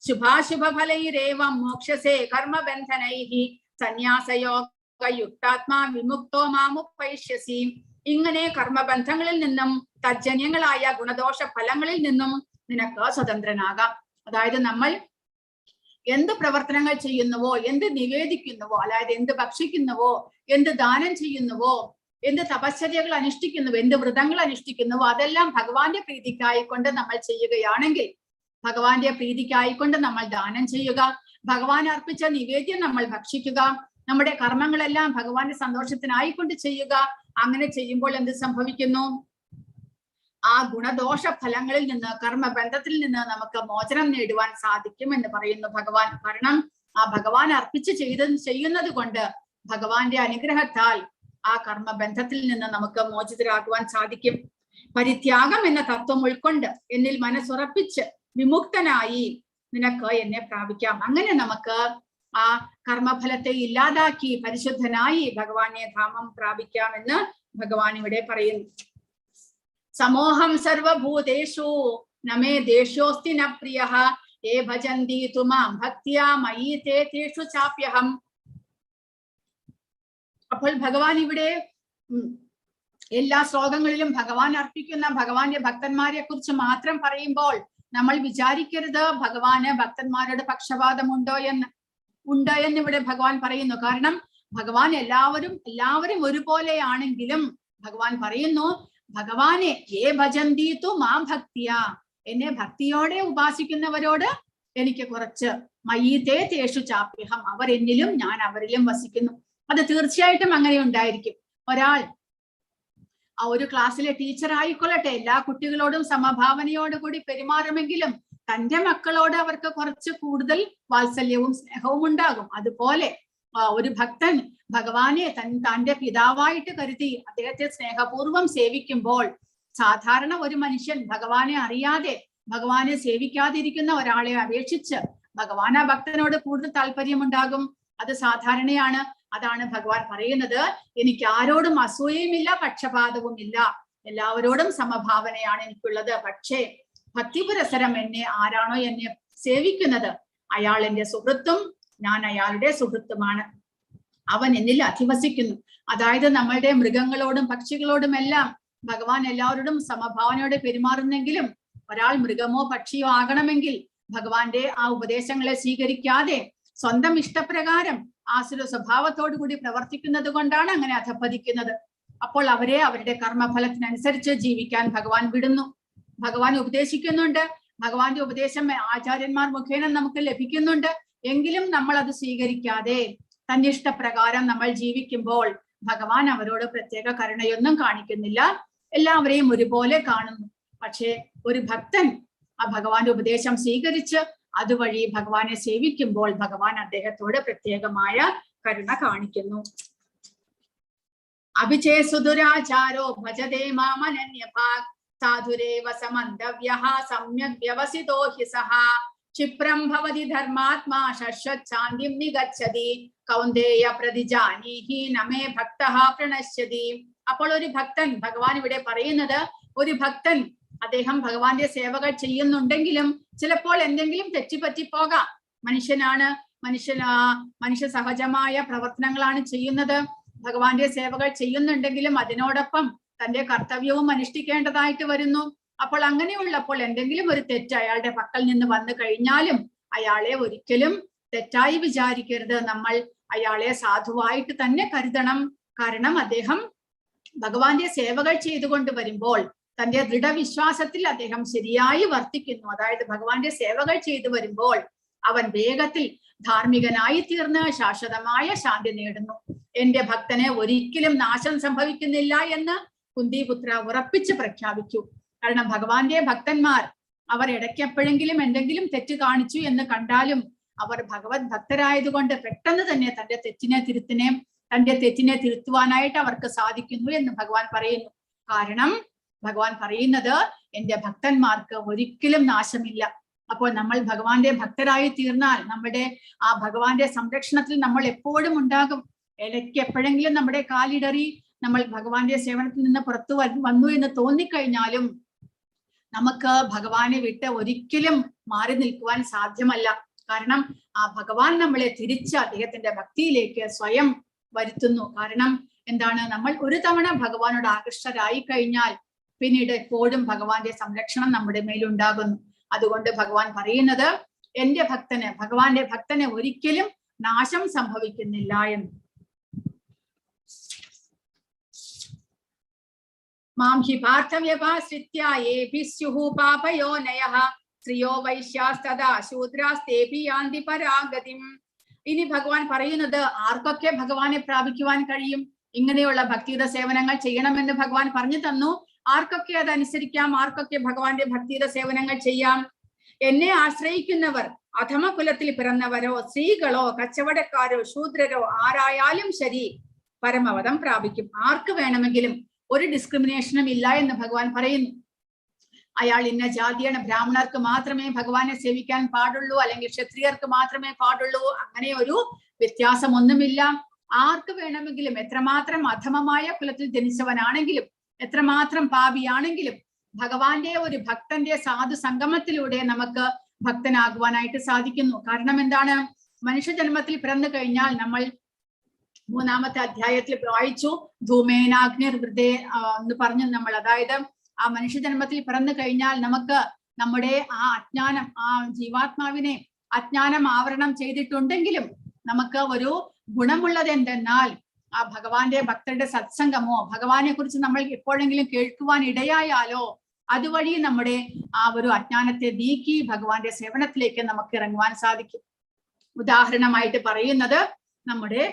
ശുഭാശുഭഫലൈരേവം മോക്ഷസേ കർമ്മബന്ധനൈഹി സന്യാസയോഗയുക്താത്മാ വിമുക്തോ മാമുപൈഷ്യസി. ഇങ്ങനെ കർമ്മബന്ധങ്ങളിൽ നിന്നും തജ്ജന്യങ്ങളായ ഗുണദോഷ ഫലങ്ങളിൽ നിന്നും നിനക്ക് സ്വതന്ത്രനാകാം. അതായത് നമ്മൾ എന്ത് പ്രവർത്തനങ്ങൾ ചെയ്യുന്നുവോ, എന്ത് നിവേദിക്കുന്നുവോ, അതായത് എന്ത് ഭക്ഷിക്കുന്നുവോ, എന്ത് ദാനം ചെയ്യുന്നുവോ, എന്ത് തപശ്ചര്യകൾ അനുഷ്ഠിക്കുന്നുവോ, എന്ത് വ്രതങ്ങൾ അനുഷ്ഠിക്കുന്നുവോ, അതെല്ലാം ഭഗവാന്റെ പ്രീതിക്കായിക്കൊണ്ട് നമ്മൾ ചെയ്യുകയാണെങ്കിൽ, ഭഗവാന്റെ പ്രീതിക്കായിക്കൊണ്ട് നമ്മൾ ദാനം ചെയ്യുക, ഭഗവാൻ അർപ്പിച്ച നിവേദ്യം നമ്മൾ ഭക്ഷിക്കുക, നമ്മുടെ കർമ്മങ്ങളെല്ലാം ഭഗവാന്റെ സന്തോഷത്തിനായിക്കൊണ്ട് ചെയ്യുക. അങ്ങനെ ചെയ്യുമ്പോൾ എന്ത് സംഭവിക്കുന്നു? ആ ഗുണദോഷ ഫലങ്ങളിൽ നിന്ന്, കർമ്മബന്ധത്തിൽ നിന്ന് നമുക്ക് മോചനം നേടുവാൻ സാധിക്കും എന്ന് പറയുന്നു ഭഗവാൻ. കാരണം ആ ഭഗവാൻ അർപ്പിച്ച് ചെയ്യുന്നത് കൊണ്ട് ഭഗവാന്റെ അനുഗ്രഹത്താൽ ആ കർമ്മബന്ധത്തിൽ നിന്ന് നമുക്ക് മോചിതരാകുവാൻ സാധിക്കും. പരിത്യാഗം എന്ന തത്വം ഉൾക്കൊണ്ട് എന്നിൽ മനസ്സുറപ്പിച്ച് വിമുക്തനായി നിനക്ക് എന്നെ പ്രാപിക്കാം. അങ്ങനെ നമുക്ക് ആ കർമ്മഫലത്തെ ഇല്ലാതാക്കി പരിശുദ്ധനായി ഭഗവാനെ ധാമം പ്രാപിക്കാമെന്ന് ഭഗവാൻ ഇവിടെ പറയുന്നു. സമോഹം സർവഭൂതേഷു നമേ ദേശോസ്തി ന പ്രിയഃ ഏ ഭജന്തി തു മാം ഭക്ത്യാ മയി തേ തേഷു ചാപ്യഹം. അപ്പോൾ ഭഗവാൻ ഇവിടെ എല്ലാ ശ്ലോകങ്ങളിലും ഭഗവാൻ അർപ്പിക്കുന്ന ഭഗവാന്റെ ഭക്തന്മാരെ കുറിച്ച് മാത്രം പറയുമ്പോൾ നമ്മൾ വിചാരിക്കരുത് ഭഗവാന് ഭക്തന്മാരുടെ പക്ഷപാതമുണ്ടോ എന്ന്. ഉണ്ട് എന്നിവിടെ ഭഗവാൻ പറയുന്നു. കാരണം ഭഗവാൻ എല്ലാവരും ഒരുപോലെയാണെങ്കിലും ഭഗവാൻ പറയുന്നു, ഭഗവാനെ ഏ ഭജന്തി തു മാം ഭക്തിയാ, എന്നെ ഭക്തിയോടെ ഉപാസിക്കുന്നവരോട് എനിക്ക് കുറച്ച് മയീതേ തേഷു ചാപ്യഹം, അവർ എന്നിലും ഞാൻ അവരിലും വസിക്കുന്നു. അത് തീർച്ചയായിട്ടും അങ്ങനെ ഉണ്ടായിരിക്കും. ഒരാൾ ആ ഒരു ക്ലാസ്സിലെ ടീച്ചർ ആയിക്കൊള്ളട്ടെ, എല്ലാ കുട്ടികളോടും സമഭാവനയോടുകൂടി പെരുമാറുമെങ്കിലും തന്റെ മക്കളോട് അവർക്ക് കുറച്ച് കൂടുതൽ വാത്സല്യവും സ്നേഹവും ഉണ്ടാകും. അതുപോലെ ഒരു ഭക്തൻ ഭഗവാനെ തന്റെ പിതാവായിട്ട് കരുതി അദ്ദേഹത്തെ സ്നേഹപൂർവ്വം സേവിക്കുമ്പോൾ, സാധാരണ ഒരു മനുഷ്യൻ ഭഗവാനെ അറിയാതെ ഭഗവാനെ സേവിക്കാതിരിക്കുന്ന ഒരാളെ അപേക്ഷിച്ച് ഭഗവാൻ ആ ഭക്തനോട് കൂടുതൽ താല്പര്യമുണ്ടാകും. അത് സാധാരണയാണ്. അതാണ് ഭഗവാൻ പറയുന്നത്, എനിക്ക് ആരോടും അസൂയയുമില്ല, പക്ഷപാതവും ഇല്ല, എല്ലാവരോടും സമഭാവനയാണ് എനിക്കുള്ളത്. പക്ഷേ ഭക്തിപുരസരം ആരാണോ എന്നെ സേവിക്കുന്നത് അയാൾ എന്റെ സുഹൃത്തും ഞാൻ അയാളുടെ സുഹൃത്തുമാണ്, അവൻ എന്നിൽ അധിവസിക്കുന്നു. അതായത് നമ്മളുടെ മൃഗങ്ങളോടും പക്ഷികളോടും എല്ലാം ഭഗവാൻ എല്ലാവരോടും സമഭാവനയോടെ പെരുമാറുന്നെങ്കിലും ഒരാൾ മൃഗമോ പക്ഷിയോ ആകണമെങ്കിൽ ഭഗവാന്റെ ആ ഉപദേശങ്ങളെ സ്വീകരിക്കാതെ സ്വന്തം ഇഷ്ടപ്രകാരം ആസുര സ്വഭാവത്തോടു കൂടി പ്രവർത്തിക്കുന്നത് കൊണ്ടാണ് അങ്ങനെ അധപ്പതിക്കുന്നത്. അപ്പോൾ അവരെ അവരുടെ കർമ്മഫലത്തിനനുസരിച്ച് ജീവിക്കാൻ ഭഗവാൻ വിടുന്നു. ഭഗവാൻ ഉപദേശിക്കുന്നുണ്ട്, ഭഗവാന്റെ ഉപദേശം ആചാര്യന്മാർ മുഖേന നമുക്ക് ലഭിക്കുന്നുണ്ട്. എങ്കിലും നമ്മൾ അത് സ്വീകരിക്കാതെ തന്റെ ഇഷ്ടപ്രകാരം നമ്മൾ ജീവിക്കുമ്പോൾ ഭഗവാൻ അവരോട് പ്രത്യേക കരുണയൊന്നും കാണിക്കുന്നില്ല, എല്ലാവരെയും ഒരുപോലെ കാണുന്നു. പക്ഷേ ഒരു ഭക്തൻ ആ ഭഗവാന്റെ ഉപദേശം സ്വീകരിച്ച് അതുവഴി ഭഗവാനെ സേവിക്കുമ്പോൾ ഭഗവാൻ അദ്ദേഹത്തോട് പ്രത്യേകമായ കരുണ കാണിക്കുന്നു. അഭിചേ സുദുരാചാരോ ഭജതേ മാമനന്യഭാഗ് സാധുരേവ സമന്തവ്യഃ സമ്യക് വ്യവസിതോ ഹി സഹ ക്ഷിപ്രം ഭവതി ധർമാത്മാ ശശ്വച്ഛാന്തിം നിഗച്ഛതി കൗന്ദേയ പ്രതിജാനീഹി നമേ ഭക്തഃ പ്രണശ്യതി. അപ്പോൾ ഒരു ഭക്തൻ, ഭഗവാൻ ഇവിടെ പറയുന്നത്, ഒരു ഭക്തൻ അദ്ദേഹം ഭഗവാന്റെ സേവകൾ ചെയ്യുന്നുണ്ടെങ്കിലും ചിലപ്പോൾ എന്തെങ്കിലും തെറ്റിപ്പറ്റിപ്പോകാം. മനുഷ്യനാണ്, മനുഷ്യ സഹജമായ പ്രവർത്തനങ്ങളാണ് ചെയ്യുന്നത്. ഭഗവാന്റെ സേവകൾ ചെയ്യുന്നുണ്ടെങ്കിലും അതിനോടൊപ്പം തന്റെ കർത്തവ്യവും അനുഷ്ഠിക്കേണ്ടതായിട്ട് വരുന്നു. അപ്പോൾ അങ്ങനെയുള്ളപ്പോൾ എന്തെങ്കിലും ഒരു തെറ്റ് അയാളുടെ പക്കൽ നിന്ന് വന്നു കഴിഞ്ഞാലും അയാളെ ഒരിക്കലും തെറ്റായി വിചാരിക്കരുത്. നമ്മൾ അയാളെ സാധുവായിട്ട് തന്നെ കരുതണം. കാരണം അദ്ദേഹം ഭഗവാന്റെ സേവകൾ ചെയ്തുകൊണ്ട് വരുമ്പോൾ തന്റെ ദൃഢവിശ്വാസത്തിൽ അദ്ദേഹം ശരിയായി വർത്തിക്കുന്നു. അതായത് ഭഗവാന്റെ സേവകൾ ചെയ്തു വരുമ്പോൾ അവൻ വേഗത്തിൽ ധാർമ്മികനായി തീർന്ന് ശാശ്വതമായ ശാന്തി നേടുന്നു. എന്റെ ഭക്തന് ഒരിക്കലും നാശം സംഭവിക്കുന്നില്ല എന്ന് കുന്തിപുത്ര ഉറപ്പിച്ച് പ്രഖ്യാപിക്കൂ. കാരണം ഭഗവാന്റെ ഭക്തന്മാർ അവർ ഇടയ്ക്കെപ്പോഴെങ്കിലും എന്തെങ്കിലും തെറ്റ് കാണിച്ചു എന്ന് കണ്ടാലും അവർ ഭഗവത് ഭക്തരായതുകൊണ്ട് പെട്ടെന്ന് തന്നെ തന്റെ തെറ്റിനെ തിരുത്തുവാനായിട്ട് അവർക്ക് സാധിക്കുന്നു എന്ന് ഭഗവാൻ പറയുന്നു. കാരണം ഭഗവാൻ പറയുന്നത് എന്റെ ഭക്തന്മാർക്ക് ഒരിക്കലും നാശമില്ല. അപ്പോൾ നമ്മൾ ഭഗവാന്റെ ഭക്തരായി തീർന്നാൽ നമ്മുടെ ആ ഭഗവാന്റെ സംരക്ഷണത്തിൽ നമ്മൾ എപ്പോഴും ഉണ്ടാകും. ഇടയ്ക്ക് എപ്പോഴെങ്കിലും നമ്മുടെ കാലിടറി നമ്മൾ ഭഗവാന്റെ സേവനത്തിൽ നിന്ന് പുറത്തു വന്നു എന്ന് തോന്നിക്കഴിഞ്ഞാലും നമുക്ക് ഭഗവാനെ വിട്ട് ഒരിക്കലും മാറി നിൽക്കുവാൻ സാധ്യമല്ല. കാരണം ആ ഭഗവാൻ നമ്മളെ തിരിച്ച് അദ്ദേഹത്തിന്റെ ഭക്തിയിലേക്ക് സ്വയം വരുത്തുന്നു. കാരണം എന്താണ്, നമ്മൾ ഒരു തവണ ഭഗവാനോട് ആകൃഷ്ടരായി കഴിഞ്ഞാൽ പിന്നീട് എപ്പോഴും ഭഗവാന്റെ സംരക്ഷണം നമ്മുടെ മേലുണ്ടാകുന്നു. അതുകൊണ്ട് ഭഗവാൻ പറയുന്നത് എന്റെ ഭഗവാന്റെ ഭക്തന് ഒരിക്കലും നാശം സംഭവിക്കുന്നില്ല എന്ന്. മാം ഹി പാർത്ഥവ്യപാശ്രിത്യ യേഭിഃ സ്യുഃ പാപയോനയഃ സ്ത്രിയോ വൈശ്യാസ്തദാ ശൂദ്രാസ്തേഭി യാന്തി പരാഗതിം. ഇനി ഭഗവാൻ പറയുന്നത് ആർക്കൊക്കെ ഭഗവാനെ പ്രാപിക്കുവാൻ കഴിയും? ഇങ്ങനെയുള്ള ഭക്തിയുടെ സേവനങ്ങൾ ചെയ്യണമെന്ന് ഭഗവാൻ പറഞ്ഞു തന്നു. ആർക്കൊക്കെ അതനുസരിക്കാം? ആർക്കൊക്കെ ഭഗവാന്റെ ഭക്തിയുടെ സേവനങ്ങൾ ചെയ്യാം? എന്നെ ആശ്രയിക്കുന്നവർ അധമ കുലത്തിൽ പിറന്നവരോ സ്ത്രീകളോ കച്ചവടക്കാരോ ശൂദ്രരോ ആരായാലും ശരി പരമപദം പ്രാപിക്കും. ആർക്ക് വേണമെങ്കിലും ഒരു ഡിസ്ക്രിമിനേഷനും ഇല്ല എന്ന് ഭഗവാൻ പറയുന്നു. അയാൾ ഇന്ന ജാതിയാണ്, ബ്രാഹ്മണർക്ക് മാത്രമേ ഭഗവാനെ സേവിക്കാൻ പാടുള്ളൂ, അല്ലെങ്കിൽ ക്ഷത്രിയർക്ക് മാത്രമേ പാടുള്ളൂ, അങ്ങനെ ഒരു വ്യത്യാസമൊന്നുമില്ല. ആർക്ക് വേണമെങ്കിലും, എത്രമാത്രം അധമമായ കുലത്തിൽ ജനിച്ചവനാണെങ്കിലും എത്രമാത്രം പാപിയാണെങ്കിലും ഭഗവാന്റെ ഒരു ഭക്തന്റെ സാധു സംഗമത്തിലൂടെ നമുക്ക് ഭക്തനാകുവാനായിട്ട് സാധിക്കുന്നു. കാരണം എന്താണ്, മനുഷ്യജന്മത്തിൽ പിറന്നു കഴിഞ്ഞാൽ നമ്മൾ 3-ാമത്തെ അധ്യായത്തിൽ വായിച്ചു, ധൂമേനാഗ്നിർവൃതേ എന്ന് പറഞ്ഞു നമ്മൾ. അതായത് ആ മനുഷ്യജന്മത്തിൽ പിറന്നു കഴിഞ്ഞാൽ നമുക്ക് നമ്മുടെ ആ അജ്ഞാനം, ആ ജീവാത്മാവിനെ അജ്ഞാനം ആവരണം ചെയ്തിട്ടുണ്ടെങ്കിലും നമുക്ക് ഒരു ഗുണമുള്ളത് എന്തെന്നാൽ ആ ഭഗവാന്റെ ഭക്തരുടെ സത്സംഗമോ ഭഗവാനെ കുറിച്ച് നമ്മൾ എപ്പോഴെങ്കിലും കേൾക്കുവാൻ ഇടയായാലോ അതുവഴി നമ്മുടെ ആ ഒരു അജ്ഞാനത്തെ നീക്കി ഭഗവാന്റെ സേവനത്തിലേക്ക് നമുക്ക് ഇറങ്ങുവാൻ സാധിക്കും. ഉദാഹരണമായിട്ട് പറയുന്നത് നമ്മുടെ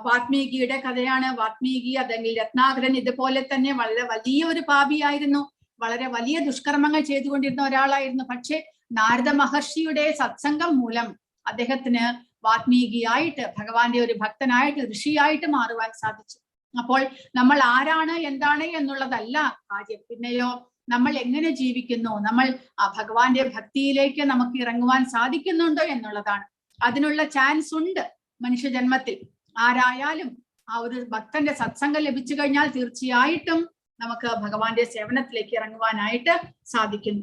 വാത്മീകിയുടെ കഥയാണ്. വാത്മീകി അല്ലെങ്കിൽ രത്നാകരൻ ഇതുപോലെ തന്നെ വളരെ വലിയൊരു പാപിയായിരുന്നു, വളരെ വലിയ ദുഷ്കർമ്മങ്ങൾ ചെയ്തുകൊണ്ടിരുന്ന ഒരാളായിരുന്നു. പക്ഷെ നാരദ മഹർഷിയുടെ സത്സംഗം മൂലം അദ്ദേഹത്തിന് വാത്മീകിയായിട്ട്, ഭഗവാന്റെ ഒരു ഭക്തനായിട്ട്, ഋഷിയായിട്ട് മാറുവാൻ സാധിച്ചു. അപ്പോൾ നമ്മൾ ആരാണ് എന്താണ് എന്നുള്ളതല്ല കാര്യം, പിന്നെയോ നമ്മൾ എങ്ങനെ ജീവിക്കുന്നു, നമ്മൾ ആ ഭഗവാന്റെ ഭക്തിയിലേക്ക് നമുക്ക് ഇറങ്ങുവാൻ സാധിക്കുന്നുണ്ടോ എന്നുള്ളതാണ്. അതിനുള്ള ചാൻസ് ഉണ്ട് മനുഷ്യജന്മത്തിൽ. ആരായാലും ആ ഒരു ഭക്തന്റെ സത്സംഗം ലഭിച്ചു കഴിഞ്ഞാൽ തീർച്ചയായിട്ടും നമുക്ക് ഭഗവാന്റെ സേവനത്തിലേക്ക് ഇറങ്ങുവാനായിട്ട് സാധിക്കുന്നു.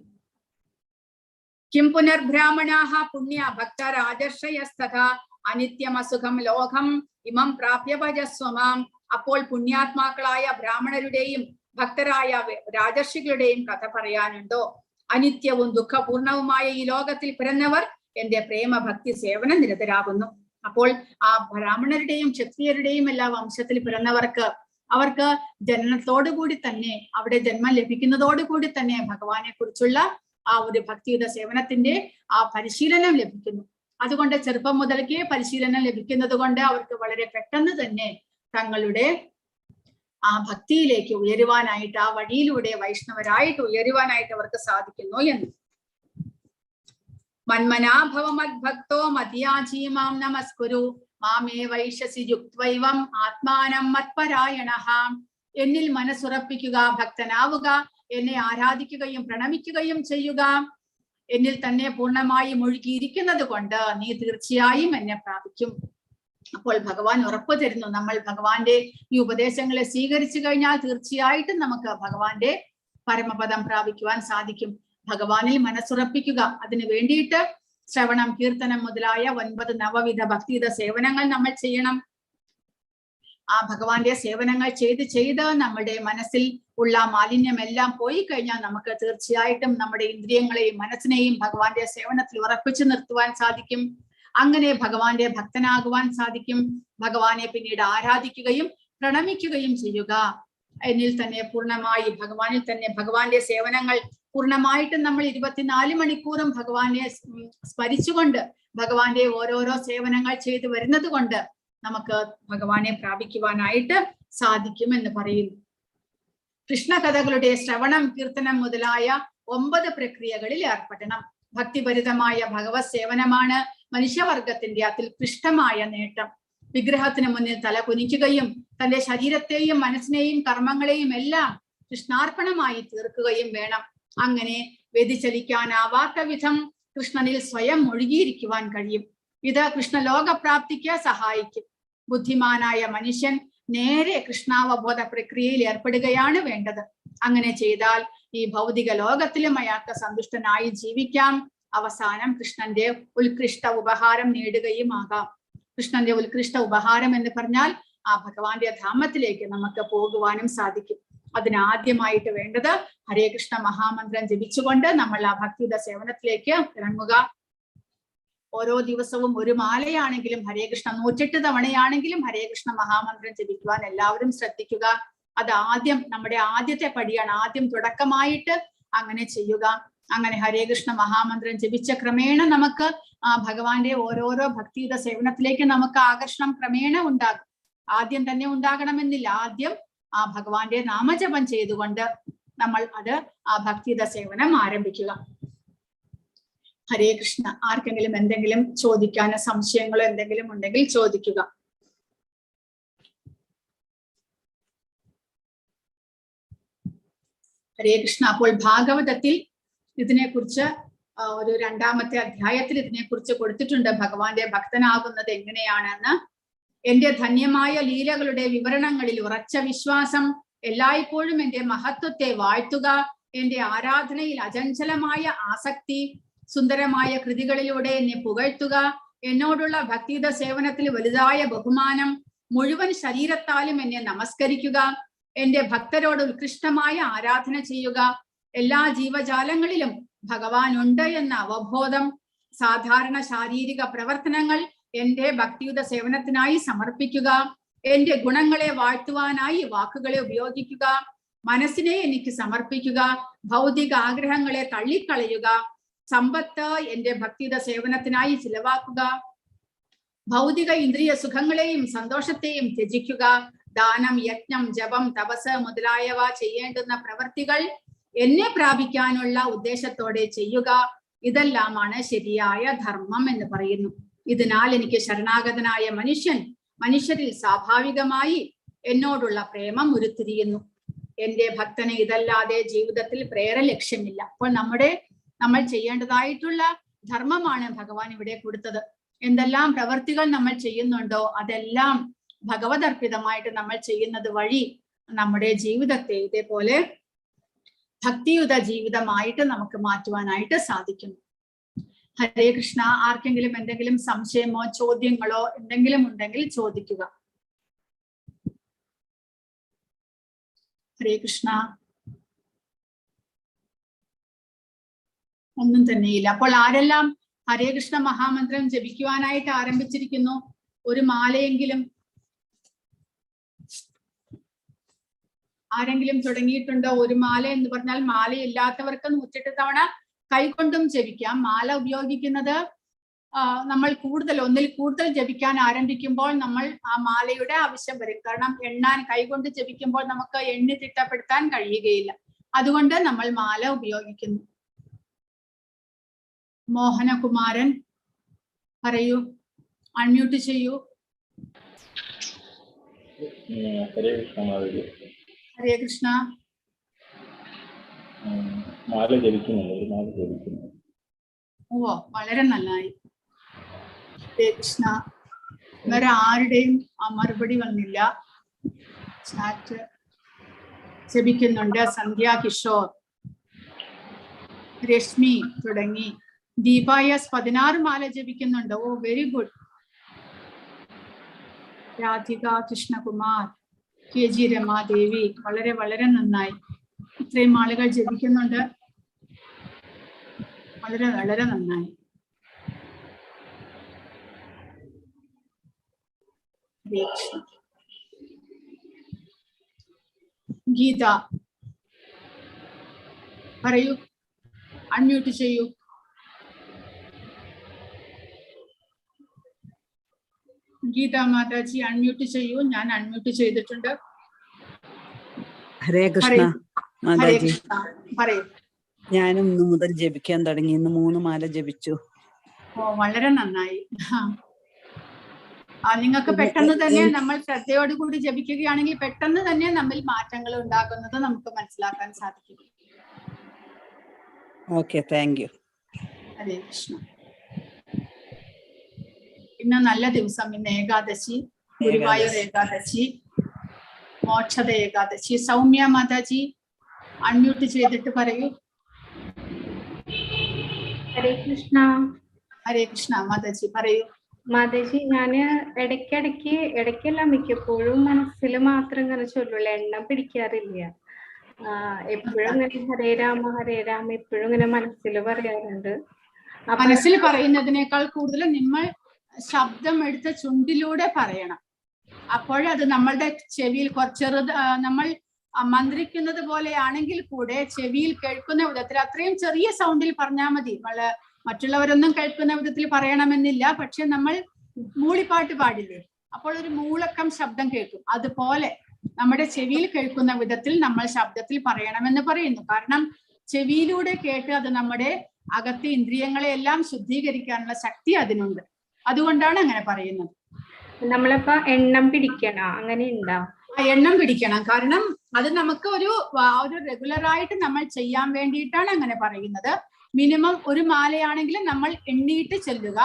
കിം പുനർബ്രാഹ്മണാഃ പുണ്യ ഭക്തരാജർഷയസ്തഥാ അനിത്യമസുഖം ലോകം ഇമം പ്രാപ്യ ഭജസ്വമാം. അപ്പോൾ പുണ്യാത്മാക്കളായ ബ്രാഹ്മണരുടെയും ഭക്തരായ രാജർഷികളുടെയും കഥ പറയാനുണ്ടോ? അനിത്യവും ദുഃഖപൂർണവുമായ ഈ ലോകത്തിൽ പിറന്നവർ എന്റെ പ്രേമഭക്തി സേവന നിരതരാകുന്നു. അപ്പോൾ ആ ബ്രാഹ്മണരുടെയും ക്ഷത്രിയരുടെയും എല്ലാ വംശത്തിൽ പിറന്നവർക്ക് അവർക്ക് ജനനത്തോടുകൂടി തന്നെ, അവിടെ ജന്മം ലഭിക്കുന്നതോടുകൂടി തന്നെ ഭഗവാനെ കുറിച്ചുള്ള ആ ഒരു ഭക്തിയുടെ സേവനത്തിന്റെ ആ പരിശീലനം ലഭിക്കുന്നു. അതുകൊണ്ട് ചെറുപ്പം മുതൽക്കേ പരിശീലനം ലഭിക്കുന്നത് കൊണ്ട് അവർക്ക് വളരെ പെട്ടെന്ന് തന്നെ തങ്ങളുടെ ആ ഭക്തിയിലേക്ക് ഉയരുവാനായിട്ട്, ആ വഴിയിലൂടെ വൈഷ്ണവരായിട്ട് ഉയരുവാനായിട്ട് അവർക്ക് സാധിക്കുന്നു എന്ന്. മന്മനാഭവമദ്ഭക്തോ മദ്യാജീമാം നമസ്കുരു മാമേ വൈശസി യുക്ത്വൈവം ആത്മാനം മത്പരായണഃ. എന്നിൽ മനസ്സുറപ്പിക്കുക, ഭക്തനാവുക, എന്നെ ആരാധിക്കുകയും പ്രണമിക്കുകയും ചെയ്യുക. എന്നിൽ തന്നെ പൂർണ്ണമായി മുഴുകിയിരിക്കുന്നത് കൊണ്ട് നീ തീർച്ചയായും എന്നെ പ്രാപിക്കും. അപ്പോൾ ഭഗവാൻ ഉറപ്പു തരുന്നു, നമ്മൾ ഭഗവാന്റെ ഈ ഉപദേശങ്ങളെ സ്വീകരിച്ചു കഴിഞ്ഞാൽ തീർച്ചയായിട്ടും നമുക്ക് ഭഗവാന്റെ പരമപദം പ്രാപിക്കുവാൻ സാധിക്കും. ഭഗവാനിൽ മനസ്സുറപ്പിക്കുക. അതിനു വേണ്ടിയിട്ട് ശ്രവണം, കീർത്തനം മുതലായ 9 നവവിധ ഭക്തിയുത സേവനങ്ങൾ നമ്മൾ ചെയ്യണം. ആ ഭഗവാന്റെ സേവനങ്ങൾ ചെയ്ത് നമ്മുടെ മനസ്സിൽ ഉള്ള മാലിന്യമെല്ലാം പോയി കഴിഞ്ഞാൽ നമുക്ക് തീർച്ചയായിട്ടും നമ്മുടെ ഇന്ദ്രിയങ്ങളെയും മനസ്സിനെയും ഭഗവാന്റെ സേവനത്തിൽ ഉറപ്പിച്ചു നിർത്തുവാൻ സാധിക്കും. അങ്ങനെ ഭഗവാന്റെ ഭക്തനാകുവാൻ സാധിക്കും. ഭഗവാനെ പിന്നീട് ആരാധിക്കുകയും പ്രണമിക്കുകയും ചെയ്യുക. എന്നിൽ തന്നെ പൂർണ്ണമായി ഭഗവാനിൽ തന്നെ ഭഗവാന്റെ സേവനങ്ങൾ പൂർണ്ണമായിട്ടും നമ്മൾ 24 മണിക്കൂറും ഭഗവാനെ സ്മരിച്ചുകൊണ്ട് ഭഗവാന്റെ ഓരോരോ സേവനങ്ങൾ ചെയ്തു വരുന്നത് കൊണ്ട് നമുക്ക് ഭഗവാനെ പ്രാപിക്കുവാനായിട്ട് സാധിക്കും എന്ന് പറയുന്നു. കൃഷ്ണകഥകളുടെ ശ്രവണം, കീർത്തനം മുതലായ 9 പ്രക്രിയകളിൽ ഏർപ്പെടണം. ഭക്തിഭരിതമായ ഭഗവത് സേവനമാണ് മനുഷ്യവർഗത്തിന്റെ അത്യുത്കൃഷ്ടമായ നേട്ടം. വിഗ്രഹത്തിന് മുന്നിൽ തല കുനിക്കുകയും തന്റെ ശരീരത്തെയും മനസ്സിനെയും കർമ്മങ്ങളെയും എല്ലാം കൃഷ്ണാർപ്പണമായി തീർക്കുകയും വേണം. അങ്ങനെ വ്യതിചലിക്കാനാവാത്ത വിധം കൃഷ്ണനിൽ സ്വയം ഒഴുകിയിരിക്കുവാൻ കഴിയും. ഇത് കൃഷ്ണലോകപ്രാപ്തിക്ക് സഹായിക്കും. ബുദ്ധിമാനായ മനുഷ്യൻ നേരെ കൃഷ്ണാവബോധ പ്രക്രിയയിൽ ഏർപ്പെടുകയാണ് വേണ്ടത്. അങ്ങനെ ചെയ്താൽ ഈ ഭൗതിക ലോകത്തിലും അയാൾക്ക് സന്തുഷ്ടനായി ജീവിക്കാം. അവസാനം കൃഷ്ണന്റെ ഉത്കൃഷ്ട ഉപഹാരം നേടുകയും ആകാം. കൃഷ്ണന്റെ ഉത്കൃഷ്ട ഉപഹാരം എന്ന് പറഞ്ഞാൽ ആ ഭഗവാന്റെ ധാമത്തിലേക്ക് നമുക്ക് പോകുവാനും സാധിക്കും. അതിനാദ്യമായിട്ട് വേണ്ടത് ഹരേ കൃഷ്ണ മഹാമന്ത്രം ജപിച്ചുകൊണ്ട് നമ്മൾ ആ ഭക്തിയുടെ സേവനത്തിലേക്ക് ഇറങ്ങുക. ഓരോ ദിവസവും ഒരു മാലയാണെങ്കിലും ഹരേ കൃഷ്ണ 108 തവണയാണെങ്കിലും ഹരേ കൃഷ്ണ മഹാമന്ത്രം ജപിക്കുവാൻ എല്ലാവരും ശ്രദ്ധിക്കുക. അത് ആദ്യം നമ്മുടെ ആദ്യത്തെ പടിയാണ്. ആദ്യം തുടക്കമായിട്ട് അങ്ങനെ ചെയ്യുക. അങ്ങനെ ഹരേ കൃഷ്ണ മഹാമന്ത്രം ജപിച്ച ക്രമേണ നമുക്ക് ആ ഭഗവാന്റെ ഓരോരോ ഭക്തിയുടെ സേവനത്തിലേക്ക് നമുക്ക് ആകർഷണം ക്രമേണ ഉണ്ടാകും. ആദ്യം തന്നെ ഉണ്ടാകണമെന്നില്ല. ആദ്യം ആ ഭഗവാന്റെ നാമജപം ചെയ്തുകൊണ്ട് നമ്മൾ ആ ഭക്തിയുടെ സേവനം ആരംഭിക്കുക. ഹരേ കൃഷ്ണ. ആർക്കെങ്കിലും എന്തെങ്കിലും ചോദിക്കാനോ സംശയങ്ങളോ എന്തെങ്കിലും ഉണ്ടെങ്കിൽ ചോദിക്കുക. ഹരേ കൃഷ്ണ. അപ്പോൾ ഭാഗവതത്തിൽ ഇതിനെക്കുറിച്ച് ഒരു 2ാമത്തെ അധ്യായത്തിൽ ഇതിനെക്കുറിച്ച് കൊടുത്തിട്ടുണ്ട്. ഭഗവാന്റെ ഭക്തനാകുന്നത് എങ്ങനെയാണെന്ന്. എന്റെ ധന്യമായ ലീലകളുടെ വിവരണങ്ങളിൽ ഉറച്ച വിശ്വാസം, എല്ലായ്പ്പോഴും എന്റെ മഹത്വത്തെ വാഴ്ത്തുക, എന്റെ ആരാധനയിൽ അചഞ്ചലമായ ആസക്തി, സുന്ദരമായ കൃതികളിലൂടെ എന്നെ പുകഴ്ത്തുക, എന്നോടുള്ള ഭക്തിയുടെ സേവനത്തിൽ വലുതായ ബഹുമാനം, മുഴുവൻ ശരീരത്താലും എന്നെ നമസ്കരിക്കുക, എന്റെ ഭക്തരോട് ഉത്കൃഷ്ടമായ ആരാധന ചെയ്യുക, എല്ലാ ജീവജാലങ്ങളിലും ഭഗവാൻ ഉണ്ട് എന്ന അവബോധം, സാധാരണ ശാരീരിക പ്രവർത്തനങ്ങൾ എന്റെ ഭക്തിയുടെ സേവനത്തിനായി സമർപ്പിക്കുക, എന്റെ ഗുണങ്ങളെ വാഴ്ത്തുവാനായി വാക്കുകളെ ഉപയോഗിക്കുക, മനസ്സിനെ എനിക്ക് സമർപ്പിക്കുക, ഭൗതിക ആഗ്രഹങ്ങളെ തള്ളിക്കളയുക, സമ്പത്ത് എന്റെ ഭക്തിയുടെ സേവനത്തിനായി ചിലവാക്കുക, ഭൗതിക ഇന്ദ്രിയ സുഖങ്ങളെയും സന്തോഷത്തെയും ത്യജിക്കുക, ദാനം, യജ്ഞം, ജപം, തപസ് മുതലായവ ചെയ്യേണ്ടുന്ന പ്രവർത്തികൾ എന്നെ പ്രാപിക്കാനുള്ള ഉദ്ദേശത്തോടെ ചെയ്യുക. ഇതെല്ലാമാണ് ശരിയായ ധർമ്മം എന്ന് പറയുന്നു. ഇതിനാൽ എനിക്ക് ശരണാഗതനായ മനുഷ്യരിൽ സ്വാഭാവികമായി എന്നോടുള്ള പ്രേമം ഉരുത്തിരിയുന്നു. എന്റെ ഭക്തന് ഇതല്ലാതെ ജീവിതത്തിൽ പ്രേര ലക്ഷ്യമില്ല. അപ്പോൾ നമ്മൾ ചെയ്യേണ്ടതായിട്ടുള്ള ധർമ്മമാണ് ഭഗവാൻ ഇവിടെ കൊടുത്തത്. എന്തെല്ലാം പ്രവർത്തികൾ നമ്മൾ ചെയ്യുന്നുണ്ടോ അതെല്ലാം ഭഗവതർപ്പിതമായിട്ട് നമ്മൾ ചെയ്യുന്നത് വഴി നമ്മുടെ ജീവിതത്തെ ഇതേപോലെ ഭക്തിയുത ജീവിതമായിട്ട് നമുക്ക് മാറ്റുവാനായിട്ട് സാധിക്കുന്നു. ഹരേ കൃഷ്ണ. ആർക്കെങ്കിലും എന്തെങ്കിലും സംശയമോ ചോദ്യങ്ങളോ എന്തെങ്കിലും ഉണ്ടെങ്കിൽ ചോദിക്കുക. ഹരേ കൃഷ്ണ. ഒന്നും തന്നെയില്ല. അപ്പോൾ ആരെല്ലാം ഹരേ കൃഷ്ണ മഹാമന്ത്രം ജപിക്കുവാനായിട്ട് ആരംഭിച്ചിരിക്കുന്നു? ഒരു മാലയെങ്കിലും ആരെങ്കിലും തുടങ്ങിയിട്ടുണ്ടോ? ഒരു മാല എന്ന് പറഞ്ഞാൽ മാലയില്ലാത്തവർക്ക് 108 തവണ കൈകൊണ്ടും ജപിക്കാം. മാല ഉപയോഗിക്കുന്നത് നമ്മൾ ഒന്നിൽ കൂടുതൽ ജപിക്കാൻ ആരംഭിക്കുമ്പോൾ നമ്മൾ ആ മാലയുടെ ആവശ്യം വരും. കാരണം എണ്ണാൻ കൈകൊണ്ട് ജപിക്കുമ്പോൾ നമുക്ക് എണ്ണി തിട്ടപ്പെടുത്താൻ കഴിയുകയില്ല. അതുകൊണ്ട് നമ്മൾ മാല ഉപയോഗിക്കുന്നു. മോഹനകുമാരൻ പറയൂ, അൺമ്യൂട്ട് ചെയ്യൂ. ഹരേ കൃഷ്ണ. മാല ജപിക്കുന്നു. ഓ, വളരെ നന്നായി. ഹരേ കൃഷ്ണ. വേറെ ആരുടെയും മറുപടി വന്നില്ല. ചാറ്റ് ജപിക്കുന്നുണ്ട്. സന്ധ്യ കിഷോർ, രശ്മി തുടങ്ങി. ദീപായസ് 16 മാല ജപിക്കുന്നുണ്ട്. Oh, very good. Radhika Krishnakumar, KG Ramadevi, വളരെ വളരെ നന്നായി. ഇത്രയും ആളുകൾ ജപിക്കുന്നുണ്ട്. വളരെ വളരെ നന്നായി. ഗീത പറയൂ, അൺമ്യൂട്ട് ചെയ്യൂ. ഗീത മാതാജി അൺമ്യൂട്ട് ചെയ്യൂ. ഞാൻ അൺമ്യൂട്ട് ചെയ്തിട്ടുണ്ട്. ഹരേ കൃഷ്ണ ഹരേ മാതാജി. കൃഷ്ണ പറയൂ. ഞാനും ഇന്ന് മുതൽ ജപിക്കാൻ തുടങ്ങി. ഇന്ന് 3 മാല ജപിച്ചു. ഓ, വളരെ നന്നായി. നിങ്ങൾക്ക് പെട്ടെന്ന് തന്നെ നമ്മൾ ശ്രദ്ധയോടുകൂടി ജപിക്കുകയാണെങ്കിൽ പെട്ടെന്ന് തന്നെ നമ്മിൽ മാറ്റങ്ങൾ ഉണ്ടാകുന്നത് നമുക്ക് മനസ്സിലാക്കാൻ സാധിക്കും. Okay, thank you. Hare Krishna. ഇന്ന് നല്ല ദിവസം. ഇന്ന് ഏകാദശി, ഗുരുവായൂർ ഏകാദശി, മോക്ഷത ഏകാദശി. സൗമ്യ മാതാജി അൺമ്യൂട്ട് ചെയ്തിട്ട് പറയൂ. ഹരേ കൃഷ്ണ. ഹരേ കൃഷ്ണ മാതാജി പറയൂ. മാതാജി, ഞാന് ഇടയ്ക്കല്ല മിക്കപ്പോഴും മനസ്സിൽ മാത്രം ഇങ്ങനെ ചൊല്ലുള്ളൂ, എണ്ണം പിടിക്കാറില്ല. എപ്പോഴും ഇങ്ങനെ ഹരേ രാമ എപ്പോഴും ഇങ്ങനെ മനസ്സിൽ പറയാറുണ്ട്. മനസ്സിൽ പറയുന്നതിനേക്കാൾ കൂടുതൽ നമ്മൾ ശബ്ദം എടുത്ത ചുണ്ടിലൂടെ പറയണം. അപ്പോഴത് നമ്മളുടെ ചെവിയിൽ ചെറുത് നമ്മൾ മന്ത്രിക്കുന്നത് പോലെയാണെങ്കിൽ കൂടെ ചെവിയിൽ കേൾക്കുന്ന വിധത്തിൽ അത്രയും ചെറിയ സൗണ്ടിൽ പറഞ്ഞാൽ മതി. മറ്റുള്ളവരൊന്നും കേൾക്കുന്ന വിധത്തിൽ പറയണമെന്നില്ല. പക്ഷെ നമ്മൾ മൂളിപ്പാട്ട് പാടില്ലേ, അപ്പോൾ ഒരു മൂളക്കം ശബ്ദം കേൾക്കും. അതുപോലെ നമ്മുടെ ചെവിയിൽ കേൾക്കുന്ന വിധത്തിൽ നമ്മൾ ശബ്ദത്തിൽ പറയണമെന്ന് പറയുന്നു. കാരണം ചെവിയിലൂടെ കേട്ട് അത് നമ്മുടെ അകത്തെ ഇന്ദ്രിയങ്ങളെ എല്ലാം ശുദ്ധീകരിക്കാനുള്ള ശക്തി അതിനുണ്ട്. അതുകൊണ്ടാണ് അങ്ങനെ പറയുന്നത്. നമ്മളിപ്പോ എണ്ണം പിടിക്കണ അങ്ങനെ ഉണ്ടോ? എണ്ണം പിടിക്കണം. കാരണം അത് നമുക്ക് ഒരു റെഗുലറായിട്ട് നമ്മൾ ചെയ്യാൻ വേണ്ടിയിട്ടാണ് അങ്ങനെ പറയുന്നത്. മിനിമം ഒരു മാലയാണെങ്കിൽ നമ്മൾ എണ്ണിയിട്ട് ചെല്ലുക.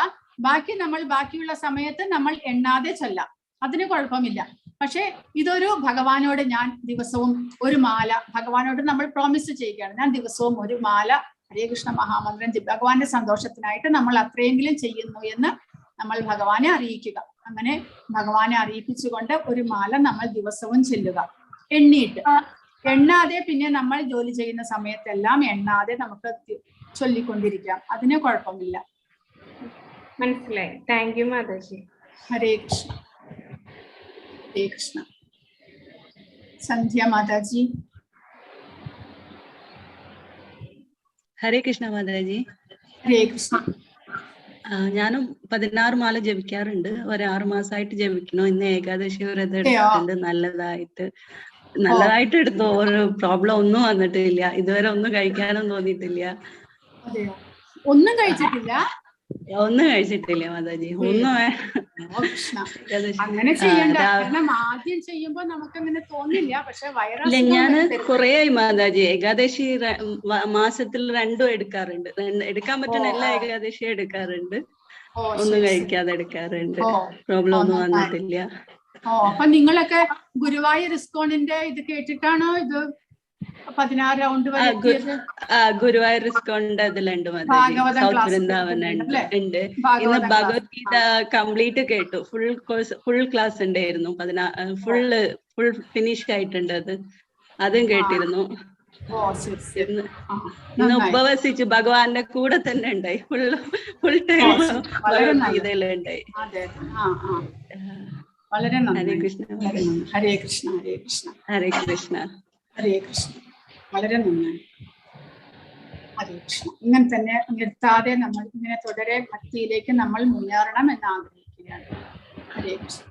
ബാക്കിയുള്ള സമയത്ത് നമ്മൾ എണ്ണാതെ ചെല്ലാം. അതിന് കുഴപ്പമില്ല. പക്ഷെ ഇതൊരു ഭഗവാനോട് ഞാൻ ദിവസവും ഒരു മാല ഭഗവാനോട് നമ്മൾ പ്രോമിസ് ചെയ്യുകയാണ്. ഞാൻ ദിവസവും ഒരു മാല ഹരേ കൃഷ്ണ മഹാമന്ത്രം ഭഗവാന്റെ സന്തോഷത്തിനായിട്ട് നമ്മൾ അത്രയെങ്കിലും ചെയ്യുന്നു എന്ന് നമ്മൾ ഭഗവാനെ അറിയിക്കുക. അങ്ങനെ ഭഗവാനെ അറിയിപ്പിച്ചുകൊണ്ട് ഒരു മാല നമ്മൾ ദിവസവും ചെല്ലുക. എണ്ണാതെ പിന്നെ നമ്മൾ ജോലി ചെയ്യുന്ന സമയത്തെല്ലാം എണ്ണാതെ നമുക്ക് ചൊല്ലിക്കൊണ്ടിരിക്കാം. അതിന് കുഴപ്പമില്ല. മനസ്സിലായി. Thank you Mataji. ഹരേ കൃഷ്ണ. ഹരേ കൃഷ്ണ. സന്ധ്യ മാതാജി. ഹരേ കൃഷ്ണ മാതാജി. ഹരേ കൃഷ്ണ. ഞാനും 16 മാല ജപിക്കാറുണ്ട്. ഒരു 6 മാസമായിട്ട് ജപിക്കണോ. ഇന്ന് ഏകാദശി വ്രതം എടുത്തിട്ടുണ്ട്. നല്ലതായിട്ട് എടുത്തു. ഒരു പ്രോബ്ലം ഒന്നും വന്നിട്ടില്ല. ഇതുവരെ ഒന്നും കഴിക്കാനും തോന്നിയിട്ടില്ല. ഒന്നും കഴിച്ചിട്ടില്ല മാതാജി. ഒന്നും അങ്ങനെ ചെയ്യണ്ട. കാരണം ആദ്യം ചെയ്യുമ്പോ നമുക്ക് അങ്ങനെ തോന്നില്ല. പക്ഷെ ഇല്ല, ഞാന് കുറേയായി മാതാജി. ഏകാദശി മാസത്തിൽ 2 എടുക്കാറുണ്ട്. എടുക്കാൻ പറ്റുന്ന എല്ലാ ഏകാദശിയും എടുക്കാറുണ്ട്. ഒന്നും കഴിക്കാതെ എടുക്കാറുണ്ട്. പ്രോബ്ലം ഒന്നും വന്നിട്ടില്ല. അപ്പൊ നിങ്ങളൊക്കെ ഗുരുവായൂർ ഇസ്കോണിന്റെ ഇത് കേട്ടിട്ടാണോ ഇത് 16 റൗണ്ട് ഗുരുവായൂർ ഇസ്കോണിന്റെ ഇതിലുണ്ട് മാതാജി. സൗത്ത് വൃന്ദാവൻ ഉണ്ട്. ഇന്ന് ഭഗവത്ഗീത കംപ്ലീറ്റ് കേട്ടു. ഫുൾ ക്ലാസ് ഉണ്ടായിരുന്നു. ഫുൾ ഫിനിഷ് ആയിട്ടുണ്ട്. അതും കേട്ടിരുന്നു. ഇന്ന് ഉപവസിച്ചു ഭഗവാന്റെ കൂടെ തന്നെ ഉണ്ടായി. ഫുൾ ടൈം ഭഗവത്ഗീതയിലുണ്ടായി. വളരെ ഹരേ കൃഷ്ണ. ഹരേ കൃഷ്ണ. ഹരേ കൃഷ്ണ. ഹരേ കൃഷ്ണ. ഹരേ കൃഷ്ണ. വളരെ നന്നായി. ഹരേ കൃഷ്ണ. ഇങ്ങനെ തന്നെ നിർത്താതെ നമ്മൾ ഇങ്ങനെ തുടരെ ഭക്തിയിലേക്ക് നമ്മൾ മുന്നേറണം എന്ന് ആഗ്രഹിക്കുകയാണ്. ഹരേ കൃഷ്ണ.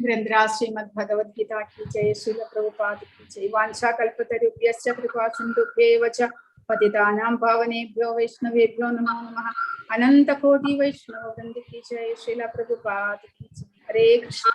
ഗ്രന്ഥരാ ശ്രീമദ് ഭഗവത്ഗീത की जय. श्रील प्रभुपाद की जय. वांछा कल्पतरुभ्यश्च कृपा सिन्धुभ्येव च पतितानां पावनेभ्यो वैष्णवेभ्यो नमो नमः. अनंत कोटि वैष्णव वृंद की जय. श्रील प्रभुपाद की जय. हरे कृष्ण.